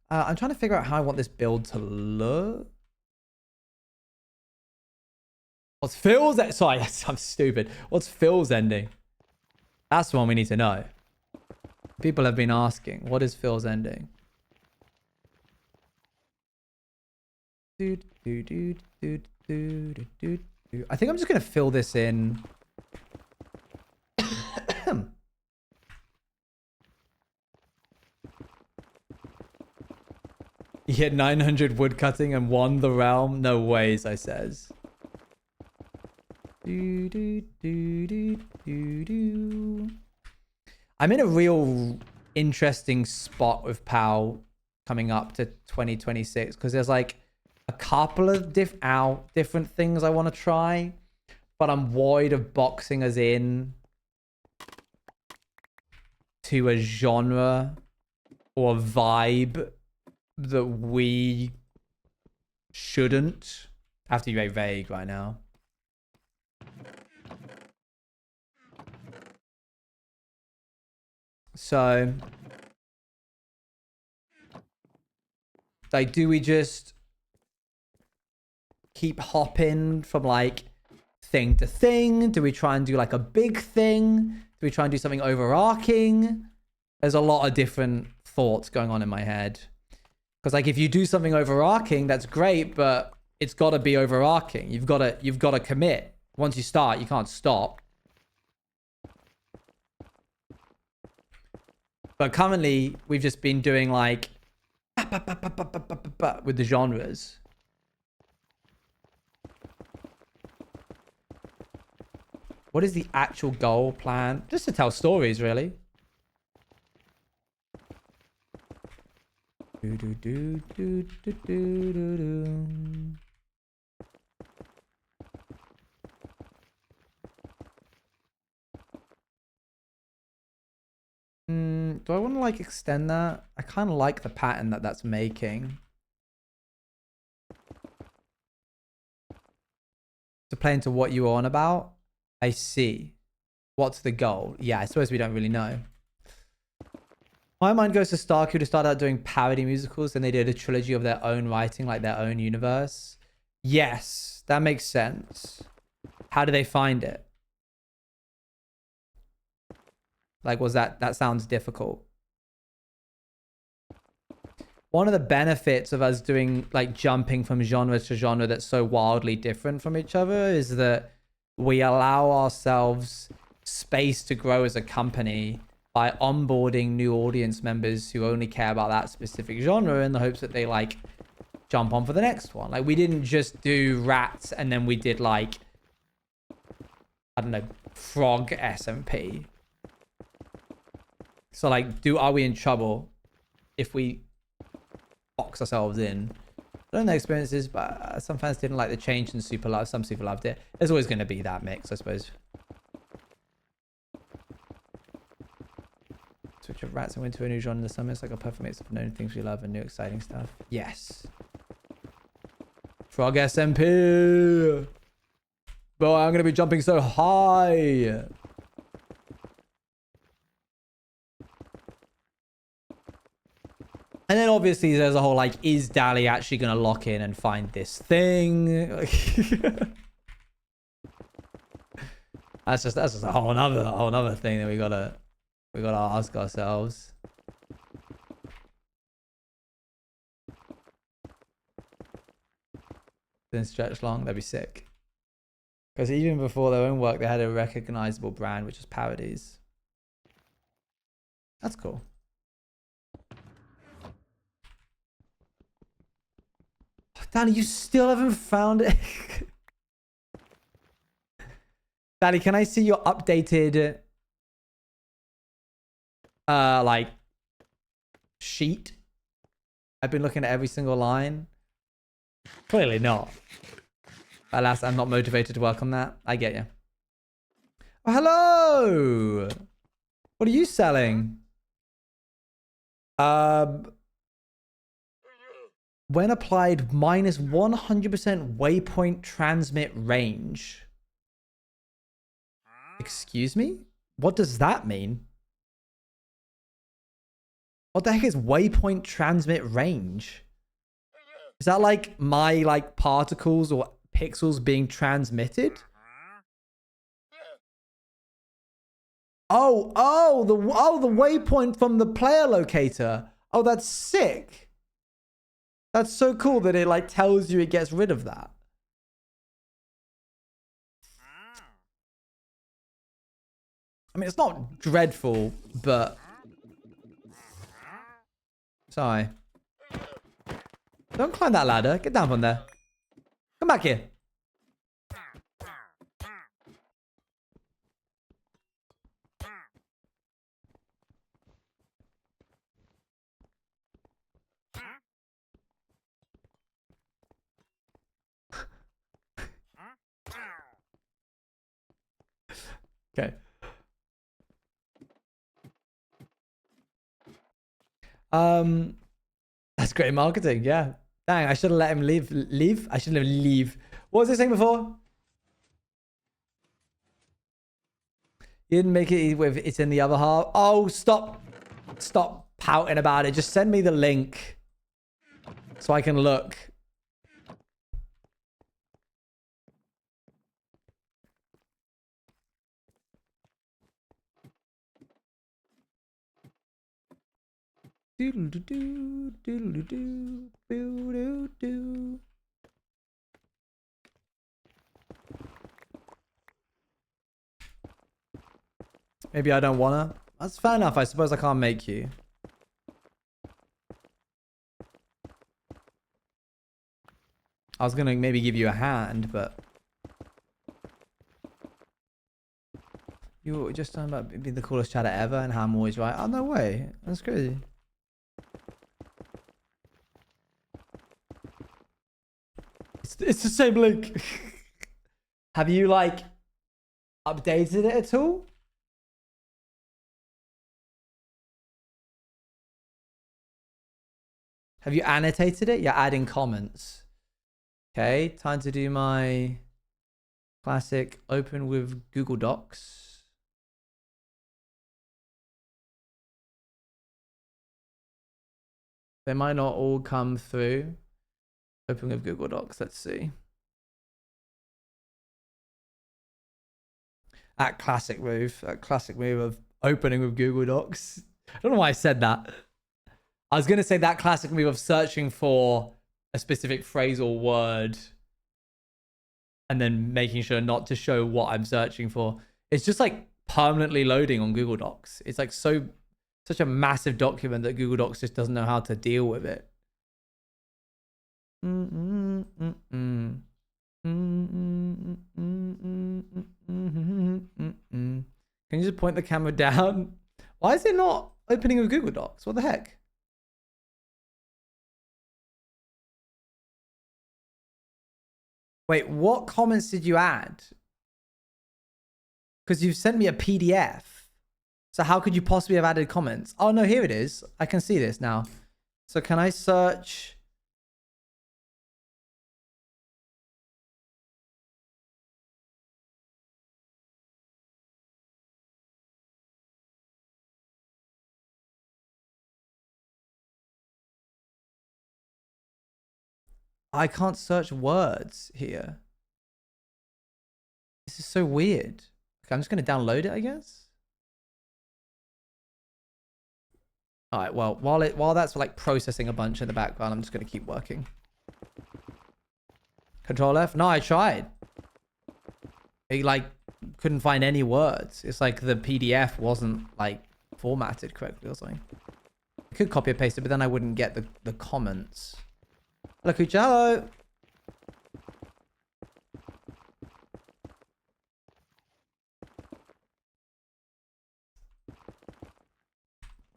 I'm trying to figure out how I want this build to look. What's Phil's... Sorry, I'm stupid. What's Phil's ending? That's the one we need to know. People have been asking. What is Phil's ending? I think I'm just going to fill this in. He hit 900 woodcutting and won the realm. No ways, I says. I'm in a real interesting spot with POW coming up to 2026 because there's like a couple of different things I want to try, but I'm worried of boxing us in to a genre or a vibe that we shouldn't. I have to be very vague right now. So, like, do we just keep hopping from like thing to thing? Do we try and do like a big thing? Do we try and do something overarching? There's a lot of different thoughts going on in my head. Because like if you do something overarching, that's great, but it's got to be overarching. You've got to commit. Once you start, you can't stop. But currently, we've just been doing like with the genres. What is the actual goal plan? Just to tell stories, really. Do, do, do, do, do, do, do, do. Do I want to like extend that? I kind of like the pattern that that's making. To play into what you were on about? I see. What's the goal? Yeah, I suppose we don't really know. My mind goes to Starkey, who started out doing parody musicals, and they did a trilogy of their own writing, like their own universe. Yes, that makes sense. How do they find it? Like, was that sounds difficult. One of the benefits of us doing, like, jumping from genre to genre that's so wildly different from each other is that we allow ourselves space to grow as a company by onboarding new audience members who only care about that specific genre in the hopes that they, like, jump on for the next one. Like, we didn't just do rats and then we did, like, I don't know, frog SMP. So, like, are we in trouble if we box ourselves in? I don't know the experiences, but some fans didn't like the change and super love. Some super loved it. There's always going to be that mix, I suppose. Switch of rats and went to a new genre in the summer. It's like a perfect mix of known things we love and new exciting stuff. Yes. Frog SMP. Boy, I'm going to be jumping so high. And then obviously there's a whole like, is Dali actually going to lock in and find this thing? that's just a whole nother thing that we gotta ask ourselves. Then stretch long, that'd be sick. Because even before their own work, they had a recognizable brand, which was parodies. That's cool. Danny, you still haven't found it. Danny, can I see your updated like sheet? I've been looking at every single line. Clearly not. Alas, I'm not motivated to work on that. I get you. Oh, hello. What are you selling? When applied, minus 100% waypoint transmit range. Excuse me? What does that mean? What the heck is waypoint transmit range? Is that like my like particles or pixels being transmitted? Oh, the waypoint from the player locator. Oh, that's sick. That's so cool that it like tells you it gets rid of that. I mean, it's not dreadful, but sorry. Don't climb that ladder. Get down from there. Come back here. Okay. That's great marketing. Yeah. Dang, I should have let him leave. I shouldn't have leave. What was I saying before? You didn't make it with it's in the other half. Oh, stop pouting about it. Just send me the link so I can look. Doodle-doo-doo, doodle-doo-doo, boo-doo-doo. Maybe I don't wanna. That's fair enough. I suppose I can't make you. I was gonna maybe give you a hand, but you were just talking about being the coolest chatter ever and how I'm always right. Oh, no way. That's crazy. It's the same link. Have you like updated it at all? Have you annotated it? You're adding comments. Okay, time to do my classic open with Google Docs. They might not all come through. Open with Google Docs, let's see. That classic move of opening with Google Docs. I don't know why I said that. I was going to say that classic move of searching for a specific phrase or word and then making sure not to show what I'm searching for. It's just like permanently loading on Google Docs. It's like such a massive document that Google Docs just doesn't know how to deal with it. Can you just point the camera down? Why is it not opening with Google Docs? What the heck? Wait, what comments did you add? Because you've sent me a PDF. So how could you possibly have added comments? Oh no, here it is. I can see this now. So can I search? I can't search words here. This is so weird. Okay, I'm just going to download it, I guess. All right, well, while that's like processing a bunch in the background, I'm just going to keep working. Control F? No, I tried. It like couldn't find any words. It's like the PDF wasn't like formatted correctly or something. I could copy and paste it, but then I wouldn't get the comments. Hello, Kucha. Hello.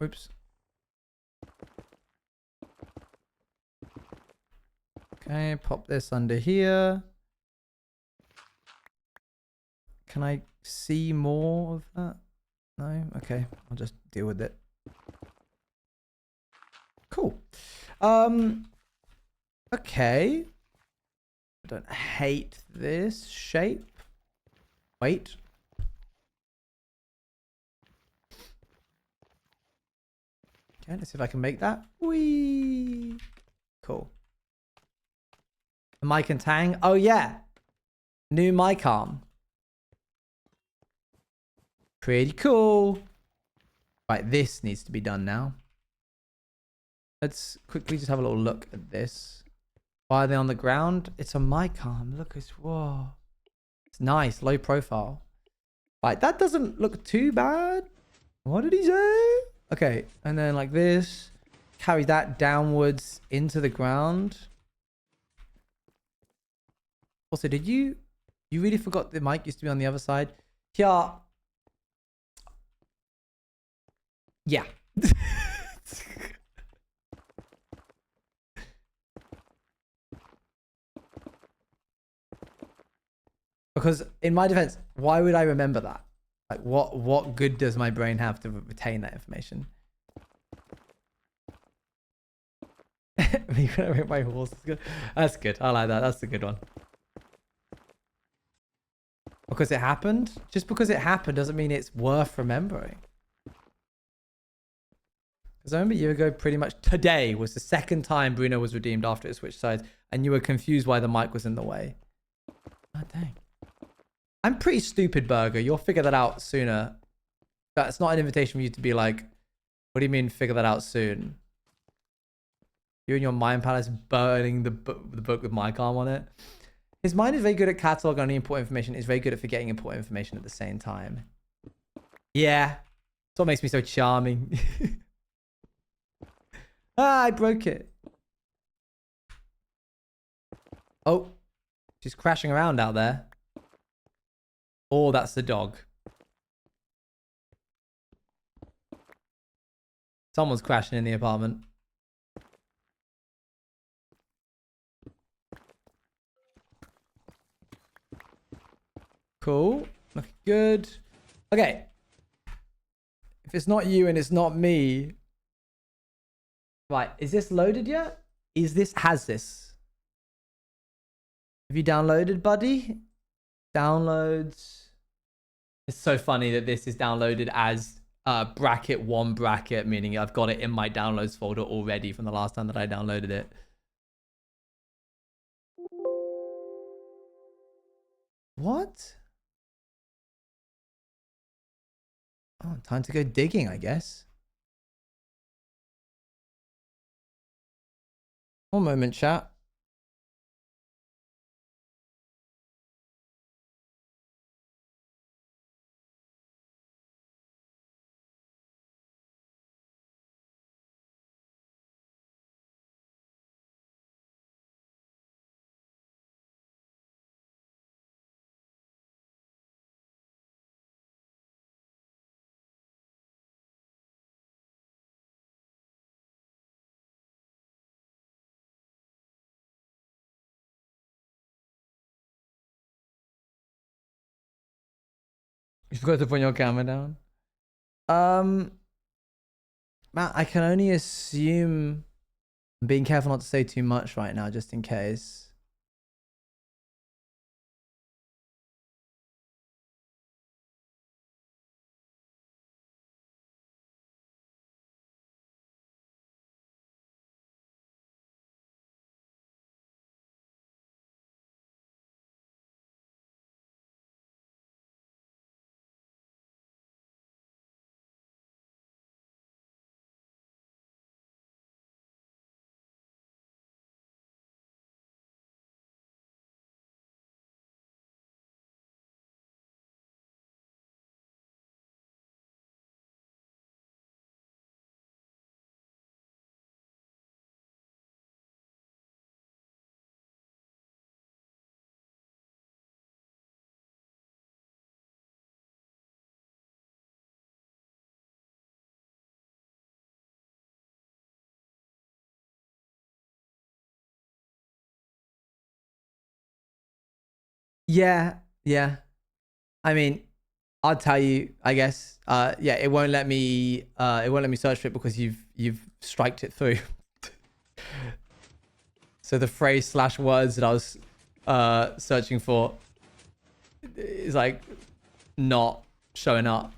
Oops. Okay, pop this under here. Can I see more of that? No? Okay, I'll just deal with it. Cool. Okay. I don't hate this shape. Wait. Okay, let's see if I can make that. Whee! Cool. The mic and Tang. Oh, yeah. New mic arm. Pretty cool. Right, this needs to be done now. Let's quickly just have a little look at this. Why are they on the ground? It's a mic arm. Look, it's whoa. It's nice, low profile. Right, that doesn't look too bad. What did he say? Okay, and then like this. Carry that downwards into the ground. Also, did you really forgot the mic used to be on the other side? Yeah. Yeah. Because in my defense, why would I remember that? Like, what good does my brain have to retain that information? Me when I rate my horse is good. That's good. I like that. That's a good one. Because it happened? Just because it happened doesn't mean it's worth remembering. Because I remember a year ago, pretty much today was the second time Bruno was redeemed after it switched sides, and you were confused why the mic was in the way. Oh, dang. I'm pretty stupid, Burger. You'll figure that out sooner. That's not an invitation for you to be like, what do you mean figure that out soon? You and your mind palace burning the book with my calm on it. His mind is very good at cataloging only important information. He's very good at forgetting important information at the same time. Yeah. That's what makes me so charming. Ah, I broke it. Oh. She's crashing around out there. Oh, that's the dog. Someone's crashing in the apartment. Cool. Looking good. Okay. If it's not you and it's not me. Right. Is this loaded yet? Has this? Have you downloaded, buddy? Downloads. It's so funny that this is downloaded as bracket 1 bracket, meaning I've got it in my downloads folder already from the last time that I downloaded it. What? Oh, time to go digging, I guess. One moment, chat. You forgot to put your camera down. Matt, I can only assume I'm being careful not to say too much right now, just in case. Yeah. I mean, I'll tell you, I guess. Yeah, it won't let me search for it because you've striked it through. So the phrase / words that I was searching for is like not showing up.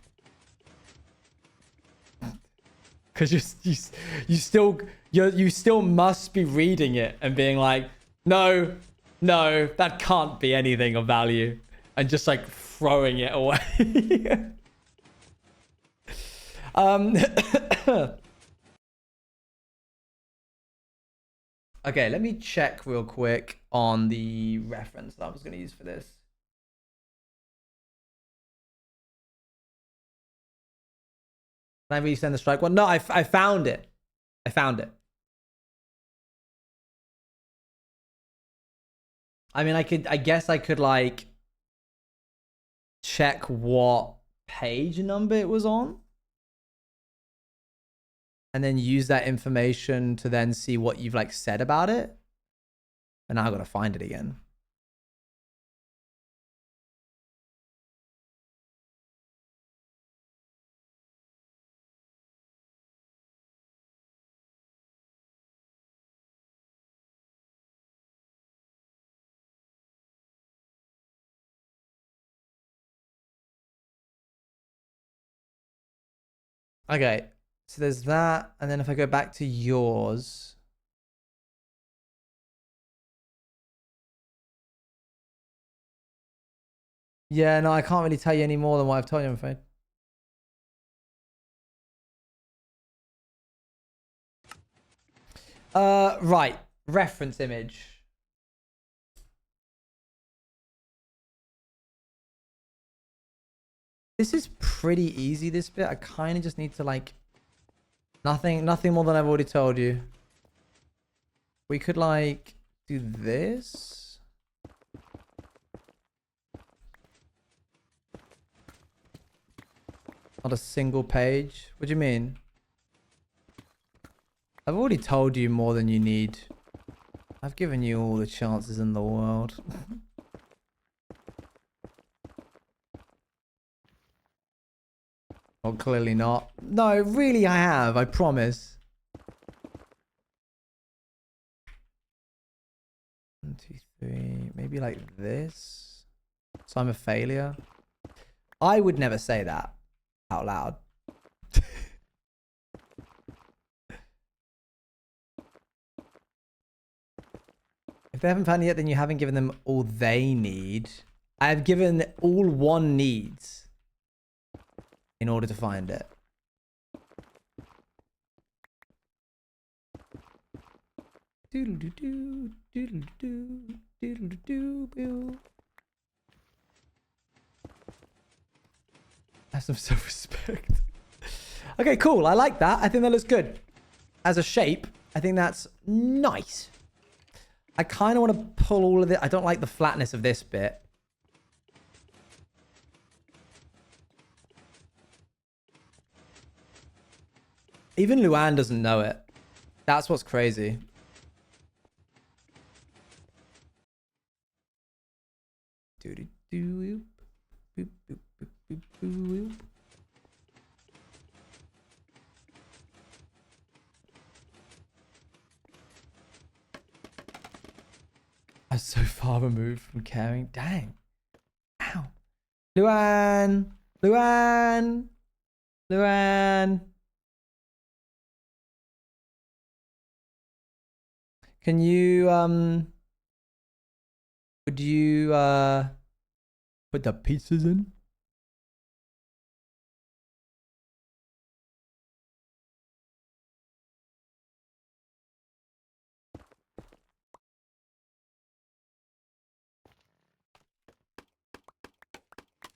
Cause you still must be reading it and being like, no, that can't be anything of value, and just like throwing it away. Okay, let me check real quick on the reference that I was going to use for this. Can I resend the strike one? No, I found it. I found it. I mean, I guess I could like check what page number it was on. And then use that information to then see what you've like said about it. And now I've got to find it again. Okay, so there's that. And then if I go back to yours. Yeah, no, I can't really tell you any more than what I've told you, I'm afraid. Right. Reference image. This is pretty easy, this bit. I kind of just need to like... Nothing more than I've already told you. We could like do this. Not a single page. What do you mean? I've already told you more than you need. I've given you all the chances in the world. Well, clearly not. No, really I have. I promise. 1, 2, 3. Maybe like this. So I'm a failure. I would never say that out loud. If they haven't found it yet, then you haven't given them all they need. I have given all one needs in order to find it. Doodle-doo-doo, doodle-doo, doodle-doo-boo. Have some self-respect. Okay, cool. I like that. I think that looks good. As a shape, I think that's nice. I kind of want to pull all of it. I don't like the flatness of this bit. Even Luan doesn't know it. That's what's crazy. Doo-doo-doo. Boop, boop, boop, boop, boop. I'm so far removed from caring. Dang. Ow. Luan. Luan. Luan. Can you, would you, put the pizzas in?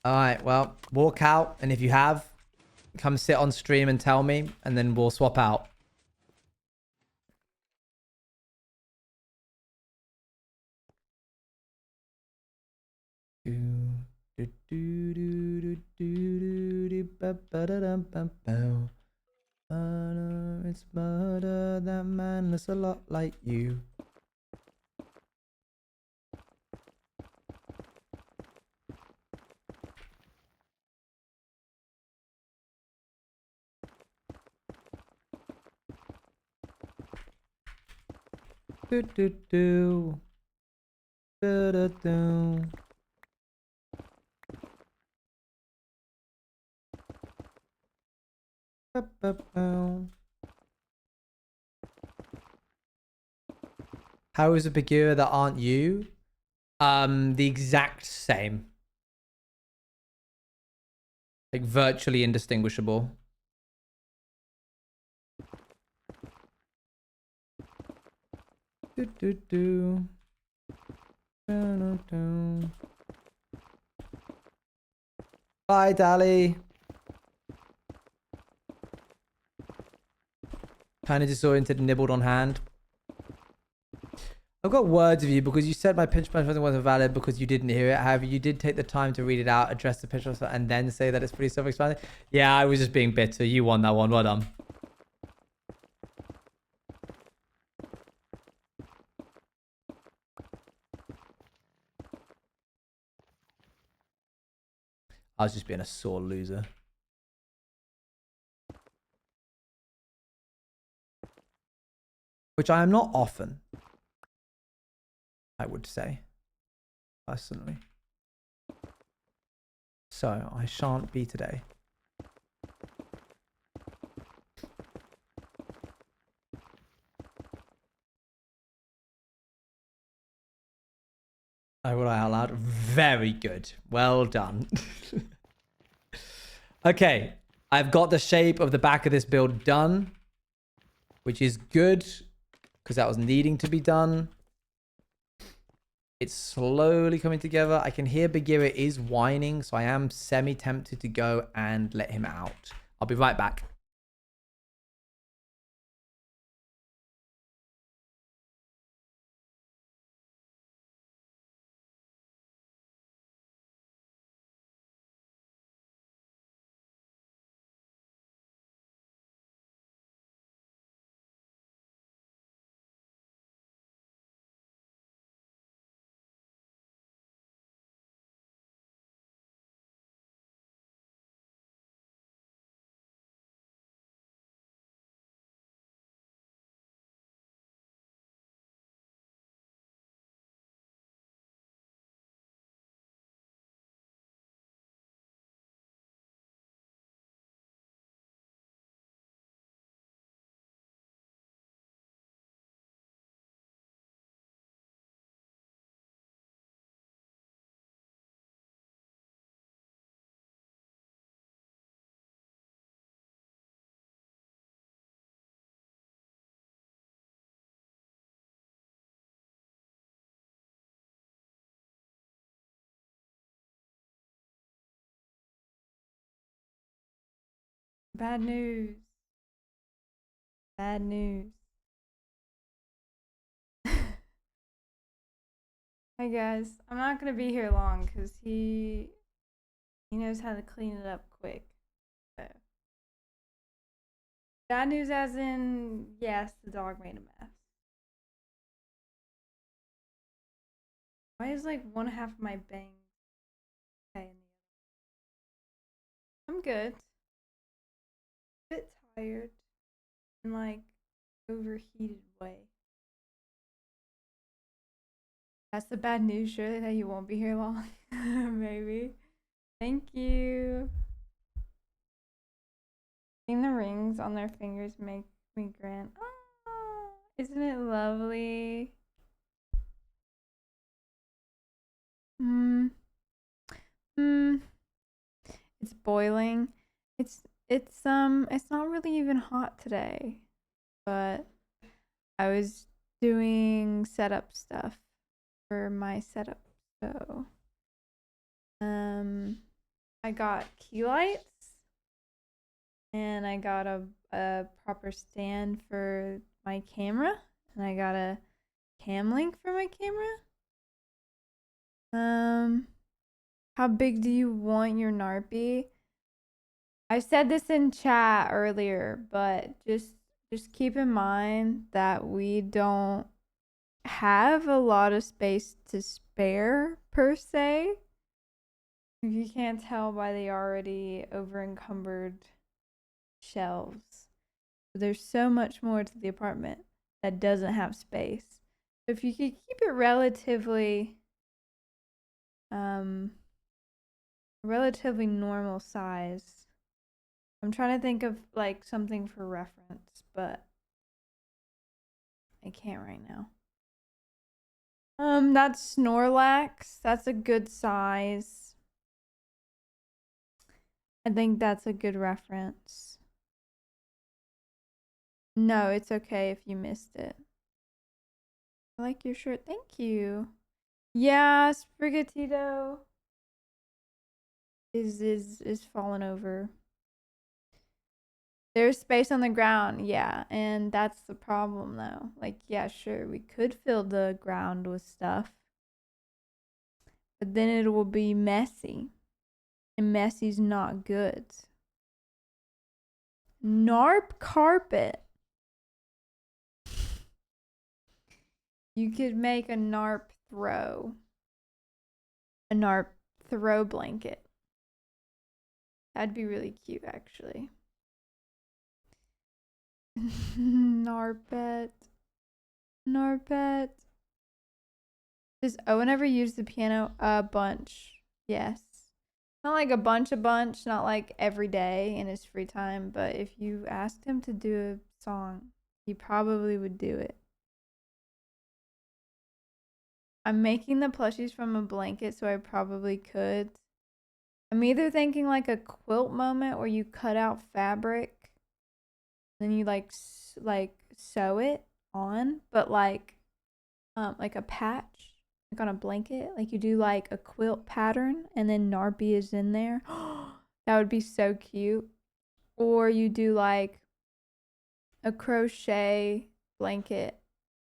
All right, well, walk out, and if you have, come sit on stream and tell me, and then we'll swap out. It's murder, that man looks a lot like you. Do do do. Do do do. How is a Bagheera that aren't you? The exact same. Like virtually indistinguishable. Do do do. Do, do, do. Bye, Dali. Kind of disoriented and nibbled on hand. I've got words of you because you said my pinch punch wasn't valid because you didn't hear it. However, you did take the time to read it out, address the pinch punch, and then say that it's pretty self-explanatory. Yeah, I was just being bitter. You won that one. Well done. I was just being a sore loser. Which I am not often, I would say, personally. So, I shan't be today. I will out loud. Very good. Well done. Okay, I've got the shape of the back of this build done, which is good. because that was needing to be done. It's slowly coming together. I can hear Bagheera is whining, so I am semi-tempted to go and let him out. I'll be right back. Bad news. Bad news. Hi guys, I'm not gonna be here long because he knows how to clean it up quick. So. Bad news as in, yes, the dog made a mess. Why is like one half of my bangs okay in the other? I'm good. A bit tired in like overheated way. That's the bad news, surely, that you won't be here long. Maybe. Thank you. Seeing the rings on their fingers make me grin. Oh, isn't it lovely? It's boiling. It's not really even hot today, but I was doing setup stuff for my setup, so I got key lights and I got a proper stand for my camera and I got a cam link for my camera. How big do you want your Narpy? I said this in chat earlier, but just keep in mind that we don't have a lot of space to spare per se. If you can't tell by the already over encumbered shelves. There's so much more to the apartment that doesn't have space. So if you could keep it relatively normal size. I'm trying to think of like something for reference, but I can't right now. That's Snorlax. That's a good size. I think that's a good reference. No, it's okay if you missed it. I like your shirt. Thank you. Yeah, Sprigatito is falling over. There's space on the ground, yeah, and that's the problem though. Like, yeah, sure, we could fill the ground with stuff, but then it will be messy, and messy's not good. Narp carpet. You could make a Narp throw. A Narp throw blanket. That'd be really cute, actually. Narpet. Narpet. Does Owen ever use the piano? A bunch. Yes. Not like a bunch, not like every day in his free time, but if you asked him to do a song, he probably would do it. I'm making the plushies from a blanket, so I probably could. I'm either thinking like a quilt moment where you cut out fabric, then you like sew it on, but like a patch, like on a blanket. Like you do like a quilt pattern and then Narby is in there. That would be so cute. Or you do like a crochet blanket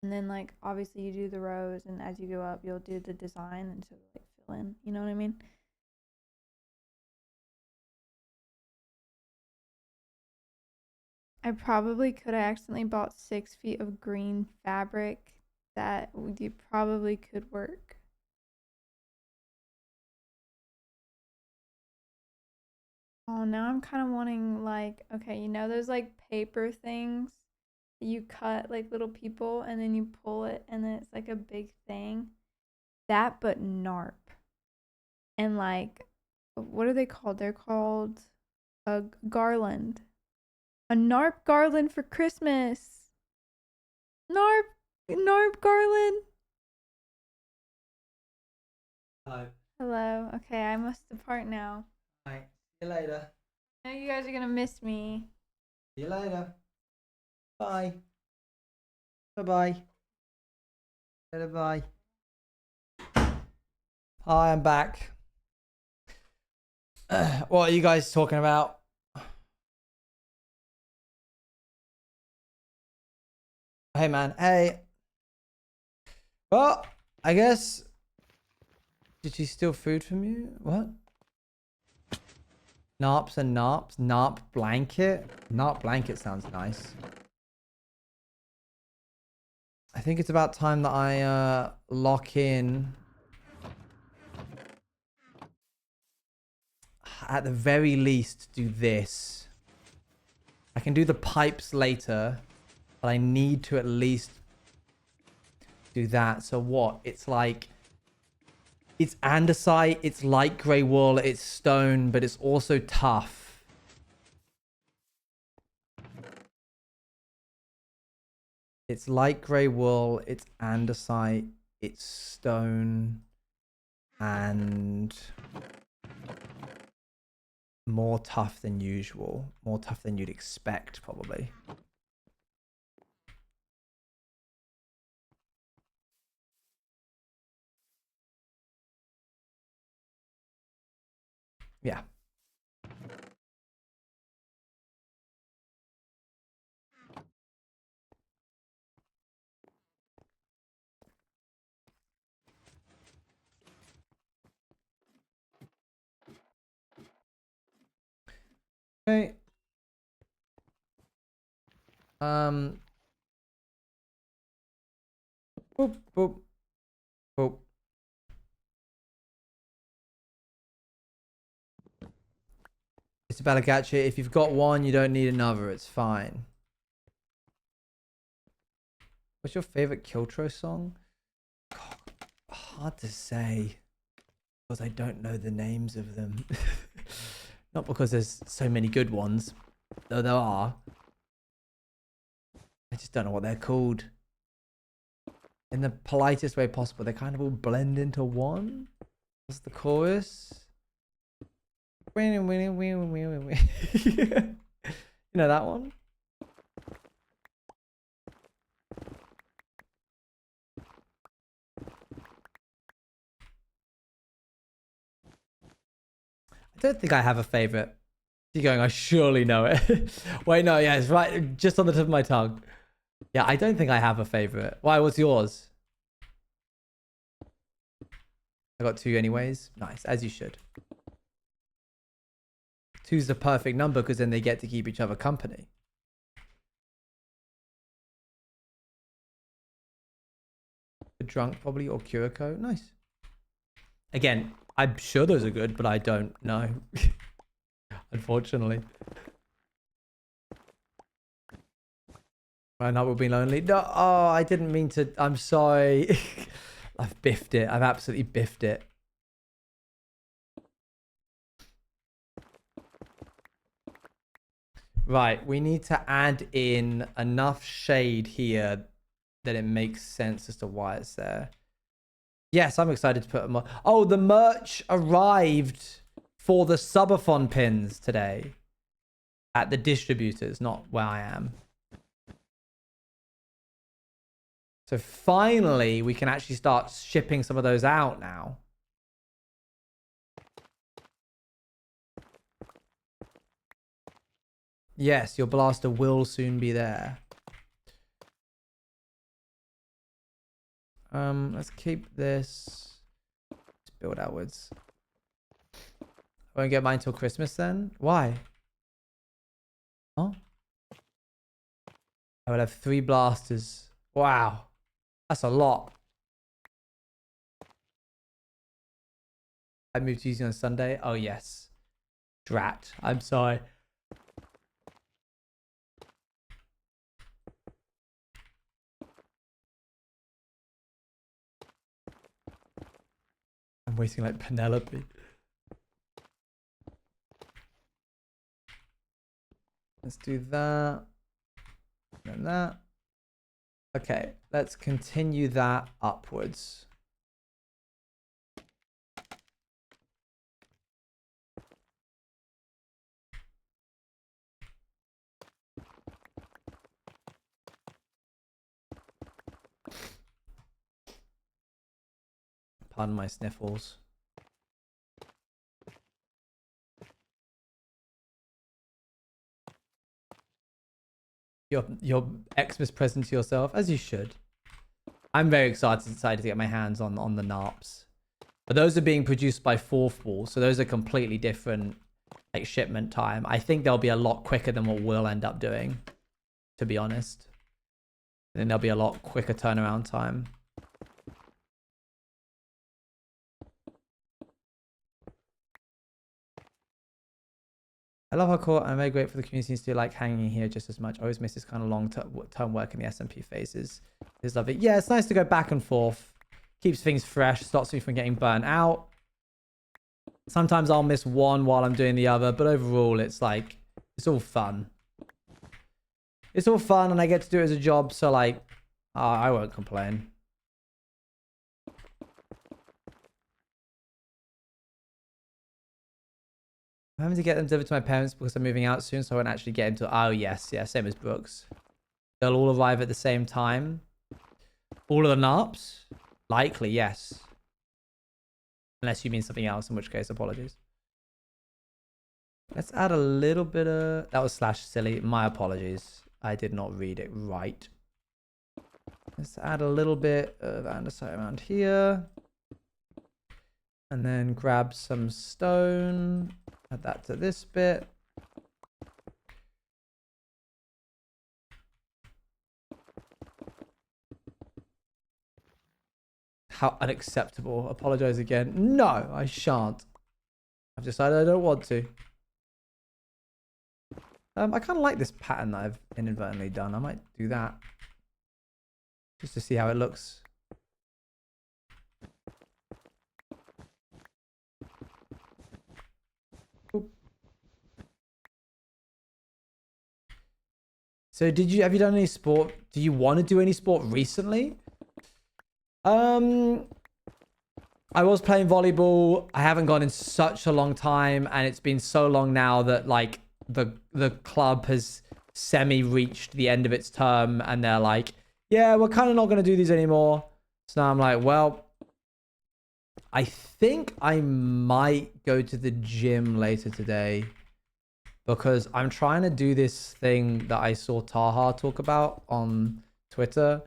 and then like obviously you do the rows and as you go up you'll do the design and so like fill in. You know what I mean? I probably could have accidentally bought 6 feet of green fabric. That you probably could work. Oh, now I'm kind of wanting like, okay, you know those like paper things that you cut like little people and then you pull it and then it's like a big thing? That but NARP. And like, what are they called? They're called a garland. A NARP garland for Christmas. NARP garland. Hello. Hello. Okay, I must depart now. Alright. See you later. I know you guys are gonna miss me. See you later. Bye. Bye-bye. Later, bye. Hi, I'm back. What are you guys talking about? Hey, man. Hey. Well, I guess... Did she steal food from you? What? Narps and narps? Narp blanket? Narp blanket sounds nice. I think it's about time that I lock in. At the very least, do this. I can do the pipes later, but I need to at least do that. So what? It's like... It's andesite, it's light grey wool, it's stone, but it's also tough. It's light grey wool, it's andesite, it's stone, and more tough than usual. More tough than you'd expect, probably. Yeah. Okay. Boop, boop, boop. It's about a gadget. If you've got one, you don't need another. It's fine. What's your favorite Kiltro song? God, hard to say. Because I don't know the names of them. Not because there's so many good ones. Though there are. I just don't know what they're called. In the politest way possible. They kind of all blend into one. What's the chorus? You know that one? I don't think I have a favorite. You're going, I surely know it. Wait, no, yeah, it's right. Just on the tip of my tongue. Yeah, I don't think I have a favorite. Why, what's yours? I got 2 anyways. Nice, as you should. 2's the perfect number because then they get to keep each other company. Drunk probably, or Curacao. Nice. Again, I'm sure those are good, but I don't know. Unfortunately. Right now we'll be lonely. No, oh, I didn't mean to. I'm sorry. I've biffed it. I've absolutely biffed it. Right, we need to add in enough shade here that it makes sense as to why it's there. Yes, I'm excited to put them on. Oh, the merch arrived for the subathon pins today at the distributors, not where I am. So finally, we can actually start shipping some of those out now. Yes, your blaster will soon be there. Let's keep this. Let's build outwards. I won't get mine till Christmas then. Why? Oh, I will have 3 blasters. Wow, that's a lot. I moved to using on Sunday. Oh yes, drat. I'm sorry. I'm waiting like Penelope. Let's do that. And that. Okay, let's continue that upwards. Pardon my sniffles. Your Xmas present to yourself, as you should. I'm very excited to get my hands on the NARPs. But those are being produced by Fourth Wall, so those are completely different like shipment time. I think they'll be a lot quicker than what we'll end up doing, to be honest. I think there'll be a lot quicker turnaround time. I love how cool. I'm very grateful for the community to like hanging here just as much. I always miss this kind of long-term work in the SMP phases. Just love it. Yeah, it's nice to go back and forth. Keeps things fresh. Stops me from getting burnt out. Sometimes I'll miss one while I'm doing the other, but overall, it's like it's all fun. It's all fun, and I get to do it as a job, so like, I won't complain. I'm having to get them delivered to my parents because I'm moving out soon, so I won't actually get into. Oh yes, yeah, same as Brooks. They'll all arrive at the same time. All of the NARPs? Likely, yes. Unless you mean something else, in which case, apologies. Let's add a little bit of... That was slash silly. My apologies. I did not read it right. Let's add a little bit of andesite around here. And then grab some stone. Add that to this bit. How unacceptable. Apologize again. No, I shan't. I've decided I don't want to. I kind of like this pattern that I've inadvertently done. I might do that. Just to see how it looks. Oop. So have you done any sport? Do you want to do any sport recently? I was playing volleyball. I haven't gone in such a long time, and it's been so long now that like the club has semi-reached the end of its term, and they're like, yeah, we're kind of not going to do these anymore. So now I'm like, well, I think I might go to the gym later today because I'm trying to do this thing that I saw Taha talk about on Twitter.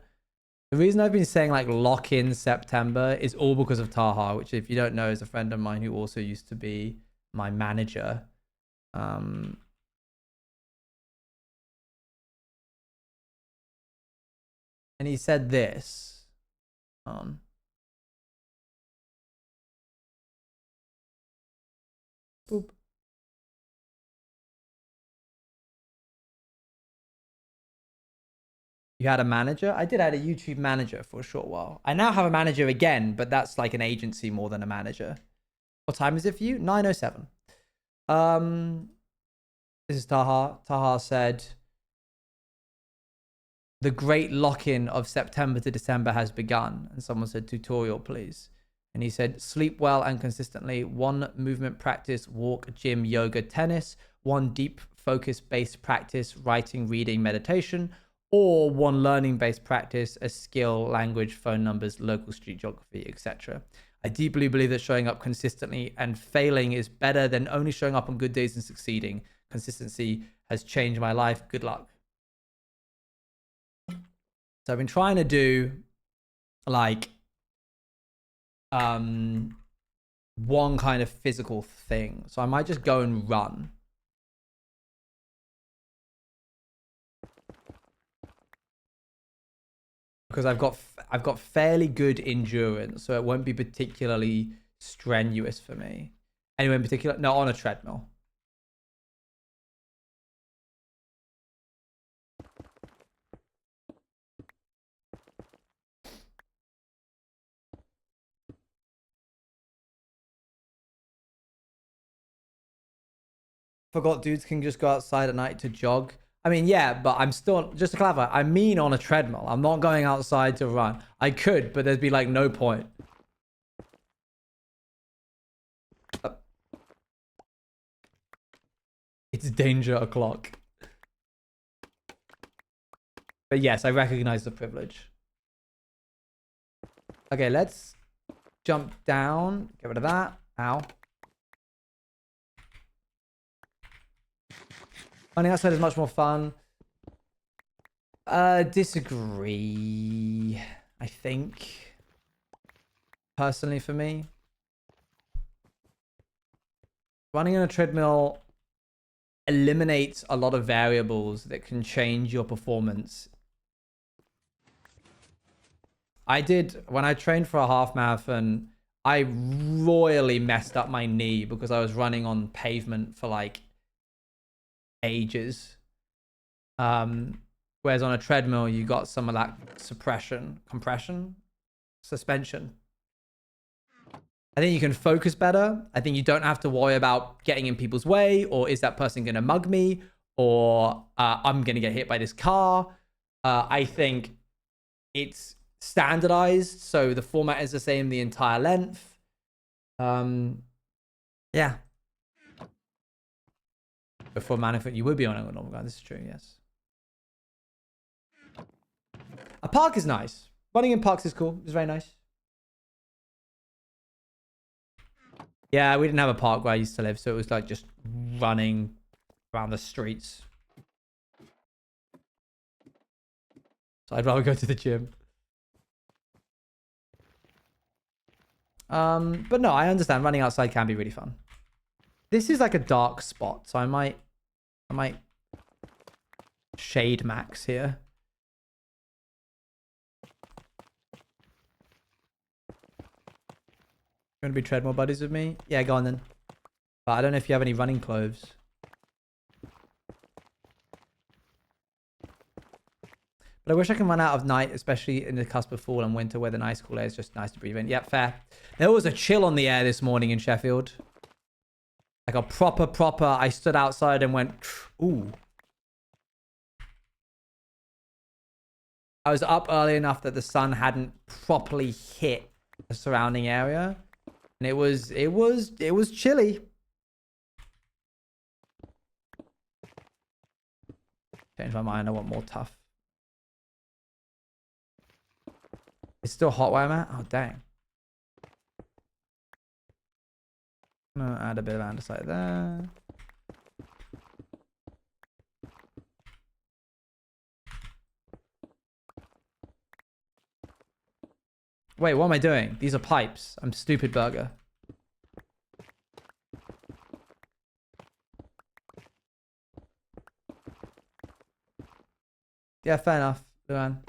The reason I've been saying like lock in September is all because of Taha, which if you don't know is a friend of mine who also used to be my manager. And he said this. Boop. You had a manager? I did have a YouTube manager for a short while. I now have a manager again, but that's like an agency more than a manager. What time is it for you? 9:07. This is Taha. Taha said, the great lock-in of September to December has begun. And someone said, tutorial, please. And he said, sleep well and consistently. 1 movement practice, walk, gym, yoga, tennis. 1 deep focus-based practice, writing, reading, meditation. or one learning-based practice, a skill, language, phone numbers, local street geography, etc. I deeply believe that showing up consistently and failing is better than only showing up on good days and succeeding. Consistency has changed my life. Good luck. So I've been trying to do like one kind of physical thing. So I might just go and run. Because I've got fairly good endurance, so it won't be particularly strenuous for me. Anyway, in particular, no, on a treadmill. Forgot dudes can just go outside at night to jog. I mean, yeah, but I'm still, just to clarify, I mean on a treadmill. I'm not going outside to run. I could, but there'd be like no point. It's danger o'clock. But yes, I recognize the privilege. Okay, let's jump down. Get rid of that. Ow. Running outside is much more fun. Disagree. I think. Personally for me. Running on a treadmill eliminates a lot of variables that can change your performance. When I trained for a half marathon, I royally messed up my knee because I was running on pavement for like ages. Whereas on a treadmill, you got some of that suspension. I think you can focus better. I think you don't have to worry about getting in people's way, or is that person going to mug me, or I'm going to get hit by this car. I think it's standardized, so the format is the same the entire length. Yeah. Before Manafort, you would be on a normal ground. This is true, yes. A park is nice. Running in parks is cool. It's very nice. Yeah, we didn't have a park where I used to live, so it was like just running around the streets. So I'd rather go to the gym. But no, I understand running outside can be really fun. This is like a dark spot, so I might shade max here. You want to be treadmill buddies with me? Yeah, go on then. But I don't know if you have any running clothes. But I wish I can run out of night, especially in the cusp of fall and winter where the nice cool air is just nice to breathe in. Yep, fair. There was a chill on the air this morning in Sheffield. Like a proper, I stood outside and went, ooh. I was up early enough that the sun hadn't properly hit the surrounding area. And it was chilly. Change my mind. I want more tough. It's still hot where I'm at? Oh, dang. I'm going to add a bit of andesite there. Wait, what am I doing? These are pipes. I'm stupid burger. Yeah, fair enough, Luan.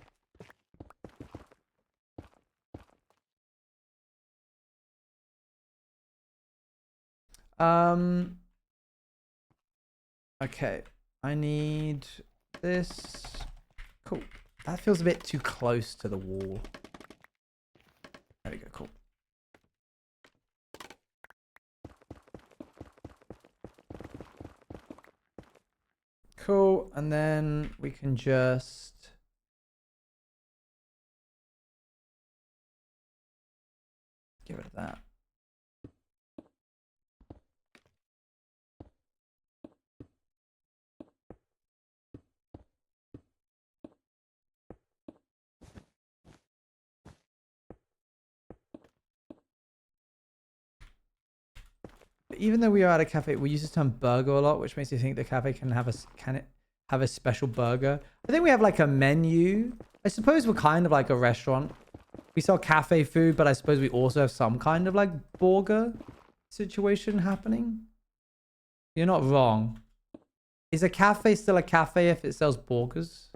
Okay. I need this. Cool. That feels a bit too close to the wall. There we go, cool. Cool, and then we can just... get rid of that. even though we are at a cafe, we use the term burger a lot, which makes you think the cafe can have can it have a special burger? I think we have like a menu. I suppose we're kind of like a restaurant. We sell cafe food, but I suppose we also have some kind of like burger situation happening. You're not wrong. Is a cafe still a cafe if it sells burgers?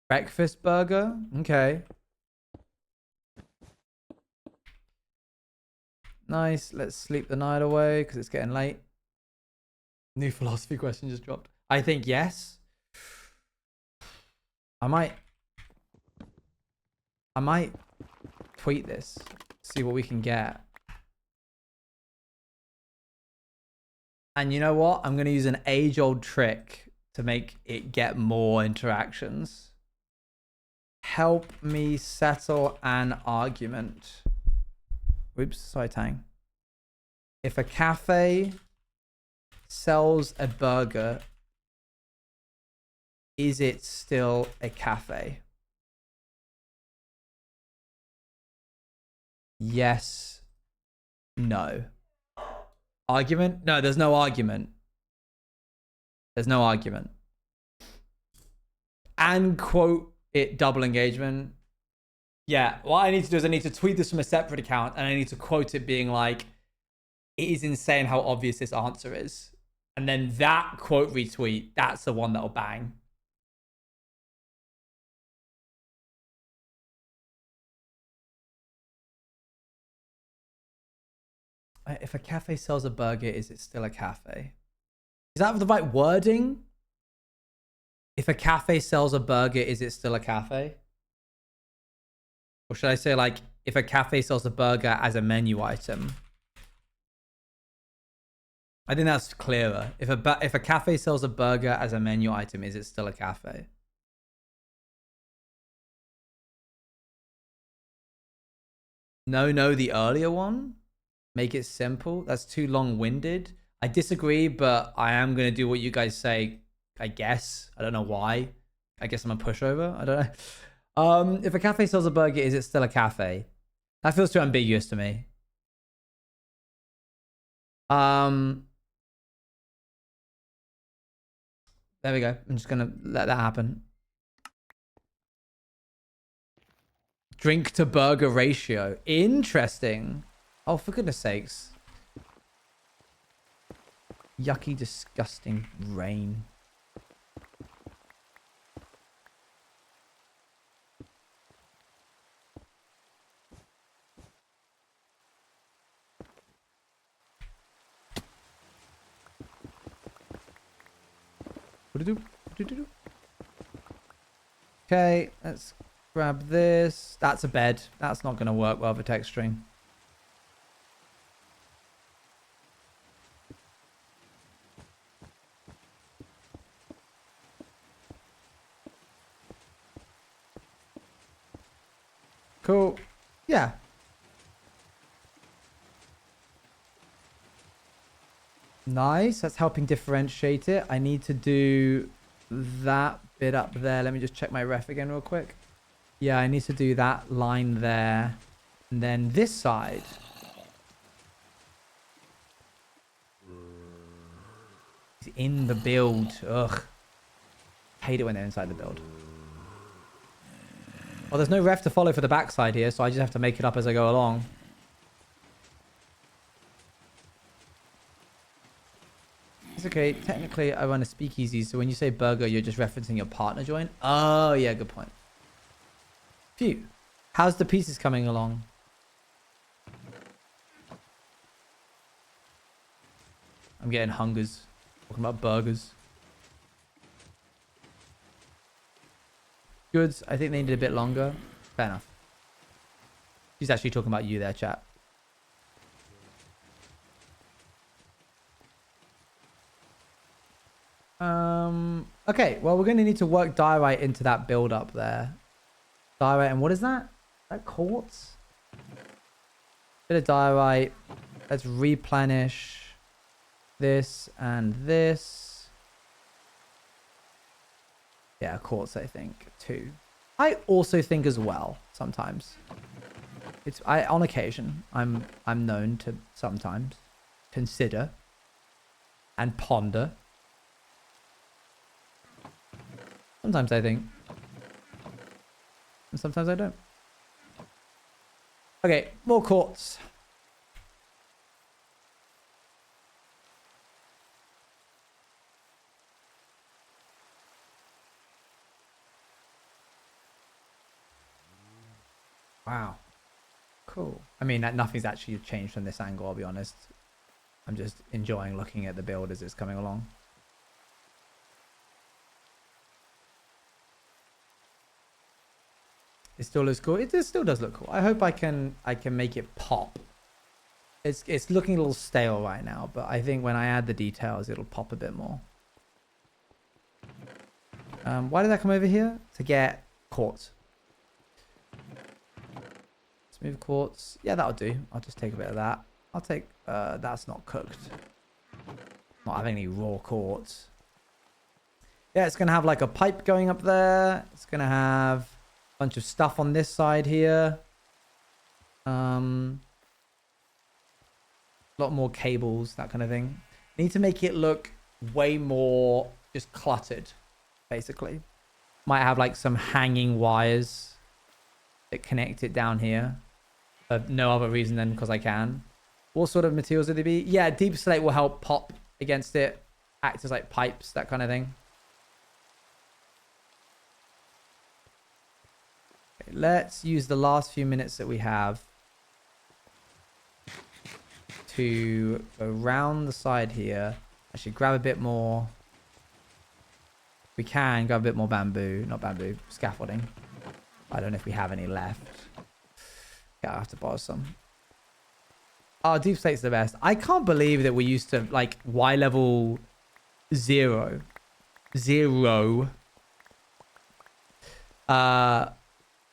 Breakfast burger? Okay. Nice. Let's sleep the night away because it's getting late. New philosophy question just dropped. I think yes. I might tweet this, see what we can get. And you know what? I'm going to use an age-old trick to make it get more interactions. Help me settle an argument. Oops, sorry, Tang. If a cafe sells a burger, is it still a cafe? Yes. No. Argument? No, there's no argument. There's no argument. And quote it double engagement. Yeah, what I need to do is I need to tweet this from a separate account and I need to quote it being like, it is insane how obvious this answer is. And then that quote retweet, that's the one that'll bang. If a cafe sells a burger, is it still a cafe? Is that the right wording? If a cafe sells a burger, is it still a cafe? Or should I say like, if a cafe sells a burger as a menu item? I think that's clearer. If a cafe sells a burger as a menu item, is it still a cafe? No, the earlier one? Make it simple. That's too long-winded. I disagree, but I am going to do what you guys say, I guess. I don't know why. I guess I'm a pushover. I don't know. If a cafe sells a burger, is it still a cafe? That feels too ambiguous to me. There we go. I'm just going to let that happen. Drink to burger ratio. Interesting. Oh, for goodness sakes. Yucky, disgusting rain. Okay, let's grab this. That's a bed. That's not going to work well for texturing. Cool. Yeah. Nice. That's helping differentiate it. I need to do that bit up there. Let me just check my ref again real quick. Yeah, I need to do that line there. And then this side. It's in the build. Ugh. Hate it when they're inside the build. Well, there's no ref to follow for the backside here, so I just have to make it up as I go along. It's okay. Technically, I run a speakeasy, so when you say burger, you're just referencing your partner joint. Oh, yeah, good point. Phew. How's the pieces coming along? I'm getting hungers. Talking about burgers. Goods, I think they need a bit longer. Fair enough. She's actually talking about you there, chat. Okay, well, we're going to need to work diorite into that build up there. Diorite, and what is that? Is that quartz? Bit of diorite. Let's replenish this and this. Yeah, quartz, I think, too. I also think as well, sometimes. On occasion, I'm known to sometimes consider and ponder. Sometimes I think. And sometimes I don't. Okay, more quartz. Wow. Cool. I mean, nothing's actually changed from this angle, I'll be honest. I'm just enjoying looking at the build as it's coming along. It still looks cool. It still does look cool. I hope I can make it pop. It's looking a little stale right now, but I think when I add the details, it'll pop a bit more. Why did I come over here? To get quartz. Smooth quartz. Yeah, that'll do. I'll just take a bit of that. I'll take... that's not cooked. Not having any raw quartz. Yeah, it's going to have like a pipe going up there. It's going to have a bunch of stuff on this side here. A lot more cables, that kind of thing. Need to make it look way more just cluttered, basically. Might have like some hanging wires that connect it down here. For no other reason than because I can. What sort of materials would they be? Yeah, deep slate will help pop against it. Act as like pipes, that kind of thing. Okay, let's use the last few minutes that we have to go around the side here. Actually, grab a bit more. We can grab a bit more bamboo. Not bamboo, scaffolding. I don't know if we have any left. Yeah, I'll have to borrow some. Oh, deep slate's the best. I can't believe that we used to, like, Y level 0.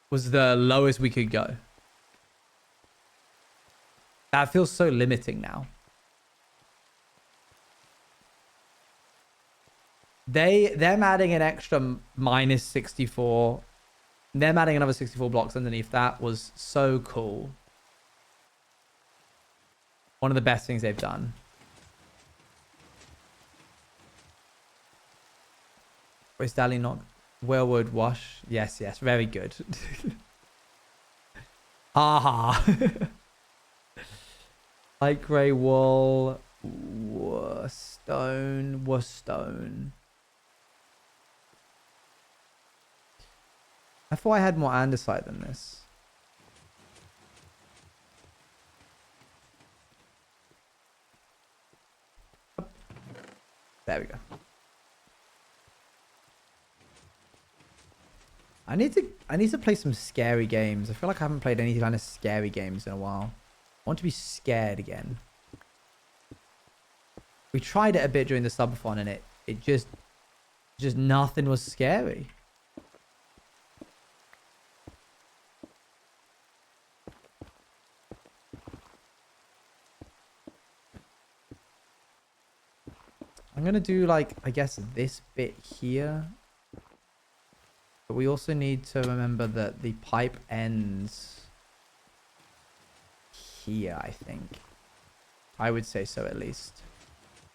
Was the lowest we could go. That feels so limiting now. Them adding an extra minus 64. Them adding another 64 blocks underneath that was so cool. One of the best things they've done. Where's Dally not? Wellwood wash. Yes, yes. Very good. Haha. Light grey wool. Stone. I thought I had more andesite than this. There we go. I need to play some scary games. I feel like I haven't played any kind of scary games in a while. I want to be scared again. We tried it a bit during the subathon and it just nothing was scary. I'm going to do, like, I guess this bit here. But we also need to remember that the pipe ends here, I think. I would say so, at least.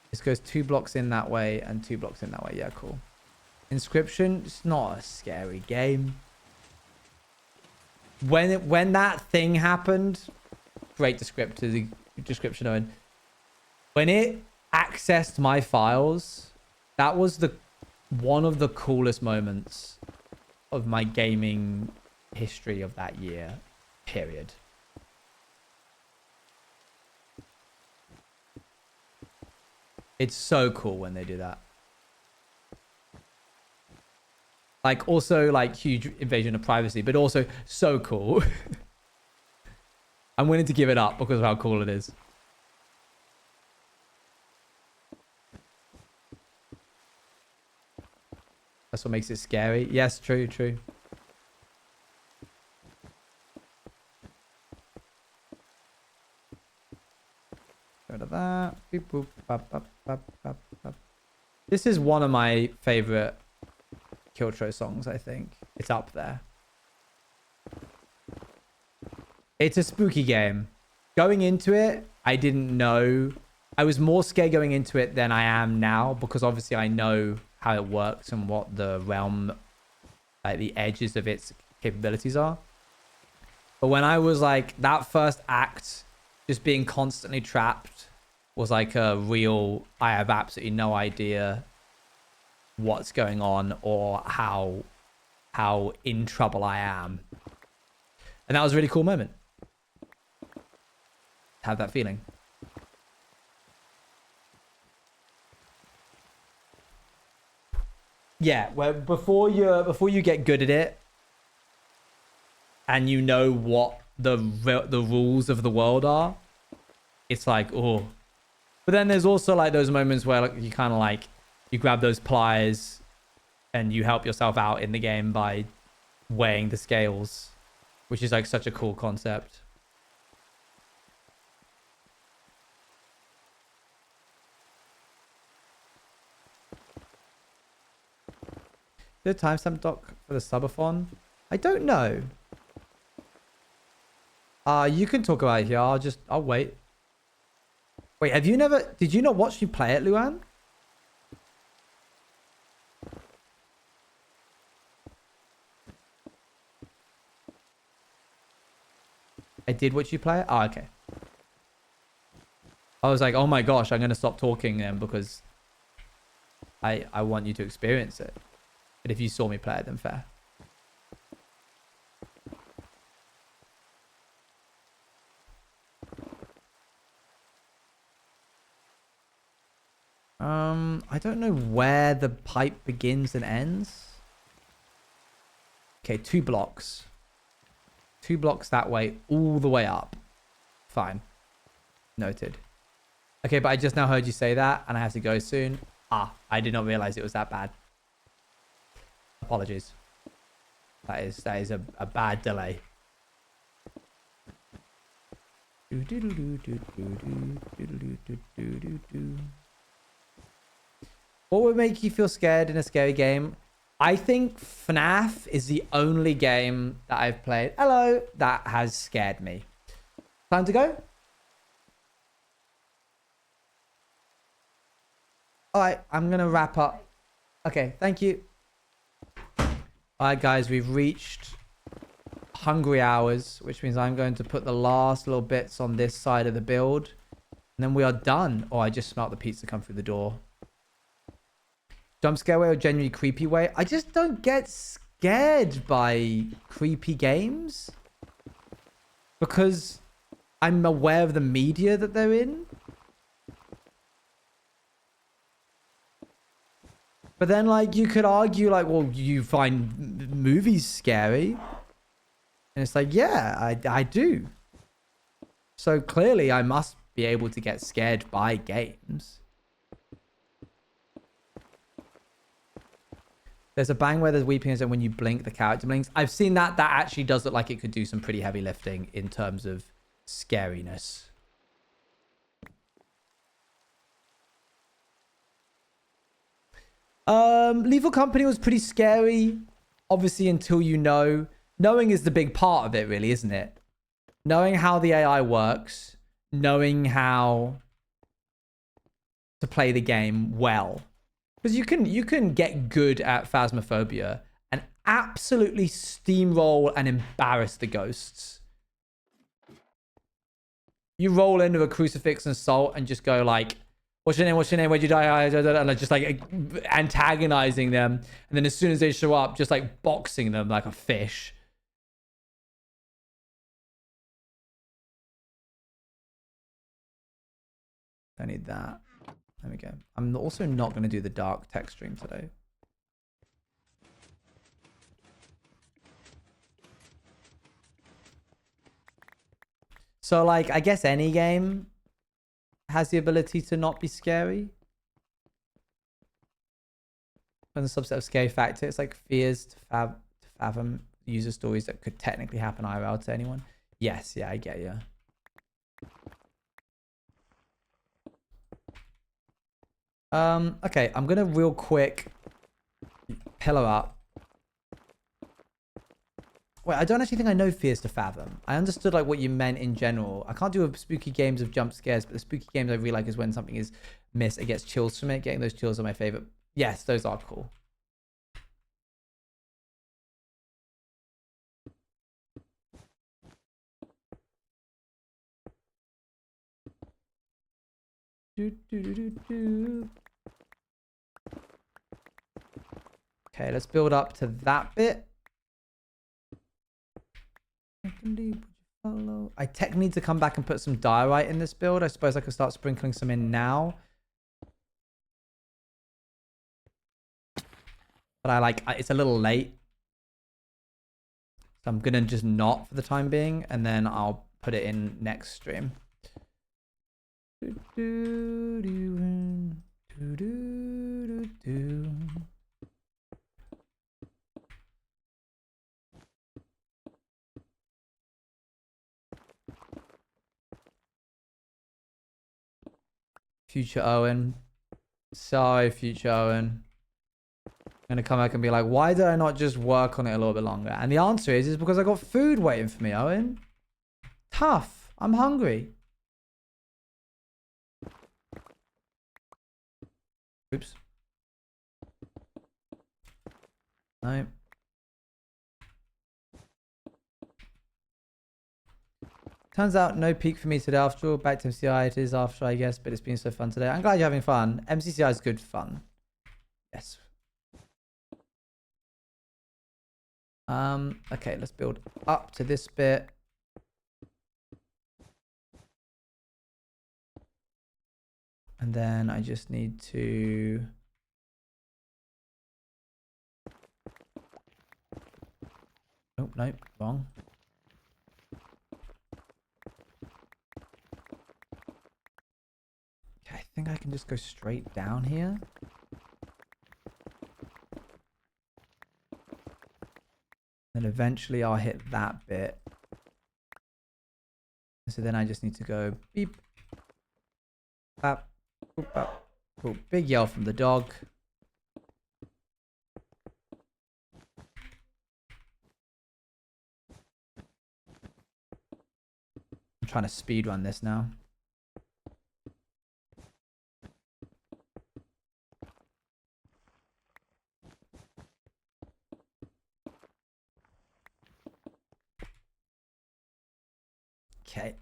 This goes 2 blocks in that way and 2 blocks in that way. Yeah, cool. Inscription, it's not a scary game. When that thing happened, great description, Owen. When it accessed my files, that was one of the coolest moments of my gaming history of that year, period. It's so cool when they do that. Like, also, like, huge invasion of privacy, but also so cool. I'm willing to give it up because of how cool it is. That's what makes it scary. Yes, true. Go to that. Beep, boop, bop, bop, bop, bop, bop. This is one of my favorite Kiltro songs, I think. It's up there. It's a spooky game. Going into it, I didn't know. I was more scared going into it than I am now because obviously I know how it works and what the realm, like the edges of its capabilities are. But when I was like, that first act, just being constantly trapped was like a real, I have absolutely no idea what's going on or how in trouble I am. And that was a really cool moment. Have that feeling. Yeah, where before you get good at it and you know what the rules of the world are, it's like, oh. But then there's also like those moments where like, you kind of like you grab those pliers and you help yourself out in the game by weighing the scales, which is like such a cool concept. The timestamp doc for the subathon? I don't know. You can talk about it here. I'll wait. Wait, did you not watch me play it, Luan? I did watch you play it? Oh, okay. I was like, oh my gosh, I'm going to stop talking then because I want you to experience it. But if you saw me play it, then fair. I don't know where the pipe begins and ends. Okay, 2 blocks. 2 blocks that way, all the way up. Fine. Noted. Okay, but I just now heard you say that, and I have to go soon. I did not realize it was that bad. Apologies. That is a bad delay. What would make you feel scared in a scary game? I think FNAF is the only game that I've played, that has scared me. Time to go? All right, I'm going to wrap up. Okay, thank you. All right, guys, we've reached hungry hours, which means I'm going to put the last little bits on this side of the build. And then we are done. Oh, I just smelled the pizza come through the door. Jump scare way or genuinely creepy way? I just don't get scared by creepy games. Because I'm aware of the media that they're in. But then, like, you could argue, like, well, you find movies scary. And it's like, yeah, I do. So clearly, I must be able to get scared by games. There's a bang where there's weeping and when you blink, the character blinks. I've seen that. That actually does look like it could do some pretty heavy lifting in terms of scariness. Lethal Company was pretty scary, obviously, until you know. Knowing is the big part of it, really, isn't it? Knowing how the AI works, knowing how to play the game well. Because you can get good at Phasmophobia and absolutely steamroll and embarrass the ghosts. You roll into a crucifix and salt and just go like, what's your name? What's your name? Where'd you die? And just like antagonizing them. And then as soon as they show up, just like boxing them like a fish. I need that. There we go. I'm also not going to do the dark text stream today. So like, I guess any game has the ability to not be scary. And the subset of scary factor, it's like fears to fathom user stories that could technically happen IRL to anyone. Yes, yeah, I get you. Okay, I'm gonna real quick pillar up Wait, I don't actually think I know Fears to Fathom. I understood like what you meant in general. I can't do a spooky games of jump scares, but the spooky games I really like is when something is missed. It gets chills from it. Getting those chills are my favorite. Yes, those are cool. Okay, let's build up to that bit. I technically need to come back and put some diorite in this build. I suppose I could start sprinkling some in now. But it's a little late. So I'm going to just not for the time being. And then I'll put it in next stream. Future Owen. Sorry, Future Owen. I'm gonna come back and be like, why did I not just work on it a little bit longer? And the answer is because I got food waiting for me, Owen. Tough. I'm hungry. Oops. No. Turns out no peak for me today after all. Back to MCI it is after, I guess, but it's been so fun today. I'm glad you're having fun. MCCI is good fun. Yes. Okay, let's build up to this bit. And then I just need to... Oh, no, wrong. Okay, I think I can just go straight down here. Then eventually I'll hit that bit. So then I just need to go beep. Bap. Boop, bap. Cool. Big yell from the dog. I'm trying to speed run this now. Okay,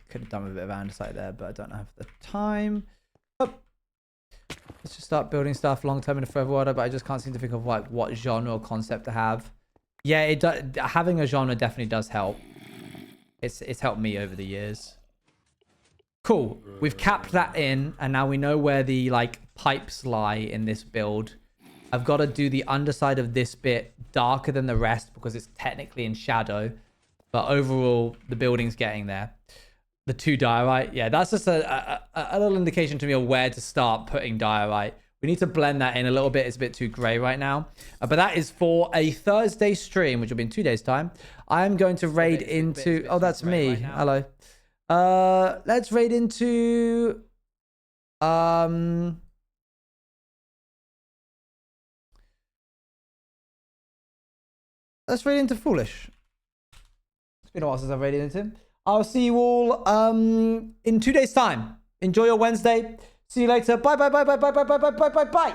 could have done with a bit of andesite there, but I don't have the time. Oh. Let's just start building stuff long term in a forever order, but I just can't seem to think of like what genre or concept to have. Yeah, having a genre definitely does help. It's helped me over the years. Cool. We've capped that in, and now we know where the like pipes lie in this build. I've got to do the underside of this bit darker than the rest because it's technically in shadow. But overall, the building's getting there. The 2 diorite. Yeah, that's just a little indication to me of where to start putting diorite. We need to blend that in a little bit. It's a bit too gray right now. But that is for a Thursday stream, which will be in 2 days' time. I'm going to raid into... Oh, that's me. Right. Hello. Let's raid into... Let's raid into Foolish. It's been a while since I've raided into him. I'll see you all in 2 days' time. Enjoy your Wednesday. See you later. Bye, bye, bye, bye, bye, bye, bye, bye, bye, bye, bye.